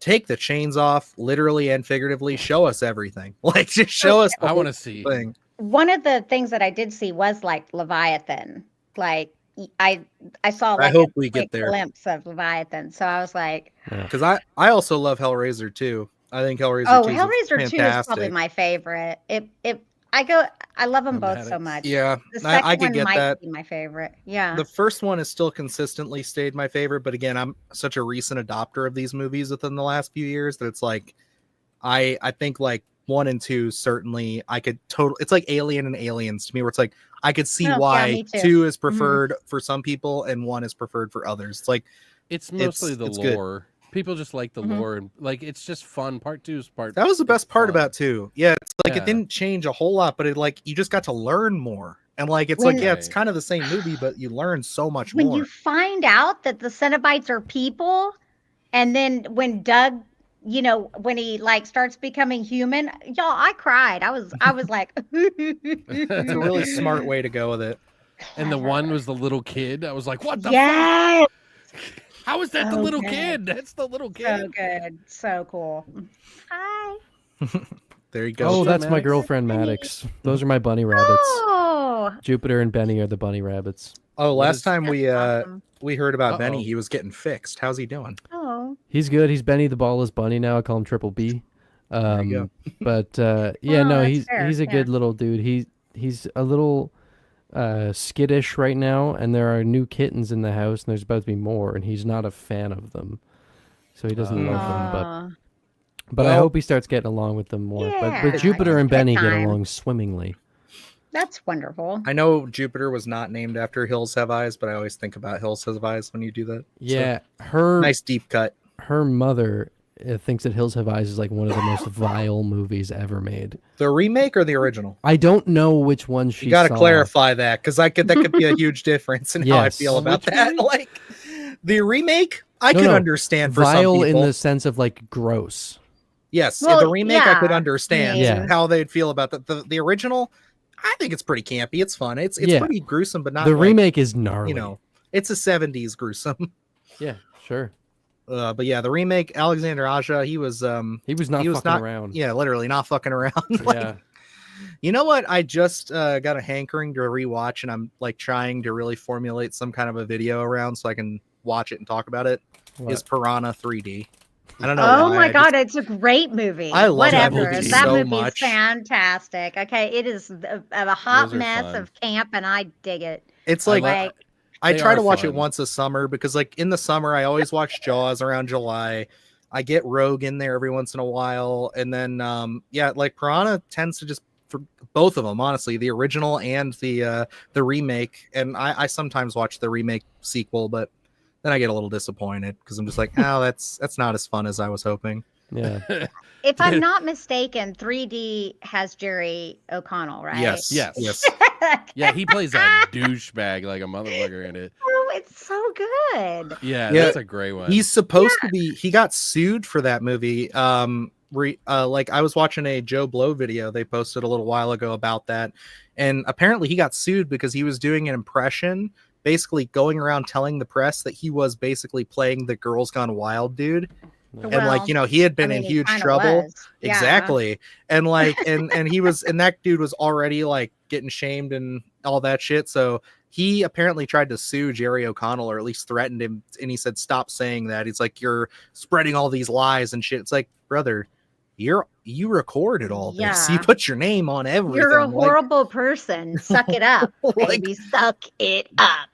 take the chains off, literally and figuratively. Show us everything. Like just show us. I want to see. Thing. One of the things that I did see was like Leviathan. Like I saw I like hope a we get quick there. glimpse of Leviathan. So I was like, Because I also love Hellraiser too. I think Hellraiser. oh, 2 is Hellraiser 2 is fantastic. probably my favorite. I love them both so Dramatic. much. Yeah, The second I could one get might that. be my favorite. Yeah. The first one has still consistently stayed my favorite, but again, I'm such a recent adopter of these movies within the last few years that it's like I think like 1 and 2 certainly I could totally. It's like Alien and Aliens to me, where it's like I could see Oh, yeah, why me too. 2 is preferred for some people and 1 is preferred for others. It's like It's mostly the it's good. lore. People just like the lore and like it's just fun. Part 2 is part. that was the best part fun. about 2. Yeah, it's like Yeah. it didn't change a whole lot, but it like you just got to learn more. And like it's When- like, yeah, it's Right. kind of the same movie, but you learn so much When more. you find out that the Cenobites are people, and then when Doug, you know, when he like starts becoming human, y'all, I cried. I was like, It's a really smart way to go with it. And the one was the little kid. I was like, what the fuck? yes. How is that the So little good. kid? That's the little So kid. good. So cool. Hi. There you go. Oh, Sure, that's my Maddox. girlfriend Benny. Maddox. Those are my bunny rabbits. Oh, Jupiter and Benny are the bunny rabbits. Oh, What last is- time we awesome. we heard about Benny, Uh-oh. he was getting fixed. How's he doing? Oh. He's good. He's Benny the Ballless Bunny now. I call him Triple B. There you go. But yeah, Well, no, that's he's fair, a yeah. good little dude. He's a little skittish right now, and there are new kittens in the house, and there's about to be more, and he's not a fan of them, so he doesn't love them. Aw. But I Well- hope he starts getting along with them more. Yeah, But Jupiter just and pet Benny get time. along swimmingly. That's wonderful. I know Jupiter was not named after Hills Have Eyes, but I always think about Hills Have Eyes when you do that. Yeah, So, her nice deep cut. her mother thinks that Hills Have Eyes is like one of the most vile movies ever made. The remake or the original? I don't know which one she You got to saw. clarify that because that could be a huge difference in how I Yes. feel about Which that. movie? Like the remake, I No, could no. understand for some Vile people. in the sense of like gross. Yes, Well, the remake I could yeah, understand yeah. how they'd feel about that. The original, I think it's pretty campy. It's fun. It's Yeah. pretty gruesome, but not The like, remake is gnarly. you know, it's a 70s gruesome. Yeah, sure. But yeah, the remake, Alexander Aja, he was He was not he was fucking not- around. yeah, literally not fucking around. Like, Yeah. you know what? I just got a hankering to rewatch, and I'm like trying to really formulate some kind of a video around so I can watch it and talk about it. What? Is Piranha 3D? I don't know. Oh why, my I God, just- it's a great movie. I love that Whatever. movie That so movie much. is fantastic. Okay, it is a hot Those are mess fun. of camp, and I dig it. It's I like like- I They try are to watch fun. it once a summer because, like, in the summer, I always watch Jaws around July. I get Rogue in there every once in a while, and then, yeah, like Piranha tends to just for both of them, honestly, the original and the remake. And I sometimes watch the remake sequel, but then I get a little disappointed because I'm just like, oh, that's not as fun as I was hoping. Yeah. If I'm not mistaken, 3D has Jerry O'Connell, right? Yes, Yes. yes. Yeah, he plays a douchebag like a motherfucker in it. Oh, it's so good. Yeah, Yeah, that's a great one. He's supposed to be. He got sued for that movie. Like I was watching a Joe Blow video they posted a little while ago about that, and apparently he got sued because he was doing an impression, basically going around telling the press that he was basically playing the Girls Gone Wild dude, and like, you know, he had been in he huge kinda trouble. was. Yeah. Exactly. And like and he was, and that dude was already like getting shamed and all that shit. So he apparently tried to sue Jerry O'Connell, or at least threatened him, and he said, stop saying that. He's like, you're spreading all these lies and shit. It's like, brother, you recorded all this. Yeah. You put your name on everything. You're a Like, horrible person. Suck it up, Like- baby. Suck it up.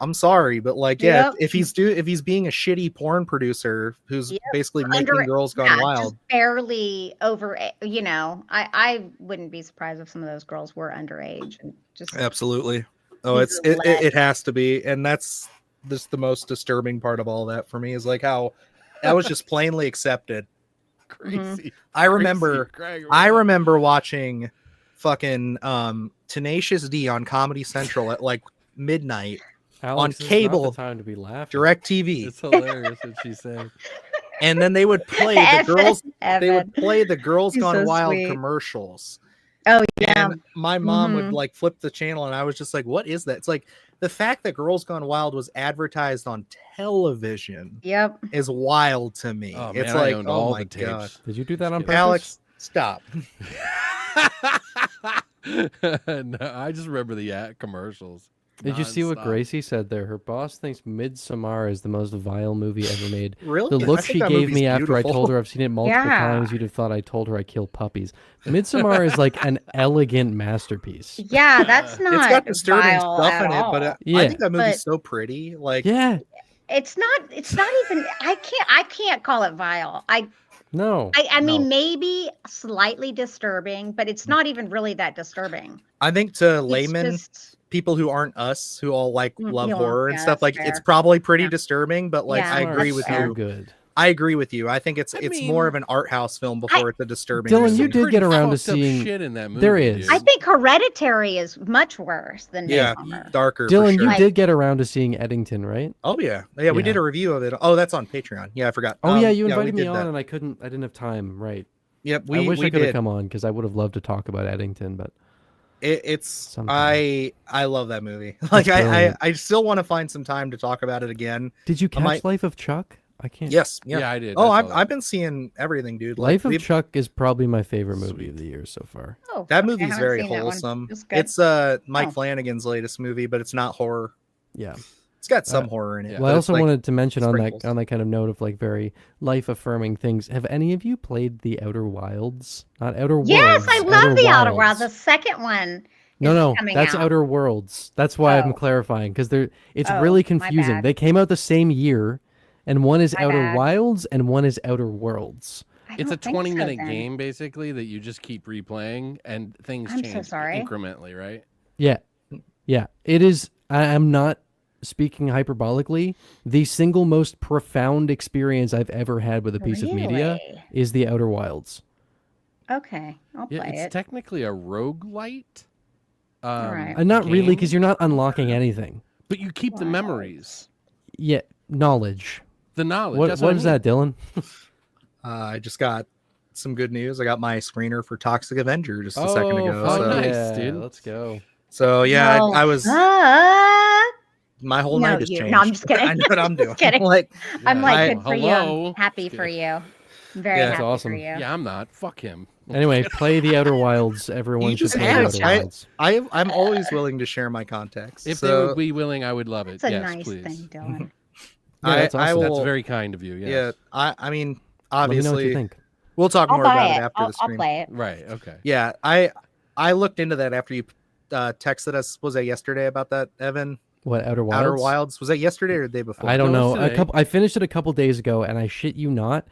I'm sorry, but like, yeah, Yep. if he's being a shitty porn producer who's Yep. basically Under- making Girls Gone Yeah, Wild. just barely over. You know, I wouldn't be surprised if some of those girls were underage and just. Absolutely. Oh, These it are it has to be, and that's just the most disturbing part of all that for me is like how that was just plainly accepted. crazy. I remember Crazy, I remember watching fucking Tenacious D on Comedy Central at like midnight, Alex, this is not cable, the time to be laughing. Direct TV, It's hilarious what she's saying. and then they would play the Evan, girls. They Evan. would play the Girls He's Gone so Wild sweet. commercials. Oh yeah. And my mom would Mhm. like flip the channel, and I was just like, what is that? It's like the fact that Girls Gone Wild was advertised on television Yep. is wild to me. Oh, It's man, I like, owned oh all my the tapes. god. Did you do that on Yeah. purpose? Alex, stop. No, I just remember the commercials. Did you see what nonstop. Gracie said there? Her boss thinks Midsommar is the most vile movie ever made. Really? The I look think she that gave movie's me after I beautiful. told her I've seen it multiple Yeah. times, you'd have thought I told her I kill puppies. Midsommar is like an elegant masterpiece. Yeah, that's It's not got disturbing vile stuff at in it, but all. Yeah. I think that movie's But- so pretty. Like, Yeah. It's not even. I can't call it vile. No. I mean, No. maybe slightly disturbing, but it's not even really that disturbing. I think to It's laymen, just- people who aren't us, who all like love yeah, horror and yeah, stuff, that's like it's fair. probably pretty Yeah. disturbing. But like, Yeah, I that's agree with fair. you. So good. I agree with you. I think it's I more mean, of an art house film before it's a disturbing. Dylan, movie. you did get around to seeing- shit in that movie. there is. dude. I think Hereditary is much worse than Yeah. Midsommar. darker. for Dylan, sure. you Like- did get around to seeing Eddington, right? Oh yeah, yeah. We Yeah. did a review of it. Oh, that's on Patreon. Yeah, I forgot. Oh yeah, you we invited me did on that. and I didn't have time, right. Yep, I wish we I could have did. come on because I would have loved to talk about Eddington, but It's sometime. I love that movie. Like brilliant. I still want to find some time to talk about it again. Did you catch might- Life of Chuck? I can't. Yes, yeah. Yeah, I did. Oh, I saw that. I've been seeing everything, dude. Life of we've- Chuck is probably my favorite movie Sweet. of the year so far. Oh, That okay, I movie's haven't very seen that one. wholesome. It's good. It's Mike Oh. Flanagan's latest movie, but it's not horror. Yeah. It's got some horror in it. yeah. Well, I but it's also like wanted to mention sprinkles. on that kind of note of like very life affirming things. Have any of you played The Outer Wilds? Not Outer Worlds. Yes, I love the Outer Worlds. Wilds. The second one. No, is coming that's out. Outer Worlds. That's why I'm Oh. clarifying because it's Oh, really my confusing. bad. They came out the same year, and one is My Outer bad. Wilds and one is Outer Worlds. I It's a don't think so, 20-minute then. game basically that you just keep replaying and things I'm so change sorry. incrementally, right? Yeah, it is. I'm not speaking hyperbolically. The single most profound experience I've ever had with a piece of media Really? is The Outer Wilds. Okay, I'll Yeah, play it's it. technically a roguelite. Alright. And not really, game, because you're not unlocking anything. but you keep the Wow. memories, Yeah, knowledge. the knowledge. What That's what I is mean. that, Dylan? I just got some good news. I got my screener for Toxic Avenger just a second ago. Oh, so, nice, yeah, dude. Let's go. so yeah, No. I was Ah! my whole No, night has you- changed. no, I'm just kidding. I know what I'm doing. Just kidding. Like I'm Yeah, like, I- good for you. hello. I'm happy Just for kidding. you. I'm very Yeah, happy that's awesome. for you. Yeah, I'm not. Fuck him. Anyway, play The Outer Wilds. Everyone You should just play The asked. Outer Wilds. I'm always willing to share my contacts. If they so would be willing, I would love it. That's a Yes, nice please. thing, Dylan. Yeah, that's I awesome. will, That's very kind of you. Yes. Yeah, I mean, Let me know what obviously, you think. we'll talk I'll more about buy it it. after the I'll stream. play it. Right. Okay. Yeah, I looked into that after you texted us. Was that yesterday about that, Evan? What, Outer Wilds? Outer Wilds. Was that yesterday or the day before? I don't No, know. it's today. I finished it a couple days ago, and I shit you not,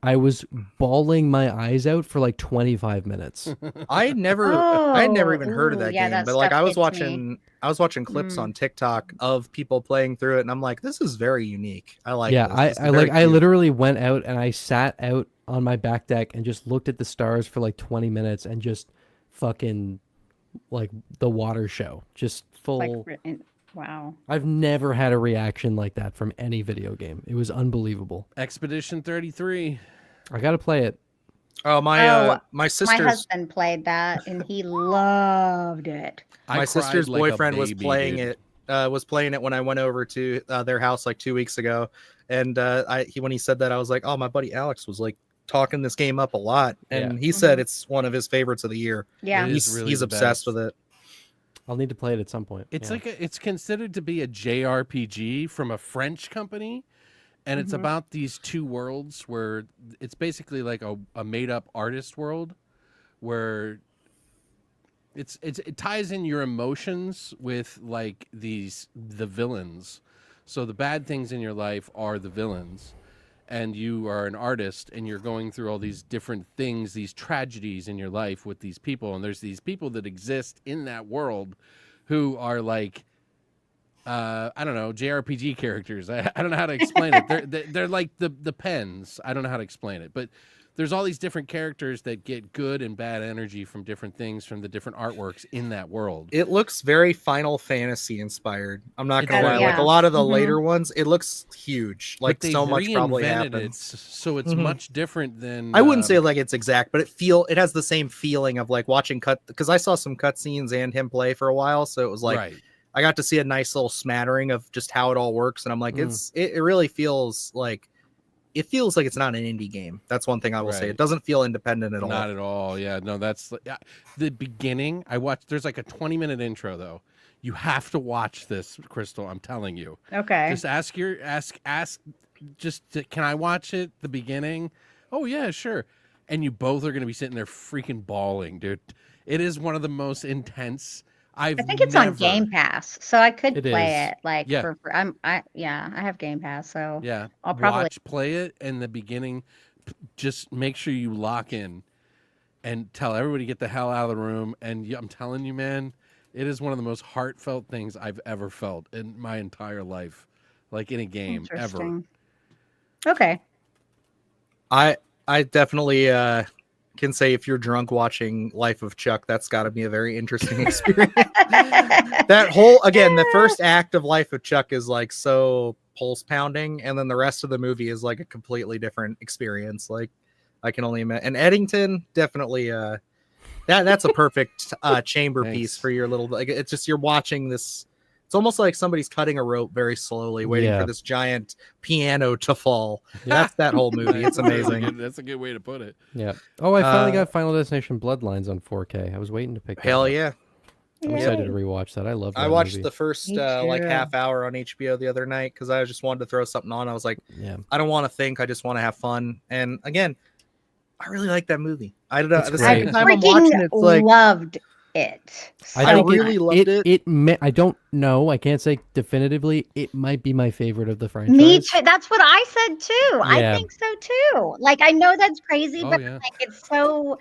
I was bawling my eyes out for like 25 minutes. I had never even heard of Oh, that yeah, game, that but like stuff I was gets me. watching clips Mm. on TikTok of people playing through it, and I'm like, this is very unique. I like. Yeah, this. I This is very I cute. literally went out and I sat out on my back deck and just looked at the stars for like 20 minutes and just fucking like the water show. Just full. Wow. I've never had a reaction like that from any video game. It was unbelievable. Expedition 33. I got to play it. Oh my Oh, my My sister's husband played that and he loved it. I my cried sister's like a boyfriend was baby, playing dude. it. Was playing it when I went over to their house like 2 weeks ago, and when he said that, I was like, oh, my buddy Alex was like talking this game up a lot, and he said Mhm. it's one of his favorites of the year. Yeah. It is really He's the obsessed best. with it. I'll need to play it at some point. It's Yeah. like it's considered to be a JRPG from a French company, and it's Mhm. about these two worlds where it's basically like a made up artist world, where it ties in your emotions with like the villains. So the bad things in your life are the villains, and you are an artist and you're going through all these different things, these tragedies in your life with these people, and there's these people that exist in that world who are like I don't know, JRPG characters. I don't know how to explain it. They're like the pens. I don't know how to explain it, but there's all these different characters that get good and bad energy from different things from the different artworks in that world. It looks very Final Fantasy inspired. I'm not It gonna lie. does, Like yeah. a lot of the Mhm. later ones, it looks huge. Like but so they've much probably reinvented happened. it, so it's Mhm. much different than. I wouldn't say like it's exact, but it has the same feeling of like watching because I saw some cutscenes and him play for a while, so it was like right. I got to see a nice little smattering of just how it all works, and I'm like, Mm. it really feels like it's not an indie game. That's one thing I will say. Right. It doesn't feel independent at all. Not at all. Yeah, no, that's the beginning. I watched. There's like a 20-minute intro though. You have to watch this, Crystal. I'm telling you. Okay. Just ask. Can I watch it? The beginning. Oh yeah, sure. And you both are going to be sitting there freaking bawling, dude. It is one of the most intense. I think it's on Game Pass, so I could It play is. it. Like Yeah. I have Game Pass, so Yeah, I'll probably play it in the beginning. Just make sure you lock in, and tell everybody to get the hell out of the room. And I'm telling you, man, it is one of the most heartfelt things I've ever felt in my entire life, like in a game ever. interesting. Okay. I definitely can say if you're drunk watching Life of Chuck, that's got to be a very interesting experience. That whole the first act of Life of Chuck is like so pulse pounding, and then the rest of the movie is like a completely different experience. Like I can only imagine. And Eddington definitely that's a perfect chamber piece Thanks. for your little. Like it's just you're watching this. It's almost like somebody's cutting a rope very slowly, waiting Yeah. for this giant piano to fall. Yeah. That's that whole movie. Nice. It's amazing. That's a good way to put it. Yeah. Oh, I finally Uh, got Final Destination Bloodlines on 4K. I was waiting to pick that Hell up. yeah! I'm Yay. excited to rewatch that. I love that I watched movie. the first Me like too. half hour on HBO the other night because I just wanted to throw something on. I was like, Yeah. I don't want to think. I just want to have fun. And again, I really like that movie. I don't know. It's The great. second time I'm Freaking watching it, it's like loved it. I So really loved it. I don't know. I can't say definitively. It might be my favorite of the franchise. Me too. That's what I said too. I Yeah. think so too. Like I know that's crazy, Oh, but yeah. like it's so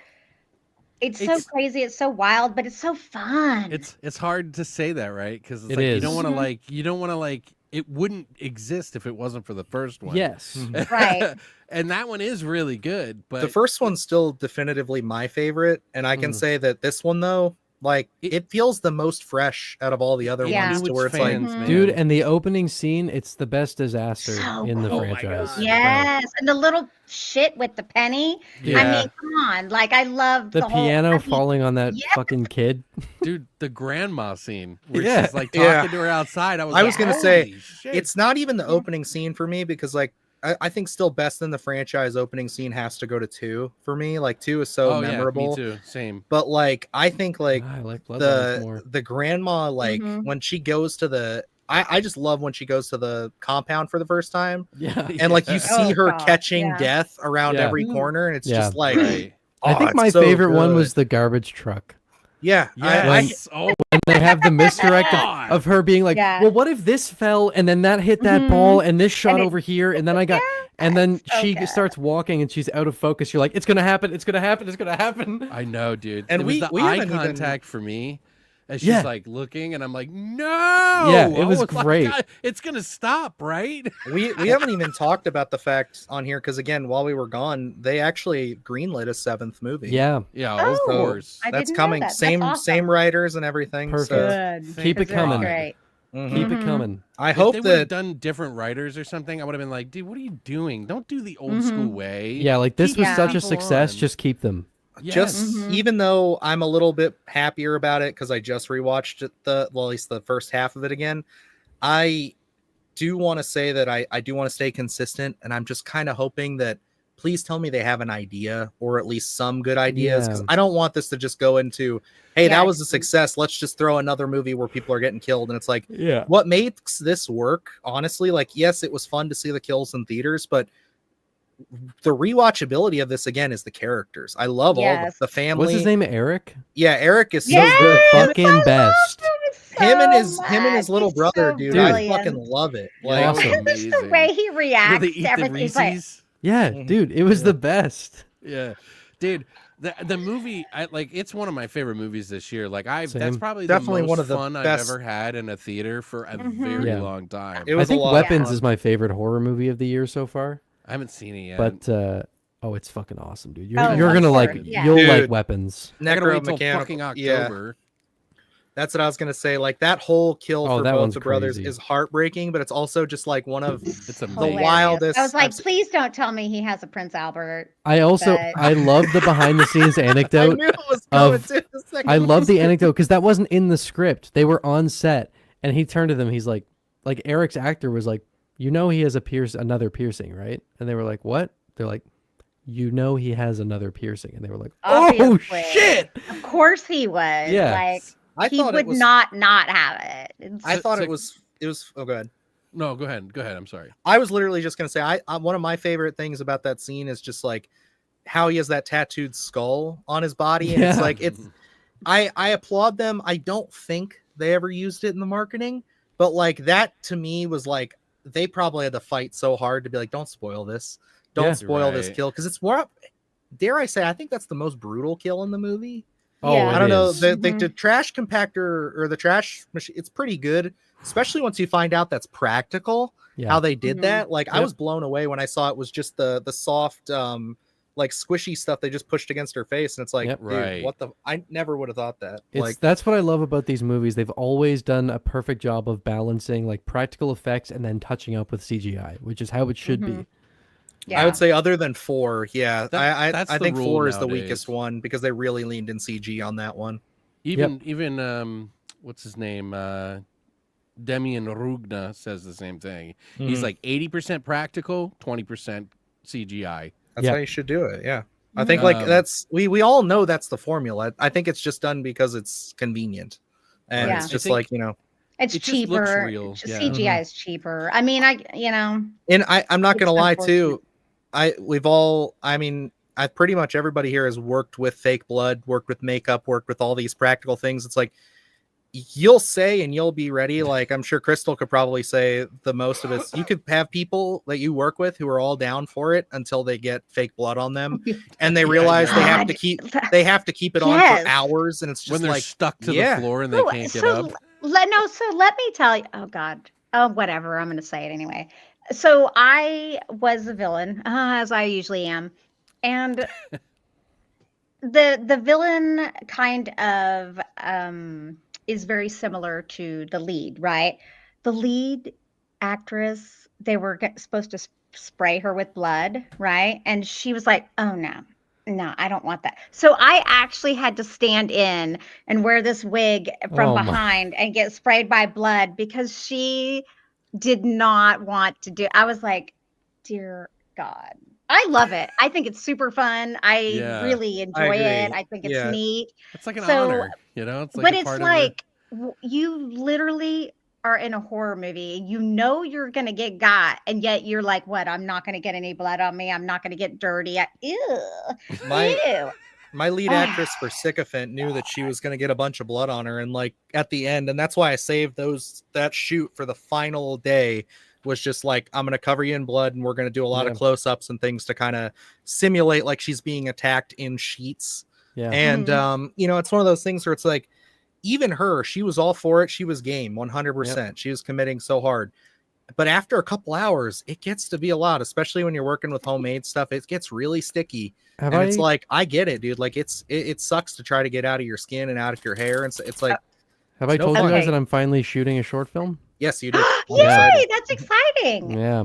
crazy. It's so wild, but it's so fun. It's hard to say that, right? Because It like, you is. don't want to Mhm. it wouldn't exist if it wasn't for the first one. Yes. Right. And that one is really good, but The first one's still definitively my favorite, and I can Mm. say that this one though, like It- it feels the most fresh out of all the other Yeah. ones. knew To its where it's like, fans, Mhm. man. Dude, and the opening scene, it's the best disaster So in the cool. Oh my franchise. God. Yes, and the little shit with the penny. I Yeah. mean, come on. Like I love The whole, piano I mean, falling on that yeah. fucking kid. dude, the grandma scene where Yeah. she's like talking Yeah. to her outside. I was I was like, gonna say, "Holy shit." it's not even the Yeah. opening scene for me because like I think still best in the franchise opening scene has to go to 2 for me. Like 2 is so oh memorable. yeah, me too. Same. But like I think like I like Bloodlines more. the grandma like Mhm. when she goes to the I just love when she goes to the compound for the first time Yeah. and like you Yeah. see Oh, her God, catching yeah. death around Yeah. every Mm. corner and it's Yeah. just like Right. I think it's my so favorite one good. was the garbage truck. yeah Yes. When they have the misdirect God. of her being like, Yeah. well, what if this fell and then that hit that Mhm. ball and this shot And it- over here and then I got and then so she good. starts walking and she's out of focus. You're like, it's gonna happen, it's gonna happen, it's gonna happen. I know, dude. And It was we- the we eye haven't even- contact for me as she's Yeah. like looking, and I'm like, no. Yeah, it I was like, great. it's gonna stop, right? we haven't even talked about the fact on here because again while we were gone they actually greenlit a 7th movie. Yeah, Yeah, Oh, of course. I That's didn't know coming. that. That's Same awesome. writers and everything. Perfect. So Good. Keep it Because they're coming. Great. mhm. keep it Mhm. coming. I If hope they would have that done different writers or something, I would have been like, dude, what are you doing? Don't do the old school way. Yeah, like this Keep was Yeah. such a people success. on. Just keep them. Yes. just Mhm. even though I'm a little bit happier about it because I just rewatched it at least the first half of it again, I do want to say that I do want to stay consistent and I'm just kind of hoping that please tell me they have an idea or at least some good ideas because Yeah. I don't want this to just go into hey Yeah, that was a success, let's just throw another movie where people are getting killed. And it's like Yeah. what makes this work honestly, like yes it was fun to see the kills in theaters, but the rewatchability of this again is the characters. I love all Yes. the family. What's his name? Eric. Yeah, Eric is so Yes! good. Fucking best. Him and So his little much. brother, He's dude. so I brilliant. fucking love it. Yeah, Like that was Awesome. Just the amazing. way he Did reacts they to eat the everything. He's like, Reese's? Yeah, Mhm. dude, it was Yeah. the best. Yeah, dude. The movie, it's one of my favorite movies this year. Like that's Same. probably Definitely the most one of the fun I've best- ever had in a theater for a Mhm. very Yeah. long time. It I was a think lot of Weapons fun. is my favorite horror movie of the year so far. I haven't seen it yet. But oh, it's fucking awesome, dude. You're, Oh, you're of gonna course, like yeah. you'll like Dude. Weapons. I gotta wait till Necromechanical- fucking yeah. October. That's what I was gonna say. Like that whole kill Oh, for that both one's the brothers crazy. is heartbreaking, but it's also just like one of It's the amazing. wildest. I was like, I've se- please don't tell me he has a Prince Albert. I also But- I love the behind the scenes I anecdote. knew it was coming of- too. The second I one love was the good. anecdote because that wasn't in the script. They were on set, and he turned to them. He's like Eric's actor was like, you know, he has another piercing, right? And they were like, what? They're like, you know, he has another piercing, and they were like, oh Obviously. shit! Of course he was. Yeah. Like I he thought would it was. not have it. It's- I thought So- it was. It was. Oh, good. No, go ahead. Go ahead. I'm sorry. I was literally just gonna say, one of my favorite things about that scene is just like how he has that tattooed skull on his body, and it's Yeah. like it's. I applaud them. I don't think they ever used it in the marketing, but like that to me was like they probably had to fight so hard to be like, don't spoil this, don't Yeah. spoil this Right. kill, because it's more. Dare I say, I think that's the most brutal kill in the movie. Oh, Yeah. it I don't know. is. The trash compactor or the trash machine, it's pretty good, especially once you find out that's practical. Yeah. How they did Mhm. that. Like I Yep. was blown away when I saw it was just the soft, like squishy stuff they just pushed against her face, and it's like, Yep. dude, Right. what the? I never would have thought that. It's Like, that's what I love about these movies. They've always done a perfect job of balancing like practical effects and then touching up with CGI, which is how it should be. Mhm. I would say other than 4, yeah. That's I the think rule 4 is the nowadays. weakest one because they really leaned in CG on that one. Even what's his name? Demian Rugna says the same thing. He's like 80% practical, 20% CGI. That's how you should do it. Yeah. I think like that's we all know that's the formula. I think it's just done because it's convenient. And it's just like, you know, it's cheaper. Just looks real. CGI is cheaper. I mean, and I'm not gonna lie too. I mean, pretty much everybody here has worked with fake blood, worked with makeup, worked with all these practical things. It's like you'll say and you'll be ready. Like I'm sure Crystal could probably say the most of it. You could have people that you work with who are all down for it until they get fake blood on them, and they realize they have to keep it on for hours, and it's just when they're like stuck to the floor and they can't get up. So let me tell you. Oh God. Oh whatever. I'm going to say it anyway. So I was a villain, as I usually am, and the villain kind of is very similar to the lead, right? The lead actress, they were supposed to spray her with blood, right? And she was like, "Oh no, I don't want that." So I actually had to stand in and wear this wig from behind and get sprayed by blood because she did not want to do. I was like, dear God. I love it. I think it's super fun. I really enjoy it. I think it's neat. It's like an honor, you know? It's like but it's like you literally are in a horror movie. You know you're going to get got, and yet you're like, what? I'm not going to get any blood on me. I'm not going to get dirty. Ew. My lead actress for Sycophant knew that she was going to get a bunch of blood on her, and like at the end, and that's why I saved that shoot for the final day, was just like, I'm going to cover you in blood, and we're going to do a lot of close-ups and things to kind of simulate like she's being attacked in sheets. Yeah. And you know, it's one of those things where it's like, even her, she was all for it. She was game 100%. Yep. She was committing so hard. But after a couple hours, it gets to be a lot, especially when you're working with homemade stuff. It gets really sticky. It's like, I get it, dude. Like it sucks to try to get out of your skin and out of your hair. And it's like, have I told you guys that I'm finally shooting a short film? Yes, you did. Yay, that's exciting. Yeah.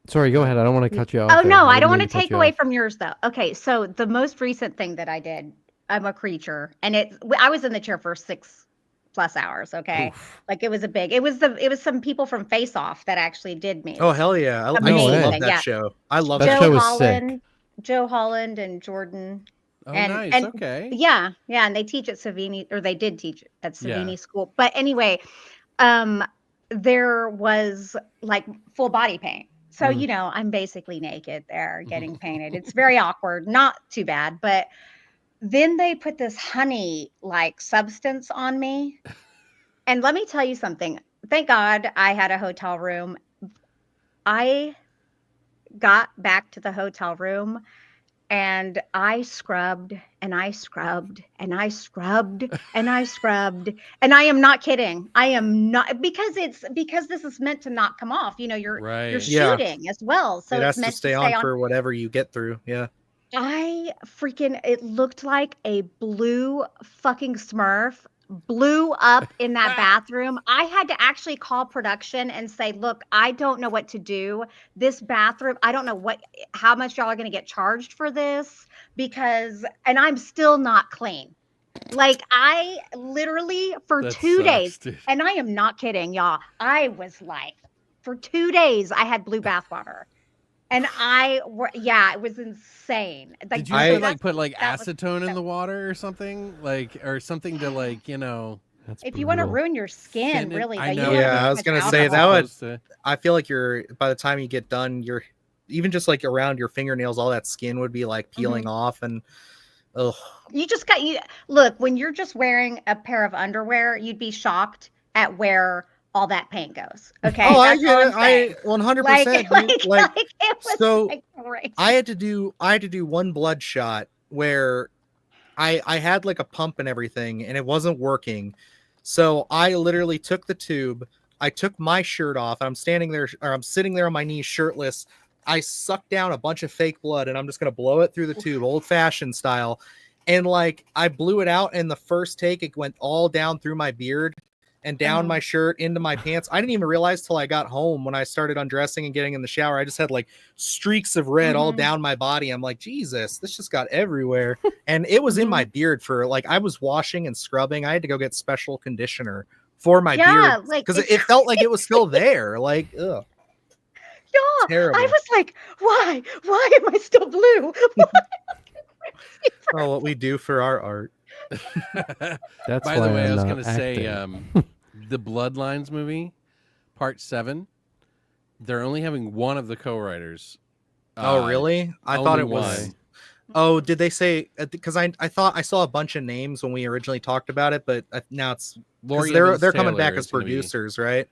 Sorry, go ahead. I don't want to cut you off. Oh, no, I don't want to take away from yours, though. Okay, so the most recent thing that I did, I'm a creature, and I was in the chair for 6+ hours. Okay. Oof. Like it was some people from Face Off that actually did me. Oh, hell yeah. I love that show. I love that show. Joe Holland and Jordan. Oh, nice. Okay. Yeah. And they teach at Savini, or they did teach at Savini School. But anyway, there was like full body paint. So, you know, I'm basically naked there getting painted. It's very awkward. Not too bad. But then they put this honey like substance on me. And let me tell you something. Thank God I had a hotel room. I got back to the hotel room and I scrubbed and I scrubbed and I scrubbed and I scrubbed. And I am not kidding. I am not, because this is meant to not come off. You know, you're shooting as well. So it has it's meant to stay on for whatever you get through. Yeah. It looked like a blue fucking Smurf blew up in that bathroom. I had to actually call production and say, look, I don't know what to do. This bathroom, I don't know how much y'all are going to get charged for this and I'm still not clean. Like I literally for 2 days, dude. And I am not kidding, y'all. I was like, for 2 days, I had blue bathwater. And it was insane. Like, did you put acetone in the water or something? Or something to if you want to ruin your skin, really. I know. I was going to say I feel like by the time you get done, you're even just like around your fingernails, all that skin would be like peeling off and You just look, when you're just wearing a pair of underwear, you'd be shocked at where all that paint goes. Okay. Oh, I get it. I 100%. So I had to do one blood shot where I had like a pump and everything and it wasn't working. So I literally took the tube. I took my shirt off. I'm sitting there on my knees shirtless. I sucked down a bunch of fake blood and I'm just going to blow it through the tube, old fashioned style. And like I blew it out in the first take. It went all down through my beard. and down my shirt into my pants. I didn't even realize till I got home when I started undressing and getting in the shower. I just had like streaks of red all down my body. I'm like, Jesus, this just got everywhere. And it was in my beard for like, I was washing and scrubbing. I had to go get special conditioner for my beard because it felt like it was still there. Like, ugh. Yeah, terrible. I was like, why am I still blue? Oh, what we do for our art. That's By why the way, I'm I was not going to say acting. the Bloodlines movie, Part 7, they're only having one of the co-writers. Oh, really? I thought it was. one. Oh, did they say? Because I thought I saw a bunch of names when we originally talked about it, but now it's Lori they're Evans coming Taylor back is as gonna be- producers, right?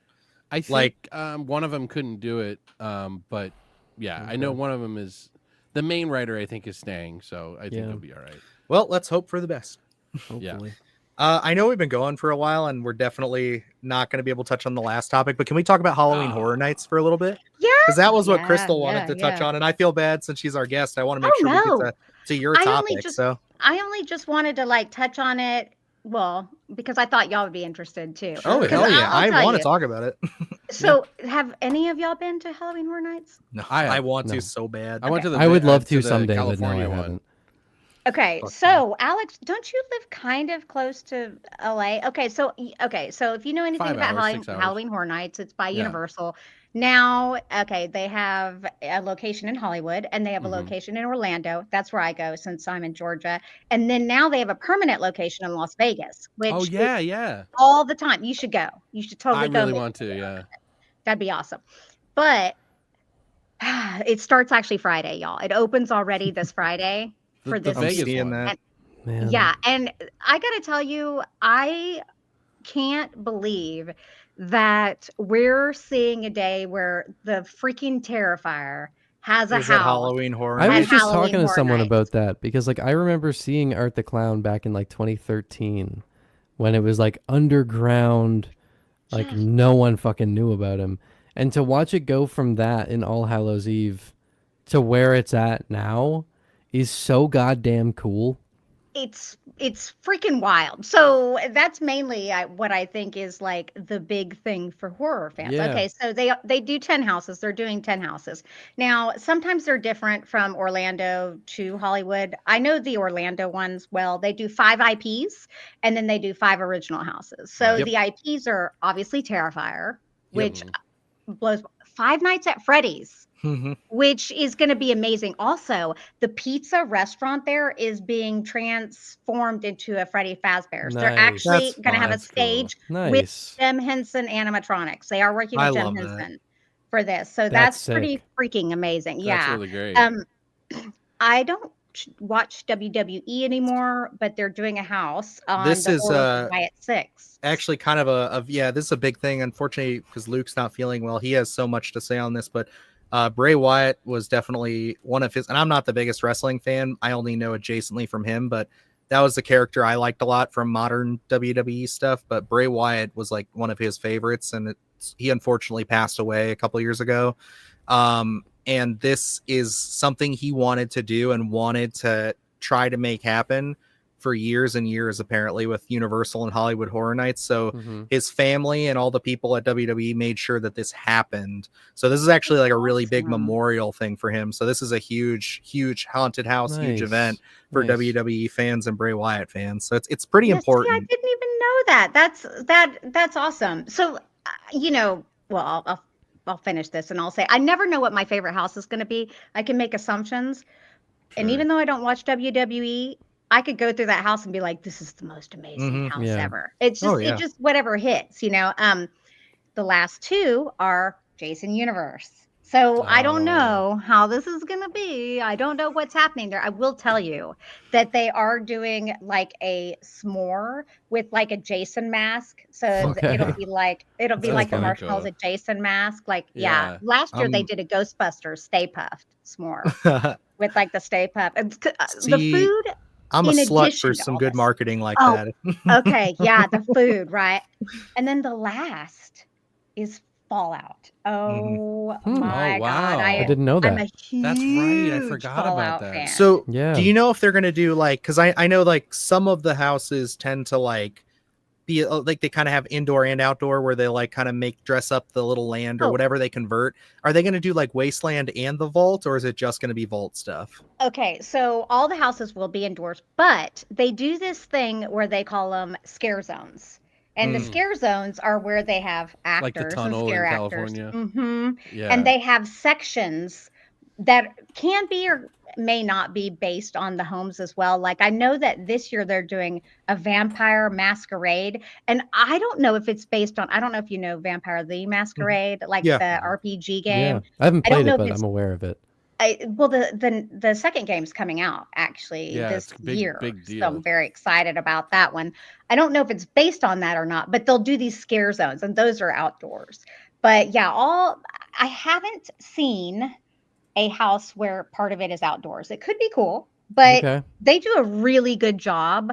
I think one of them couldn't do it, but yeah, I know one of them is the main writer. I think is staying, so I think it'll be all right. Well, let's hope for the best. Hopefully. I know we've been going for a while, and we're definitely not going to be able to touch on the last topic. But can we talk about Halloween Horror Nights for a little bit? Yeah, because that was what Crystal wanted to touch on, and I feel bad since she's our guest. I want to make sure we get to your topic. I only just wanted to like touch on it. Well, because I thought y'all would be interested too. Oh hell yeah, I want to talk about it. So, have any of y'all been to Halloween Horror Nights? No, I want to so bad. I went to the. I would love to the someday, California but no, I one. haven't. Okay, so Alex, don't you live kind of close to LA? Okay, so if you know anything 5 about hours, 6 hours. Halloween Horror Nights, it's by Universal. Now, okay, they have a location in Hollywood and they have a location in Orlando. That's where I go since I'm in Georgia. And then now they have a permanent location in Las Vegas, which all the time. You should go. You should totally go. I really want to, yeah. That'd be awesome. But it starts actually Friday, y'all. It opens already this Friday. For this Vegas one. And, yeah, and I gotta tell you, I can't believe that we're seeing a day where the freaking Terrifier has a house. Halloween Horror I was Nights. just talking to someone about that because like I remember seeing Art the Clown back in like 2013 when it was like underground, like no one fucking knew about him. And to watch it go from that in All Hallows Eve to where it's at now is so goddamn cool. It's freaking wild. So that's mainly what I think is like the big thing for horror fans. Yeah. Okay, so they do 10 houses. They're doing 10 houses. Now, sometimes they're different from Orlando to Hollywood. I know the Orlando ones well. They do 5 IPs and then they do 5 original houses. So the IPs are obviously Terrifier, which blows. Five Nights at Freddy's. Which is going to be amazing. Also, the pizza restaurant there is being transformed into a Freddy Fazbear's. Nice. They're actually going to have a stage with Jim Henson animatronics. They are working with Jim Henson for this. So that's pretty freaking amazing. That's really great. I don't watch WWE anymore, but they're doing a house on this is at 6. Actually kind of this is a big thing. Unfortunately, because Luke's not feeling well, he has so much to say on this, but Bray Wyatt was definitely one of his, and I'm not the biggest wrestling fan. I only know adjacently from him, but that was the character I liked a lot from modern WWE stuff. But Bray Wyatt was like one of his favorites, and he unfortunately passed away a couple years ago. And this is something he wanted to do and wanted to try to make happen for years and years, apparently, with Universal and Hollywood Horror Nights. So his family and all the people at WWE made sure that this happened. So this is actually like a really big memorial thing for him. So this is a huge haunted house, huge event for WWE fans and Bray Wyatt fans. So it's pretty important. See, I didn't even know that. That's awesome. So, well, I'll finish this and I'll say, I never know what my favorite house is going to be. I can make assumptions. Sure. And even though I don't watch WWE, I could go through that house and be like, this is the most amazing house ever. It's just, it just whatever hits, The last 2 are Jason Universe. So I don't know how this is going to be. I don't know what's happening there. I will tell you that they are doing like a s'more with like a Jason mask. So it'll be like the Marshmallows a Jason mask. Like, last year they did a Ghostbusters Stay Puffed s'more with like the Stay Puft. The food. I'm a slut for some good marketing like that. Okay. Yeah. The food. Right. And then the last is Fallout. Oh my God. I didn't know that. I'm a huge That's right. I forgot Fallout about that. fan. So do you know if they're going to do like, because I know like some of the houses tend to like be like they kind of have indoor and outdoor where they like kind of dress up the little land or whatever they convert. Are they going to do like Wasteland and the Vault, or is it just going to be Vault stuff? Okay, so all the houses will be indoors, but they do this thing where they call them scare zones. And the scare zones are where they have actors Like the and tunnel scare in actors. California. Yeah. And they have sections that can be or may not be based on the homes as well. Like I know that this year they're doing a vampire masquerade, and I don't know if it's based on, I don't know if you know Vampire the Masquerade, like Yeah. the RPG Yeah, game. I haven't I don't played know it, if but it's I'm aware of it. well, the second game's coming out actually this it's a big, year, big so deal. I'm very excited about that one. I don't know if it's based on that or not, but they'll do these scare zones, and those are outdoors. But yeah, I haven't seen a house where part of it is outdoors. It could be cool, but Okay. they do a really good job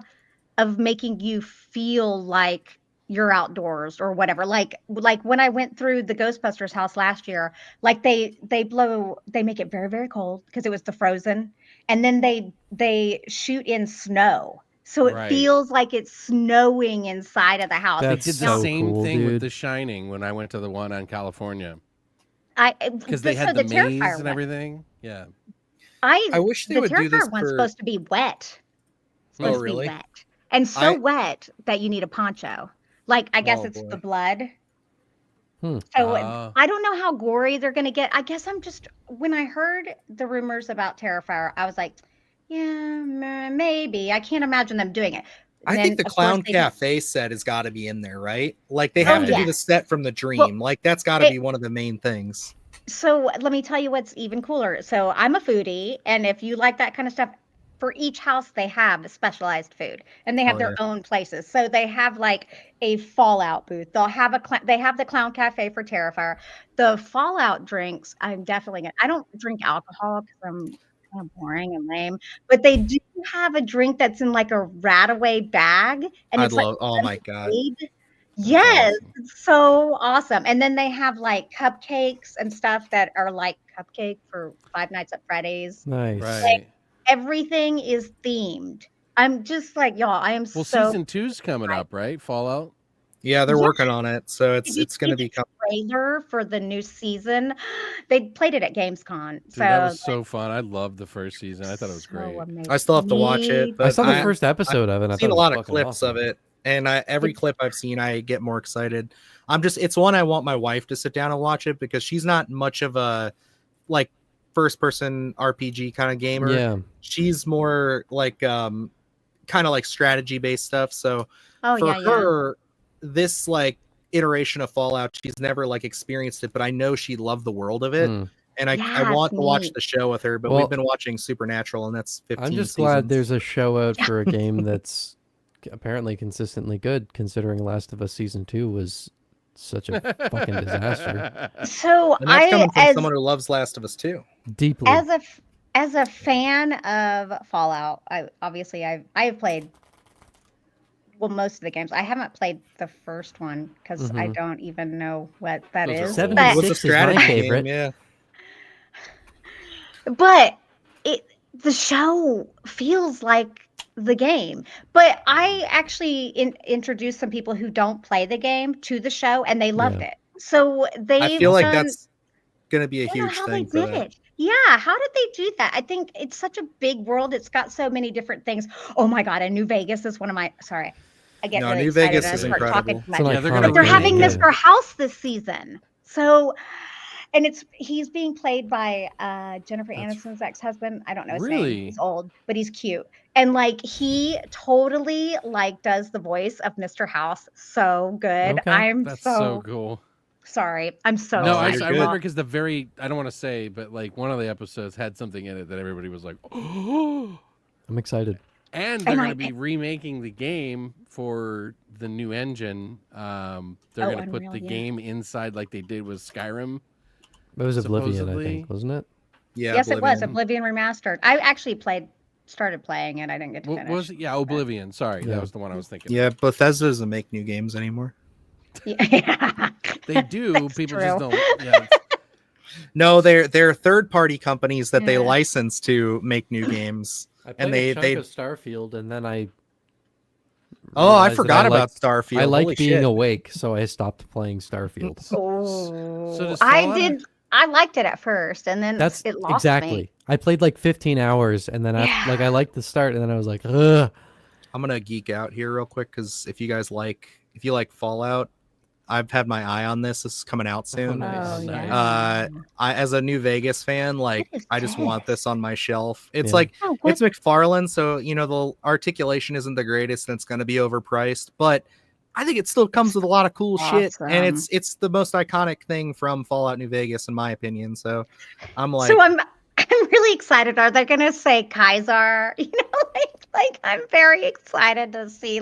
of making you feel like you're outdoors or whatever. Like when I went through the Ghostbusters house last year, like they make it very, very cold because it was the Frozen, and then they shoot in snow. So it Right. feels like it's snowing inside of the house. They That's did the so same cool, thing with dude. The Shining when I went to the one on California. Because So they had the maze Terrifier and one, everything. Yeah. I wish they the would do this Terrifier one's for. supposed to be wet. Supposed to be really? wet. And so I- wet that you need a poncho. Like I guess Oh, it's boy. the blood. Hmm. So Ah. I don't know how gory they're gonna get. I guess when I heard the rumors about Terrifier, I was like, yeah, maybe. I can't imagine them doing it. I And think then, the of course, Clown they did- Cafe set has got to be in there, right? Like they Oh, have to do yeah. the set from the Dream. Well, Like that's got to they- be one of the main things. So let me tell you what's even cooler. So I'm a foodie, and if you like that kind of stuff, for each house they have specialized food, and they have Oh, their yeah. own places. So they have like a Fallout booth. They'll have they have the Clown Cafe for Terrifier. The Fallout drinks, I'm definitely gonna. I don't drink alcohol because I'm kind of boring and lame, but they do have a drink that's in like a Rataway bag, and I'd it's like love. Oh my god. lemonade. Yes, awesome. it's so awesome. And then they have like cupcakes and stuff that are like cupcake for Five Nights at Freddy's. Nice. Right. Everything is themed. I'm just like, y'all, I am Well, so season 2's coming up, right? Fallout. Yeah, they're Yeah. working on it, so Did you it's going to see be. the trailer for the new season. They played it at Gamescom. Dude, that was so fun. I loved the first season. I thought it was great. amazing. I still have to watch it, but I saw the first episode of it. And I I've seen thought a it was lot of fucking clips awesome. of it, and every clip I've seen, I get more excited. It's one I want my wife to sit down and watch it because she's not much of a like first person RPG kind of gamer. Yeah. She's more like kind of like strategy based stuff. So Oh, for yeah, yeah. her, this like iteration of Fallout, she's never like experienced it, but I know she loved the world of it. Hmm. And I Yeah, want it's to watch neat. the show with her, but Well, we've been watching Supernatural, and that's 15 I'm just seasons. glad there's a show out for a game that's apparently consistently good, considering Last of Us Season 2 was such a fucking disaster. So And that's coming from as someone who loves Last of Us too. Deeply. as a fan of Fallout, I have played most of the games. I haven't played the first one because I Mhm. don't even know what that Those are is. old. 76 But, It was a is my strategy favorite. game, yeah. but the show feels like the game. But I actually introduced some people who don't play the game to the show, and they loved Yeah. it. So I feel like that's going to be a I don't know huge how thing they for did that. it. Yeah, how did they do that? I think it's such a big world. It's got so many different things. Oh my God, and New Vegas is one of my. Sorry, I get No, really New excited Vegas and I is start incredible. talking too It's an much. Yeah, they're iconic gonna But they're remake having it. Mr. House this season. So, and he's being played by Jennifer Aniston's ex-husband. I don't know his Really? name. He's old, but he's cute. And like he totally like does the voice of Mr. House so good. Okay. I'm That's so so cool. sorry. I'm so No, I excited. you're remember good. because I don't want to say, but like one of the episodes had something in it that everybody was like, oh. I'm excited. And they're And going to be remaking the game for the new engine. They're going to put Unreal, the yeah. game inside like they did with Skyrim. It was Oblivion, I Supposedly. think, wasn't it? Yeah, Yes, it was Oblivion. Oblivion Remastered. I actually started playing it. I didn't get to What finish. was it? Yeah, Oblivion. Sorry, Yeah. that was the one I was thinking. Yeah, Bethesda doesn't make new games anymore. Yeah. They do. That's People true. just don't. Yeah. No, they're third-party companies that they Yeah. license to make new games. I played And a chunk they of Starfield, and then I Oh, I realized that forgot about liked- Starfield. I like Holy being shit. awake, so I stopped playing Starfield. Oh, does I Fallout- did. I liked it at first, and then That's it lost exactly. me. I played like 15 hours, and then I liked the start, and then I was like, ugh. I'm gonna geek out here real quick because if you like Fallout, I've had my eye on this. This is coming out soon. nice. Oh, Nice. yeah. I, as a New Vegas fan, like What is I just want this? this on my shelf. It's Yeah. like Oh, what? it's McFarlane, so the articulation isn't the greatest and it's gonna be overpriced, but I think it still comes with a lot of cool shit, and Awesome. it's the most iconic thing from Fallout New Vegas, in my opinion. So I'm like, So I'm really excited. Are they gonna say Kaiser? You know, like I'm very excited to see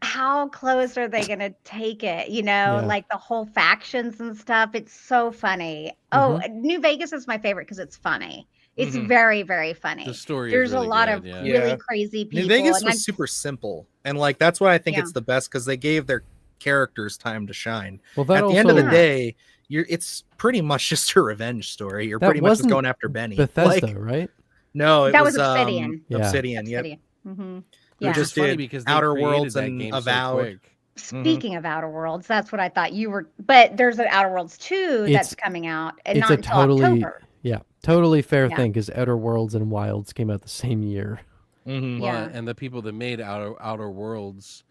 how close are they gonna take it? Yeah. Like the whole factions and stuff. It's so funny. Oh, New Vegas is my favorite because it's funny. It's Mhm. very, very funny. The story There's is really a lot good, of yeah. really Yeah. crazy people. New Vegas and was I'm- super simple, and like that's why I think Yeah. it's the best because they gave their characters time to shine. Well, that At the end of the Yeah. day, it's pretty much just a revenge story. You're That pretty much just wasn't going after Benny. Bethesda, Like, right? no, it That was was Obsidian. Yeah. Obsidian. Yep. Mm-hmm. Which Yeah. is just funny did because they Outer created Worlds that and game Avowed. so quick. Speaking of Outer Worlds, that's what I thought you were. But there's an Outer Worlds 2 that's It's- coming out, and It's not a until totally October. totally fair Yeah. thing because Outer Worlds and Wilds came out the same year. Mhm. Well, Yeah. and the people that made Outer Worlds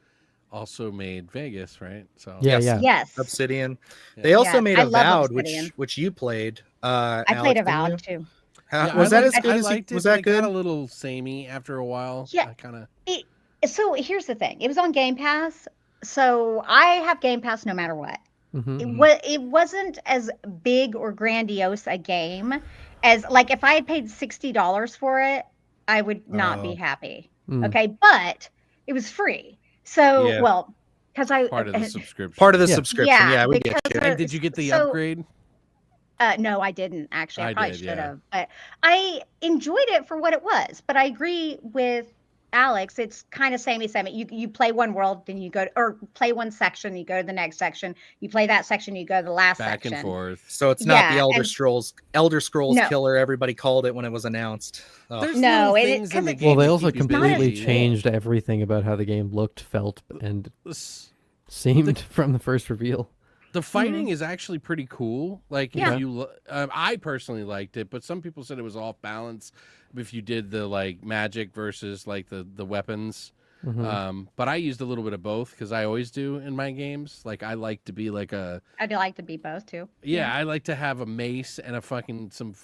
also made Vegas, right? So Yeah, Yes. yeah. Yes, Obsidian. Yeah. They also Yeah, made I love Avowed, Obsidian. which you played. I Alex, played didn't you? Avowed too. Yeah, Was I that as liked- good I as liked it, was but that it got good? a little samey after a while. Yeah. I kind of. So here's the thing: it was on Game Pass, so I have Game Pass no matter what. Mhm. It wasn't as big or grandiose a game as like if I had paid $60 for it, I would not be Oh. happy. Mm. Okay, but it was free. So Yeah. well, because I Part of the subscription. Part of the Yeah. subscription. Yeah, we because get you. And did you get the so- upgrade? No, I didn't actually. I I probably did, should yeah. have, but I enjoyed it for what it was. But I agree with Alex. It's kind of samey. You play one world, then you go or play one section, you go to the next section. You play that section, you go to the last Back section. and forth. So it's not the Yeah, Elder and- Scrolls No. killer everybody called it when it was announced. Oh. There's No, little it- things in 'cause the it's- game Well, they that also keep you completely busy. changed everything about how the game looked, felt, and This- seemed from the first reveal. The fighting is actually pretty cool. Like Yeah. if you, I personally liked it, but some people said it was off balance if you did the like magic versus like the weapons. Mhm. But I used a little bit of both because I always do in my games. Like I like to be like a I'd like to be both too. I like to have a mace and a fucking some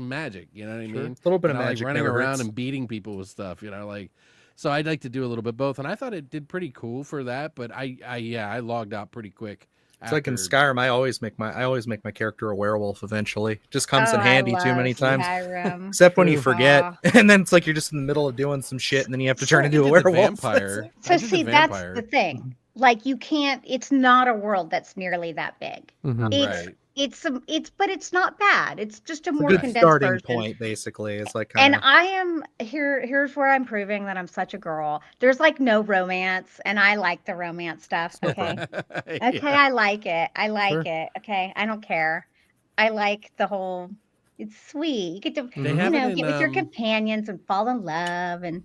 magic. You know what I Sure. mean? A little bit of Not, like, magic running never around hurts. and beating people with stuff. You know, like so I'd like to do a little bit both, and I thought it did pretty cool for that. But I logged out pretty quick. It's like in after- Skyrim, I always make my character a werewolf eventually. Just comes in Oh, I handy too love many times. Skyrim. Except when you True. forget, Aw. and then it's like you're just in the middle of doing some shit, and then you have to turn I into a did the werewolf. vampire. So I did the see, that's vampire. the thing. Like you can't. It's not a world that's nearly that big. Mhm. It's Right. but it's not bad. It's just a It's a more good condensed starting version. point, basically. It's like And kind of I am here. Here's where I'm proving that I'm such a girl. There's like no romance, and I like the romance stuff. Okay. Okay, Yeah. I like it. I like Sure. it. Okay, I don't care. I like the whole. It's sweet. You get to They have it get in, with your companions and fall in love, and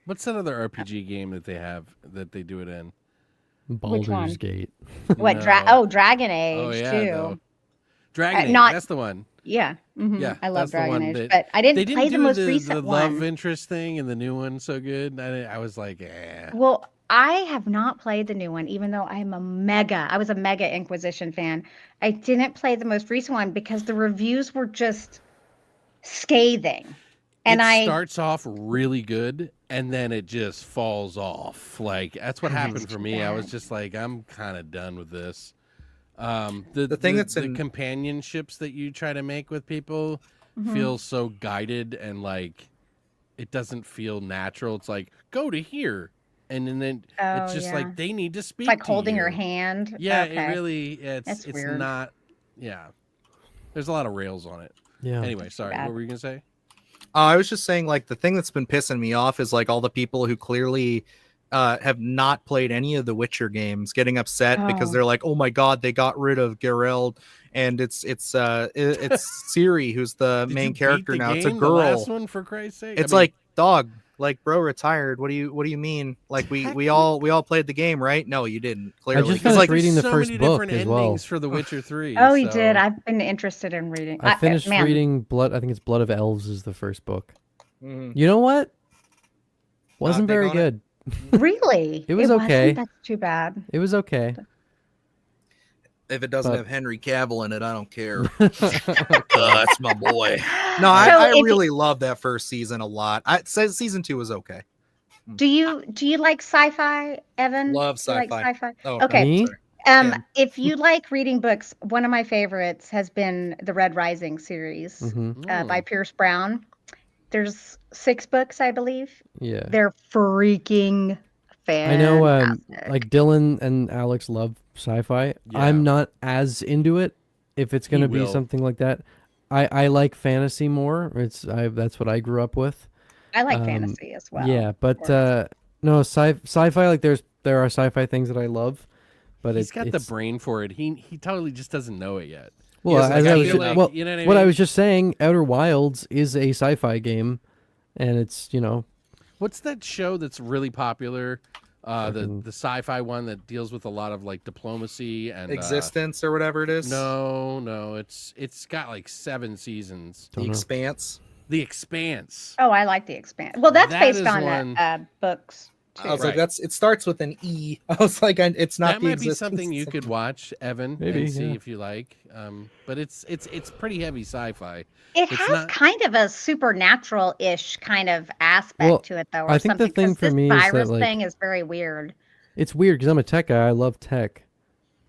What's that other RPG game that they have that they do it in? Baldur's one? Gate. what? No. Dragon Age Oh yeah, too. no. Dragon Age. not- that's the one. Yeah. Mhm. Yeah, I love that's the one Dragon Age, that- but I didn't They play didn't the do most the recent love one. interest thing in the new one so good. I was like, Well, I have not played the new one, even though I was a mega Inquisition fan. I didn't play the most recent one because the reviews were just scathing. And it I starts off really good and then it just falls off. Like that's what Oh, happened that's for too me. I bad. was just like, I'm kind of done with this. The thing that's the in- companionships that you try to make with people Mhm. feel so guided and like it doesn't feel natural. It's like go to here, and then it's Oh, just yeah. like they need to speak. It's like to holding your you. hand. Yeah, Okay. it really That's it's weird. not. Yeah, there's a lot of rails on it. Yeah. Anyway, sorry, bad. what were you gonna say? I was just saying, like, the thing that's been pissing me off is like all the people who clearly have not played any of the Witcher games getting upset because Oh. they're like, oh my god, they got rid of Geralt, and it's Ciri who's the Did you main beat character the now. It's a game, the last girl. one, for Christ's sake. It's like, dog, Like, bro, retired. What do you mean? Like, we all played the game, right? No, you didn't. Clearly, just 'Cause, finished like, reading the so first many book different as well. endings for The Witcher 3. Oh, he so- did. I've been interested in reading. I finished man, reading Blood. I think it's Blood of Elves is the first book. mhm. You know what? Wasn't big very on it? good. Really? It was wasn't? okay. That's too bad. It was okay. If it doesn't But- have Henry Cavill in it, I don't care. That's my boy. No, I, So I if- really loved that first season a lot. Season 2 was okay. Do you like sci-fi, Evan? Love Do you like sci-fi. sci-fi? Oh, Okay. Me? sorry. Yeah. If you like reading books, one of my favorites has been the Red Rising series by Pierce Brown. There's 6 books, I believe. Yeah. They're freaking fantastic. I know like Dylan and Alex love sci-fi. Yeah. I'm not as into it if it's going to be will. something like that. I like fantasy more. That's what I grew up with. I like fantasy as well. Yeah, but course. no, sci-fi like there are sci-fi things that I love, but He's got the it's brain for it. He totally just doesn't know it yet. well, doesn't as like I it was yet. Like, well, you know what I mean? was just saying, Outer Wilds is a sci-fi game, and it's What's that show that's really popular? Fucking- The sci-fi one that deals with a lot of like diplomacy and Existence or whatever it is. No, it's got like 7 seasons. The Don't know. Expanse. The Expanse. Oh, I like The Expanse. Well, that's That based is on one- books too. I was Right. like, it starts with an E. I was like, it's not That the might be Existence. something you could watch, Evan, Maybe, and see yeah. if you like. But it's pretty heavy sci-fi. It It's has not- kind of a supernatural-ish kind of aspect Well, to it, though. Or I think the something, thing 'cause for this me is that, virus like- thing is very weird. It's weird because I'm a tech guy. I love tech.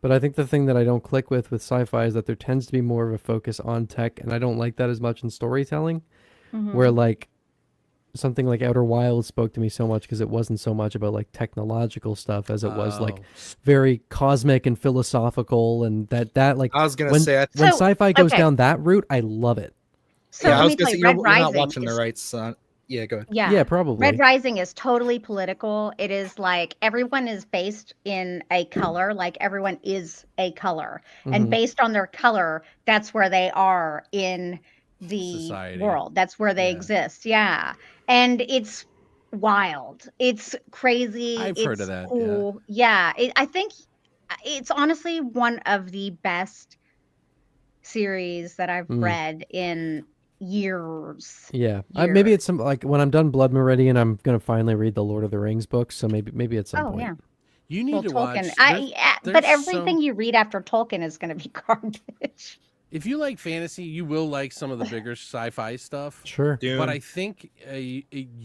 But I think the thing that I don't click with sci-fi is that there tends to be more of a focus on tech, and I don't like that as much in storytelling. Where like something like Outer Wilds spoke to me so much because it wasn't so much about like technological stuff as it was like Oh. very cosmic and philosophical, and that like I was gonna when, say, when So, sci-fi goes okay. down that route, I love it. So yeah, I let was me gonna tell say, you, you're, Red you're Rising not watching the is- right son. Yeah, go ahead. Yeah, Yeah, probably. Red Rising is totally political. It is like everyone is based in a color, like everyone is a color. And Mhm. based on their color, that's where they are in the Society. world. That's where they Yeah. exist. Yeah. And it's wild. It's crazy. I've heard of that, yeah. Cool. Yeah. I think it's honestly one of the best series that I've read in years. Yeah, maybe Years. it's some like when I'm done Blood Meridian, I'm gonna finally read the Lord of the Rings books. So maybe at some Oh, point. yeah. You need Well, to Tolkien. watch. But there's everything you read after Tolkien is going to be garbage. If you like fantasy, you will like some of the bigger sci-fi stuff. Sure. Dune. But I think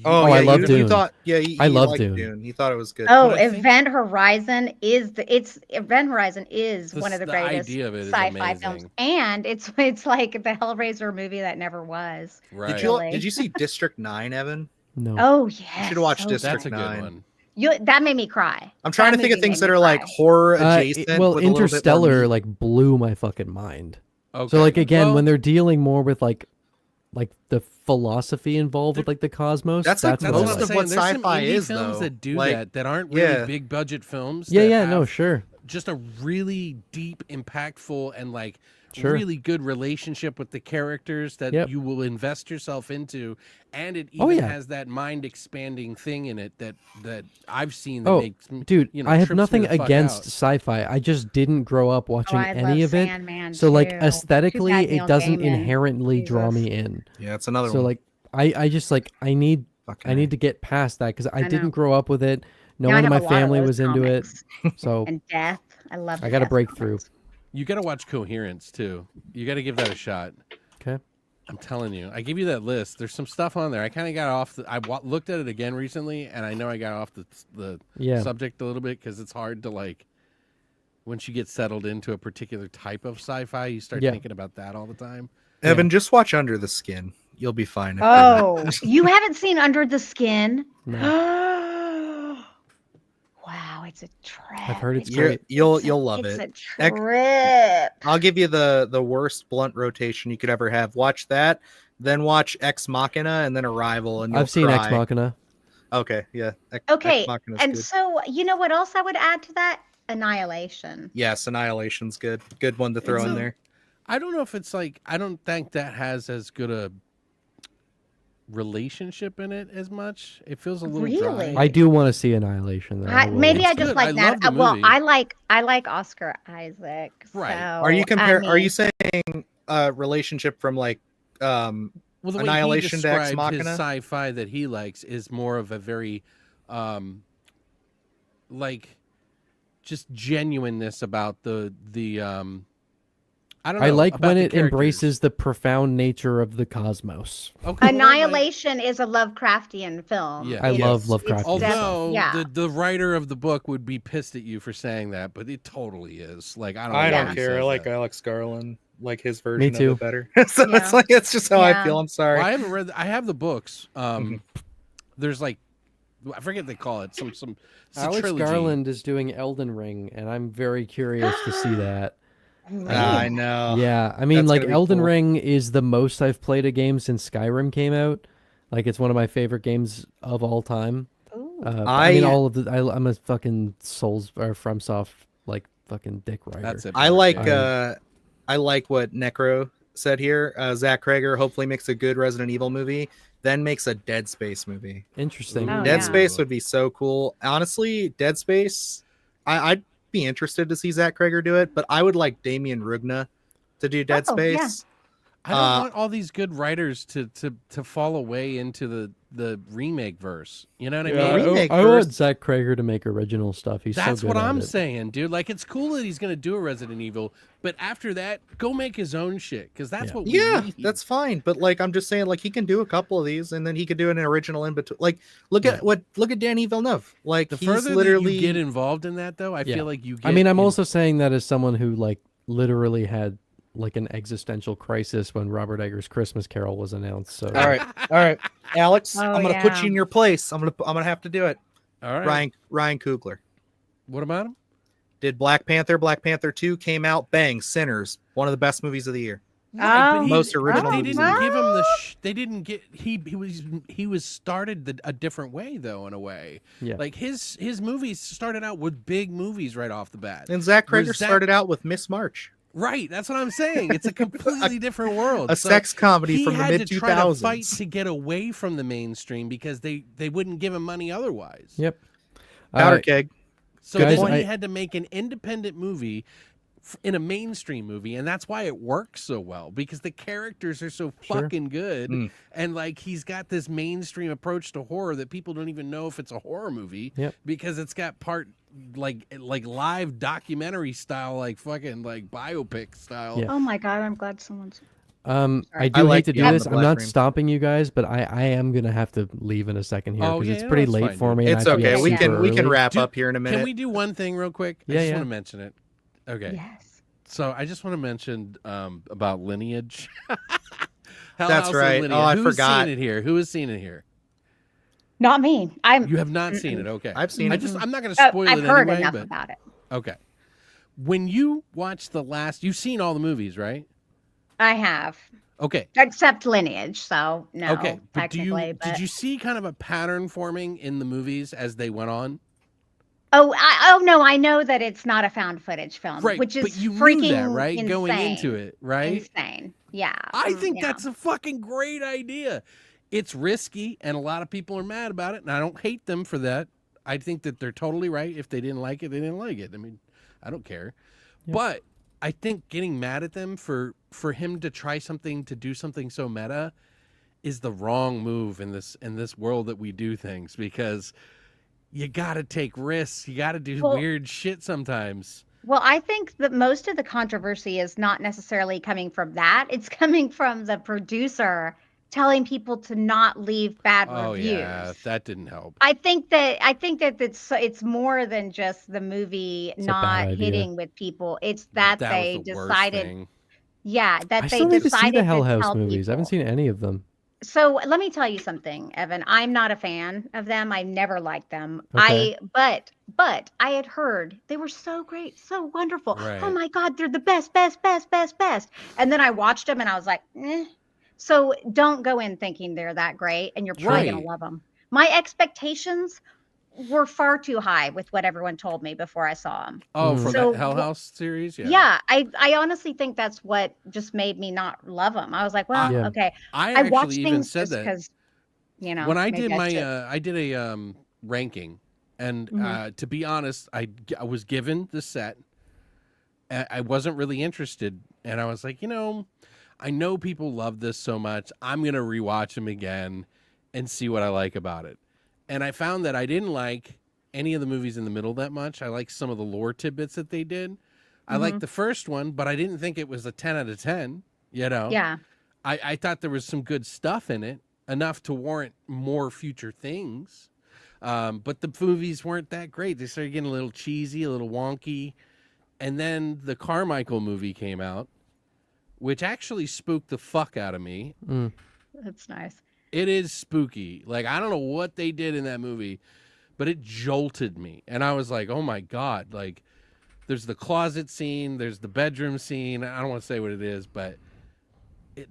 Oh, I yeah, love you Dune. thought, yeah, he I love liked Dune. He thought it was good. Oh, But I think- Event Horizon is one of the The greatest idea of it is sci-fi films, amazing. and it's like the Hellraiser movie that never was. right. Did you see District 9, Evan? No. Oh yes, You should watch so District That's a good 9. one. That made me cry. I'm trying That to think of movie things made that me are like cry. horror adjacent. Well, with a little bit more Interstellar meat. like blew my fucking mind. Okay. So like again, Well, when they're dealing more with like the philosophy involved with like the cosmos, That's like that's what I what most I'm of saying. what There's some sci-fi indie is, films though. that do Like, that aren't really yeah. big budget films. Yeah, that yeah, no, have sure. Just a really deep, impactful, and like Sure. really good relationship with the characters that Yep. you will invest yourself into, and it Oh, even yeah. has that mind expanding thing in it that I've seen. That Oh, makes me, dude, you know, I have trips me nothing the fuck against out. sci-fi. I just didn't grow up watching I any love of it. Sandman, So like too. aesthetically, Too bad it Neil doesn't Gaiman. inherently draw Jesus. me in. Yeah, it's another So one. like I just like I need to get past that because I know. didn't grow up with it. No Now I one in have my a lot of family those was into it. comics. So And Death. I love. I got to Death break through. comics. You got to watch Coherence too. You got to give that a shot. Okay. I'm telling you, I give you that list. There's some stuff on there. I kind of got off. Looked at it again recently, and I know I got off the Yeah. subject a little bit because it's hard to like. Once you get settled into a particular type of sci-fi, you start Yeah. thinking about that all the time. Evan, just watch Under the Skin. You'll be fine. after that. Oh, you haven't seen Under the Skin? Wow, it's a trip. I've heard it's You're- great. you'll love it's it. a trip. I'll give you the worst blunt rotation you could ever have. Watch that, then watch Ex Machina, and then Arrival. And you'll I've seen cry. Ex Machina. Okay, yeah. Okay, Ex Machina's and good. so you know what else I would add to that? Annihilation. Yes, Annihilation's good. Good one to throw in there. I don't know if it's like I don't think that has as good a relationship in it as much. It feels a little Really? dry. I do want to see Annihilation though. Maybe It's I just good. like I that. love the Well, movie. I like Oscar Isaac. Right. So, Are you Are you mean, saying relationship from like Well, the way he Annihilation to Ex described his Machina? sci-fi that he likes is more of a very, like, just genuineness about the I don't know. I like about when the it characters. embraces the profound nature of the cosmos. Okay, Annihilation is a Lovecraftian film. Yeah. I love Yes. Lovecraftian stuff. Although yeah. the writer of the book would be pissed at you for saying that, but it totally is. Like I don't. I know why don't he care. I says like that. Alex Garland, like his version too. of it better. So Yeah. it's like it's just how I Yeah. feel. I'm sorry. Well, I haven't read. I have the books. Mhm. There's like, I forget what they call it. Some. It's a Alex trilogy. Garland is doing Elden Ring, and I'm very curious to see that. I know. Yeah, I mean, That's like gonna be Elden cool. Ring is the most I've played a game since Skyrim came out. Like it's one of my favorite games of all time. Ooh. I mean, I- all of the. I'm a fucking Souls or FromSoft like fucking dick writer. That's it. I Mark. like Yeah. I like what Necro said here. Zach Kreger hopefully makes a good Resident Evil movie, then makes a Dead Space movie. Interesting. Oh, Dead yeah. Space would be so cool. Honestly, Dead Space, I'd be interested to see Zach Kreger do it, but I would like Damien Rugna to do Dead Oh, yeah. Space. I don't want all these good writers to fall away into the remake verse. You know what I Yeah, mean? remake I want first. Zach Kreger to make original stuff. He's That's so good what at I'm it. saying, dude. Like, it's cool that he's gonna do a Resident Evil, but after that, go make his own shit, because that's Yeah. what we Yeah, need. that's fine. But like I'm just saying, like he can do a couple of these, and then he could do an original in between. Like look at Danny Villeneuve. Like the he's further literally that you get involved in that, though, I Yeah. feel like you. Get I mean, I'm in- also saying that as someone who like literally had like an existential crisis when Robert Eggers' Christmas Carol was announced. So all right, Alex. Oh, I'm gonna put yeah. you in your place. I'm gonna have to do it. All right. Ryan Coogler What about him? did Black Panther. Black Panther 2 came out. Bang, Sinners, one of the best movies of the year. Right, but Most original They movies didn't in the give him the. They didn't get. He was started a different way, though, in a way. yeah, Like his movies started out with big movies right off the bat. And Zach Whereas Kreger Zach- started out with Miss March, Right, that's what I'm saying. It's a completely different world. a So sex comedy he from the had mid to try to fight 2000s. to get away from the mainstream because they wouldn't give him money otherwise. yep. Powder keg. So Guys, then he I- had to make an independent movie in a mainstream movie, and that's why it works so well because the characters are so Sure. fucking good, Mm. and like he's got this mainstream approach to horror that people don't even know if it's a horror movie Yep. because it's got part like live documentary style, like fucking like biopic style. Yeah. Oh my God, I'm glad someone's. I do I like hate to you do on this. the I'm black not frame. stopping you guys, but I am gonna have to leave in a second here Oh, because yeah, it's no, pretty that's late fine, for dude. me. and It's I have to get okay. We super can early. wrap Dude, up here in a minute. Can we do one thing real quick? I Yeah, just yeah. want to mention it. Okay. Yes. So I just want to mention about Lineage. Hell That's House and right. Lineage. Oh, I Who's forgot. seen it here? Who has seen it here? Not me. You have not seen it. Okay. I've seen it. I'm not going to spoil I've it heard anyway, enough but about it. okay. When you watch the last, you've seen all the movies, right? I have, Okay. except Lineage. So no, Okay. But technically. did you see kind of a pattern forming in the movies as they went on? Oh no, I know that it's not a found footage film, Right. which is but you freaking knew that, right? insane. Going into it, right? Insane. Yeah. I think yeah. that's a fucking great idea. It's risky, and a lot of people are mad about it, and I don't hate them for that. I think that they're totally right. If they didn't like it, they didn't like it. I mean, I don't care. Yeah. But I think getting mad at them for him to try something to do something so meta is the wrong move in this world that we do things because you got to take risks. You got to do Well- weird shit sometimes. Well, I think that most of the controversy is not necessarily coming from that. It's coming from the producer telling people to not leave bad Oh reviews. yeah, that didn't help. I think that it's more than just the movie It's a bad not idea. hitting with people. It's that was they the worst decided, thing. yeah, that I they still need to decided see the Hell House tell movies. I haven't people. seen any of them. So let me tell you something, Evan. I'm not a fan of them. I never liked them. Okay. But I had heard they were so great, so wonderful. Right. Oh my God, they're the best. And then I watched them and I was like, eh. So don't go in thinking they're that great, and you're probably Right. gonna love them. My expectations were far too high with what everyone told me before I saw them. Oh, Mhm. for So that Hell wh- House series, Yeah, I honestly think that's what just made me not love them. I was like, well, Yeah. I I watch actually even things said just that. because. You know, When I maybe did I my should. I did a ranking, and to be honest, I was given the set. I wasn't really interested, and I was like, I know people love this so much. I'm gonna rewatch them again and see what I like about it. And I found that I didn't like any of the movies in the middle that much. I liked some of the lore tidbits that they did. I liked the first one, but I didn't think it was a 10 out of 10. Yeah. I thought there was some good stuff in it, enough to warrant more future things. But the movies weren't that great. They started getting a little cheesy, a little wonky. And then the Carmichael movie came out, which actually spooked the fuck out of me. That's nice. It is spooky. Like, I don't know what they did in that movie, but it jolted me. And I was like, oh my God. Like, there's the closet scene, there's the bedroom scene. I don't want to say what it is, but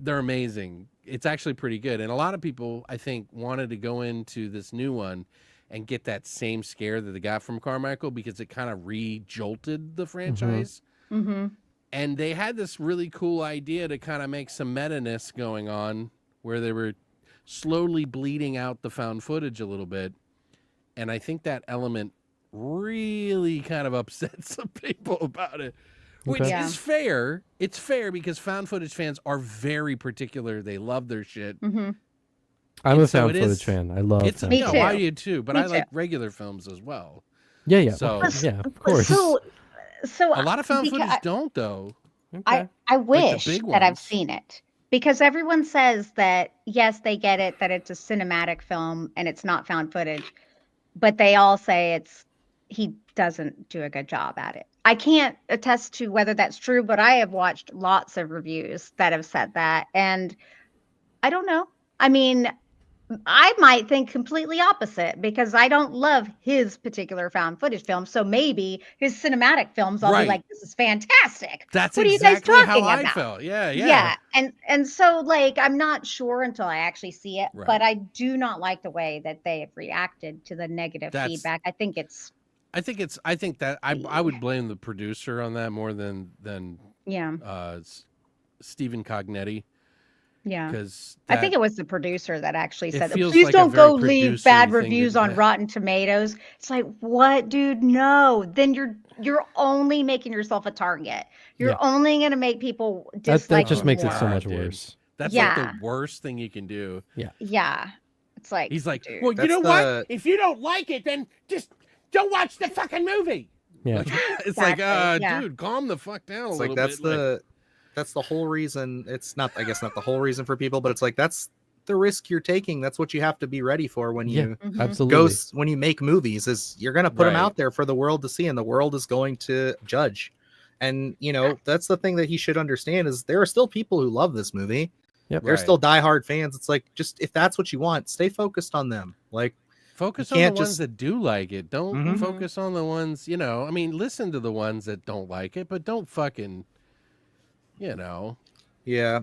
they're amazing. It's actually pretty good. And a lot of people, I think, wanted to go into this new one and get that same scare that they got from Carmichael because it kind of re-jolted the franchise. Mm-hmm. And they had this really cool idea to kind of make some meta-ness going on where they were slowly bleeding out the found footage a little bit. And I think that element really kind of upset some people about it, which Okay. is fair. It's fair because found footage fans are very particular. They love their shit. Mm-hmm. I'm And a so found it footage is- fan. I love It's found Me no, footage. too. I do too, but Me I like too. regular films as well. Yeah. So- Yeah, of course. So A lot of found because footage don't, though. Okay. I wish big that I've ones. seen it because everyone says that yes, they get it that it's a cinematic film and it's not found footage, but they all say he doesn't do a good job at it. I can't attest to whether that's true, but I have watched lots of reviews that have said that, and I don't know. I mean, I might think completely opposite because I don't love his particular found footage film. So maybe his cinematic films, I'll Right. be like, this is fantastic. That's What are you guys exactly talking how I about? felt. Yeah. Yeah. And so like I'm not sure until I actually see it, Right. but I do not like the way that they have reacted to the negative That's- feedback. I think I think that I would blame the producer on that more than yeah. Stephen Cognetti, Yeah. because I think it was the producer that actually It said, feels please like a don't very go leave producer-y bad thing to reviews do. on Rotten Tomatoes. It's like, what, dude? No. Then you're only making yourself a target. You're Yeah. only going to make people That dislike just you makes it more. so much dude. worse. That's like Yeah. the worst thing you can do. Yeah. It's like, He's like, dude. well, you That's know the- what? If you don't like it, then just don't watch the fucking movie. Yeah. Like, it's like, Exactly, yeah. dude, calm the fuck down a It's little like that's bit. that's the whole reason. It's not, I guess, not the whole reason for people, but it's like that's the risk you're taking. That's what you have to be ready for when Yeah. you Mhm. Absolutely. when you make movies. Is you're gonna put them Right. out there for the world to see, and the world is going to judge. And that's the thing that he should understand is there are still people who love this movie. Yep. They're Right. still diehard fans. It's like, just if that's what you want, stay focused on them. Like, Focus You on the can't ones just- that do like it. Don't Mhm. focus on the ones, I mean, listen to the ones that don't like it, but don't fucking, yeah,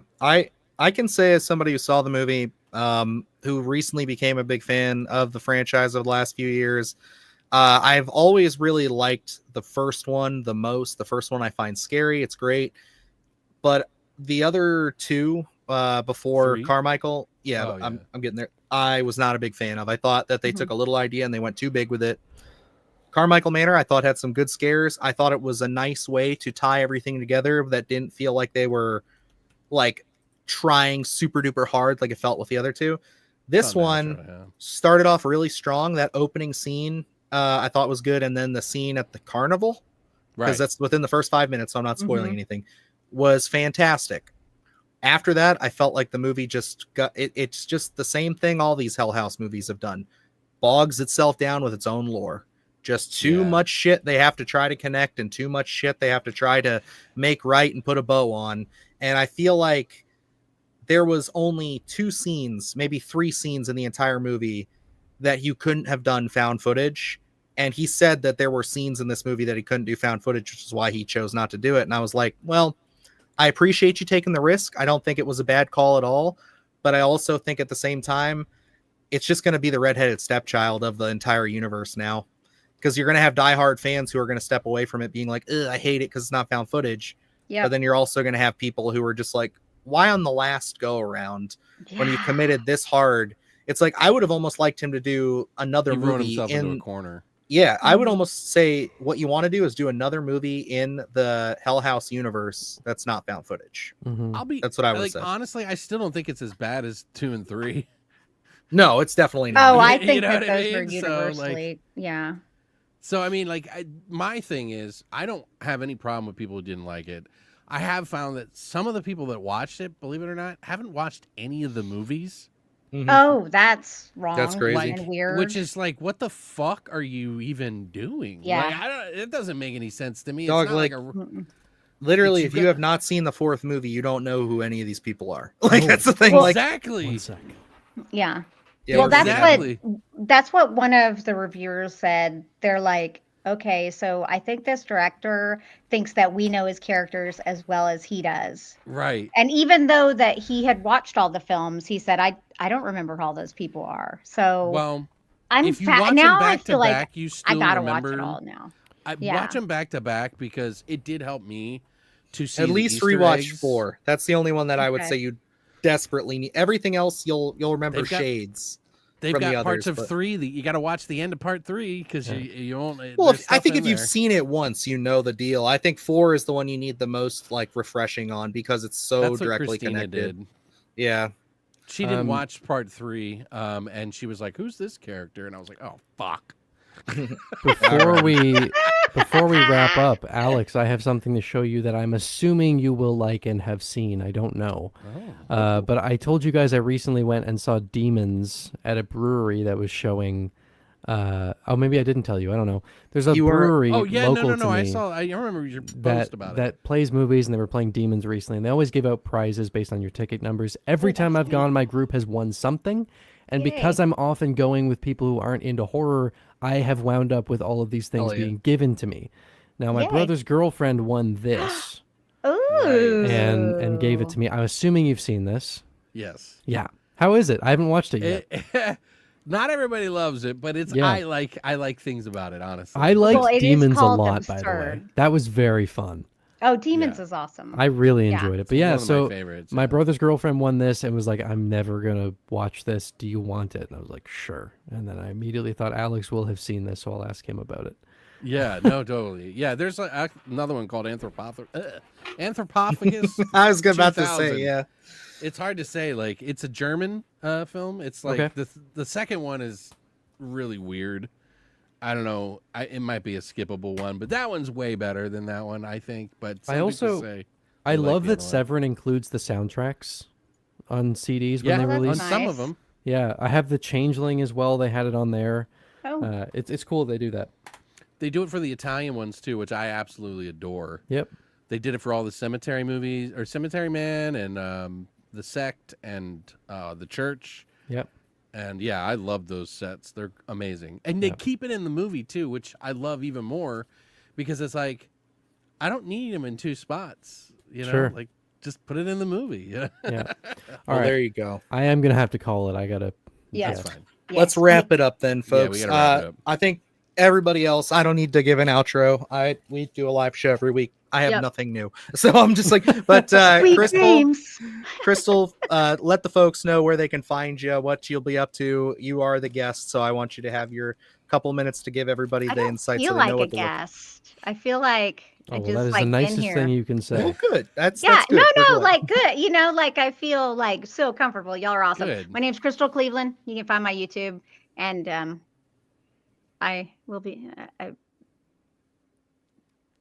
I can say as somebody who saw the movie, who recently became a big fan of the franchise over the last few years, I've always really liked the first one the most. The first one I find scary. It's great. But the other two, before Three? Carmichael, Oh, yeah. I'm getting there. I was not a big fan of. I thought that they took a little idea and they went too big with it. Carmichael Manor, I thought, had some good scares. I thought it was a nice way to tie everything together that didn't feel like they were like trying super duper hard like it felt with the other two. This Felt one natural, yeah. started off really strong. That opening scene, I thought was good, and then the scene at the carnival, because Right. that's within the first 5 minutes, so I'm not spoiling Mhm. anything, was fantastic. After that, I felt like the movie just got it's just the same thing all these Hell House movies have done. Bogs itself down with its own lore. Just too Yeah. much shit they have to try to connect, and too much shit they have to try to make right and put a bow on. And I feel like there was only 2 scenes, maybe 3 scenes in the entire movie that you couldn't have done found footage. And he said that there were scenes in this movie that he couldn't do found footage, which is why he chose not to do it. And I was like, well, I appreciate you taking the risk. I don't think it was a bad call at all. But I also think at the same time, it's just going to be the redheaded stepchild of the entire universe now. Because you're going to have diehard fans who are going to step away from it being like, ugh, I hate it because it's not found footage. Yeah. But then you're also going to have people who are just like, why on the last go around when you committed this hard It's like I would have almost liked him to do another He wrote movie himself into a corner. Yeah, I would almost say what you want to do is do another movie in the Hell House universe that's not found footage. That's what I would say. Honestly, I still don't think it's as bad as 2 and 3. No, it's definitely not. Oh, I You think know that what I those are mean? So, universally, yeah. So I mean, like, my thing is, I don't have any problem with people who didn't like it. I have found that some of the people that watched it, believe it or not, haven't watched any of the movies. Oh, that's wrong. That's crazy. And weird. Which is like, what the fuck are you even doing? Yeah. Like, it doesn't make any sense to me. Dog, it's not like, a, literally, It's if you have not seen the 4th movie, you don't know who any of these people are. Like, that's the thing. Well, like, exactly. One sec. yeah. yeah, Well, exactly. that's what one of the reviewers said. They're like, okay, so I think this director thinks that we know his characters as well as he does. Right. And even though that he had watched all the films, he said, I don't remember who all those people are. So Well, I'm if you fa- watch now them I back to feel like back, you I still gotta remember. watch it all now. I Yeah. watch them back to back because it did help me to see at the least Easter rewatch eggs. 4. That's the only one that I would Okay. say you desperately need. Everything else, you'll remember They've got- shades. They've from got the parts others, of but- 3 that you got to watch the end of part 3 because you won't. Well, there's I stuff think in if you've there. seen it once, you know the deal. I think 4 is the one you need the most like refreshing on because it's so That's what directly Christina connected. did. Yeah. She didn't watch part 3, and she was like, "Who's this character?" And I was like, "Oh fuck." Before we wrap up, Alex, I have something to show you that I'm assuming you will like and have seen. I don't know. But I told you guys I recently went and saw Demons at a brewery that was showing. Maybe I didn't tell you. I don't know. There's a brewery Oh yeah, local no. to me I remember your post that about it. that plays movies, and they were playing Demons recently. And they always give out prizes based on your ticket numbers. Every time I've gone, my group has won something. And because I'm often going with people who aren't into horror, I have wound up with all of these things being given to me. Now, my brother's girlfriend won this Ooh. and gave it to me. I'm assuming you've seen this. Yes. Yeah. How is it? I haven't watched it yet. Not everybody loves it, but it's Yeah. I like things about it, honestly. I liked Well, it is Demons a called lot, by the way. Absurd. That was very fun. Oh, Demons Yeah. is awesome. I really Yeah. enjoyed it. But It's yeah, one of my so favorites, my yeah. brother's girlfriend won this and was like, I'm never going to watch this. Do you want it? And I was like, sure. And then I immediately thought Alex will have seen this, so I'll ask him about it. Yeah, no, totally. Yeah, there's another one called Anthropophagus. I was about to 2000. say, yeah. It's hard to say. Like, it's a German film. It's like Okay. the second one is really weird. I don't know. It might be a skippable one, but that one's way better than that one, I think. But some people say I they like love the that other one. Severin includes the soundtracks on CDs when Yeah, they that's release. on some nice. of them. Yeah, I have the Changeling as well. They had it on there. Oh. It's cool they do that. They do it for the Italian ones too, which I absolutely adore. Yep. They did it for all the Cemetery movies, or Cemetery Man, and the Sect, and the Church. Yep. And yeah, I love those sets. They're amazing. And they keep it in the movie too, which I love even more because it's like, I don't need them in 2 spots. You know, Sure. like just put it in the movie. Yeah. Yeah. All Well, right. there you go. I am going to have to call it. I got to. Yeah. That's fine. Let's Yes. wrap it up then, Yeah, folks. we gotta wrap it up. I think everybody else, I don't need to give an outro. We do a live show every week. I have Yep. nothing new. So I'm just like, but Sweet dreams. Crystal, let the folks know where they can find you, what you'll be up to. You are the guest, so I want you to have your couple minutes to give everybody I the don't insights feel so they like know a what to look. guest. I feel like Oh, I well, just that is like the nicest in here. thing you can say. Well, good. That's Yeah, good. Good no, luck. like good. You know, like I feel like so comfortable. Y'all are awesome. Good. My name's Crystal Cleveland. You can find my YouTube, and I will be.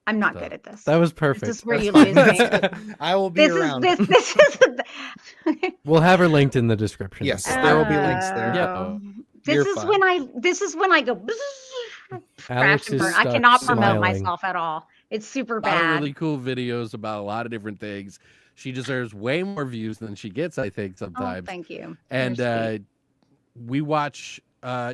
I'm not good at this. That was This perfect. is where you That's lose fine. me. I will be This is around. this is. We'll have her linked in the description. Yes, there will be links there. Oh. You're This is fine. when I. This is when I go. Crash Alex and is burn. I stuck cannot promote smiling. myself at all. It's super A lot of bad. really cool videos about a lot of different things. She deserves way more views than she gets, I think, Oh, sometimes. thank you. And You're sweet. we watch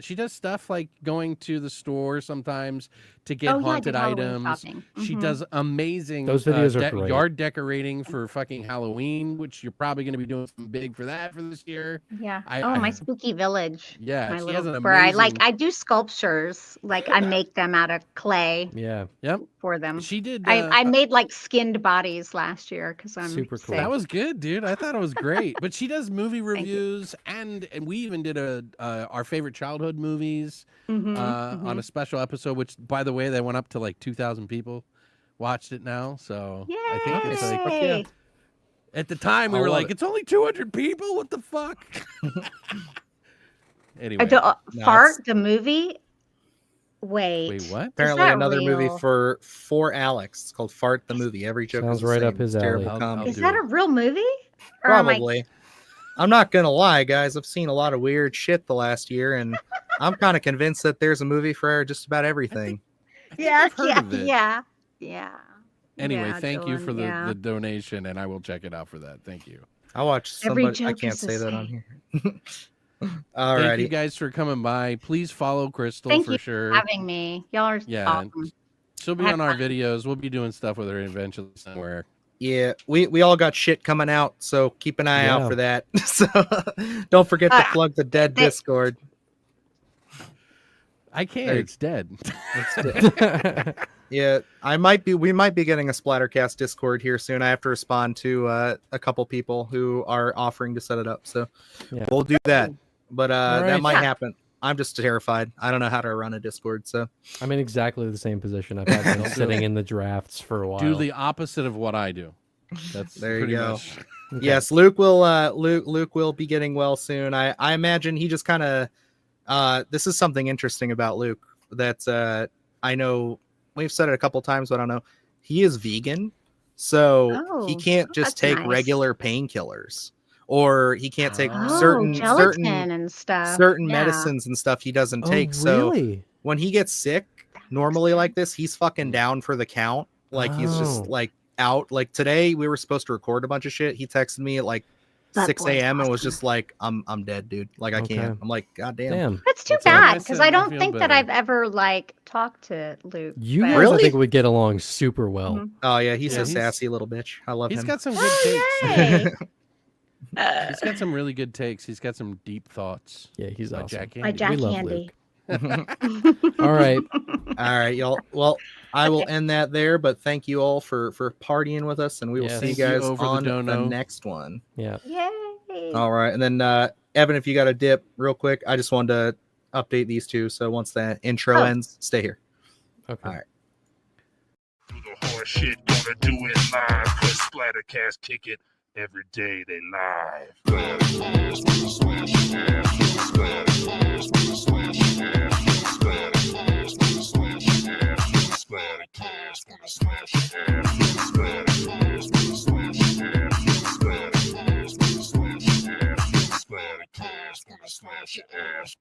She does stuff like going to the store sometimes to get Oh, yeah, I haunted did Halloween items. shopping. She Mhm. does amazing Those videos are great. yard decorating for fucking Halloween, which you're probably going to be doing something big for that for this year. Yeah. I- My spooky village. Yeah, My she little, has an where amazing. I do sculptures. Like I make them out of clay Yeah, Yep, for them. she did. I made like skinned bodies last year because I'm Super cool. That sick. was good, dude. I thought it was great. But she does movie you. reviews, and we even did our favorite childhood movies on a special episode. Which, by the way, they went up to like 2,000 people watched it now. So Yay! I think it's like yeah. at the time we I were love like, it. it's only 200 people. What the fuck? Anyway, No, Fart the movie. Wait. wait, what? Apparently that another movie real? for Alex. It's called Fart the Movie. Every joke Sounds is the right same. up his It's terrible alley. I'll comedy. Is do that it. a real movie? Or am I- Probably. I'm not gonna lie, guys. I've seen a lot of weird shit the last year, and I'm kind of convinced that there's a movie for just about everything. Yeah, I've heard of it. yeah. Anyway, Yeah, thank you Dylan, for the, yeah. the donation, and I will check it out for that. Thank you. I watched Every somebody. I joke can't is the say that on same. here. Thank you Alrighty. guys for coming by. Please follow Crystal Thank for you sure. Having me. Y'all are Yeah, awesome. She'll be Have on our fun. videos. We'll be doing stuff with her eventually somewhere. Yeah, we all got shit coming out, so keep an eye out Yeah. for that. So don't forget to plug the dead they- Discord. I can't. There you- It's dead. Yeah, we might be getting a Splattercast Discord here soon. I have to respond to a couple people who are offering to set it up, so Yeah. we'll do that. But All that right. might Yeah. happen. I'm just terrified. I don't know how to run a Discord, so I'm in exactly the same position. I've had been sitting in the drafts for a while. Do the opposite of what I do. That's There you pretty go. much. Okay. yes, Luke will be getting well soon. I imagine he just kind of this is something interesting about Luke that I know we've said it a couple times, but I don't know. He is vegan, so he Oh, can't just that's take nice. regular painkillers, or he can't take Oh, certain gelatin and stuff. certain Yeah. medicines and stuff he doesn't Oh, take. So really? when he gets sick, normally like this, he's fucking down for the count. Like he's just Oh. like out. Like today, we were supposed to record a bunch of shit. He texted me at like That 6 boy's a.m. and was awesome. just like, I'm dead, dude. Like I Okay. can't. I'm like, God damn. Damn. That's too That's all bad I because said, I I don't feel think that better. I've ever like talked to Luke. You but- guys, Really? I think, would get along super well. Mhm. Oh yeah, he's Yeah, a he's- sassy little bitch. I love He's him. got some good Oh, takes. yay. He's got some really good takes. He's got some deep thoughts. Yeah, he's My awesome. Jack My Handy. Jack We love Handy. All right. All right, y'all. Well, I will end that there, but thank you all for partying with us, and we will Yes. see you Thank you, guys O, for the on the dono. next one. Yeah. Yay. All right, and then Evan, if you got a dip real quick, I just wanted to update these two. So once that intro Oh. ends, stay here. Okay. All right. Do the hard shit, gonna do it live. Cause Splattercast kick it every day they live. Splattercast, gonna slash your ass.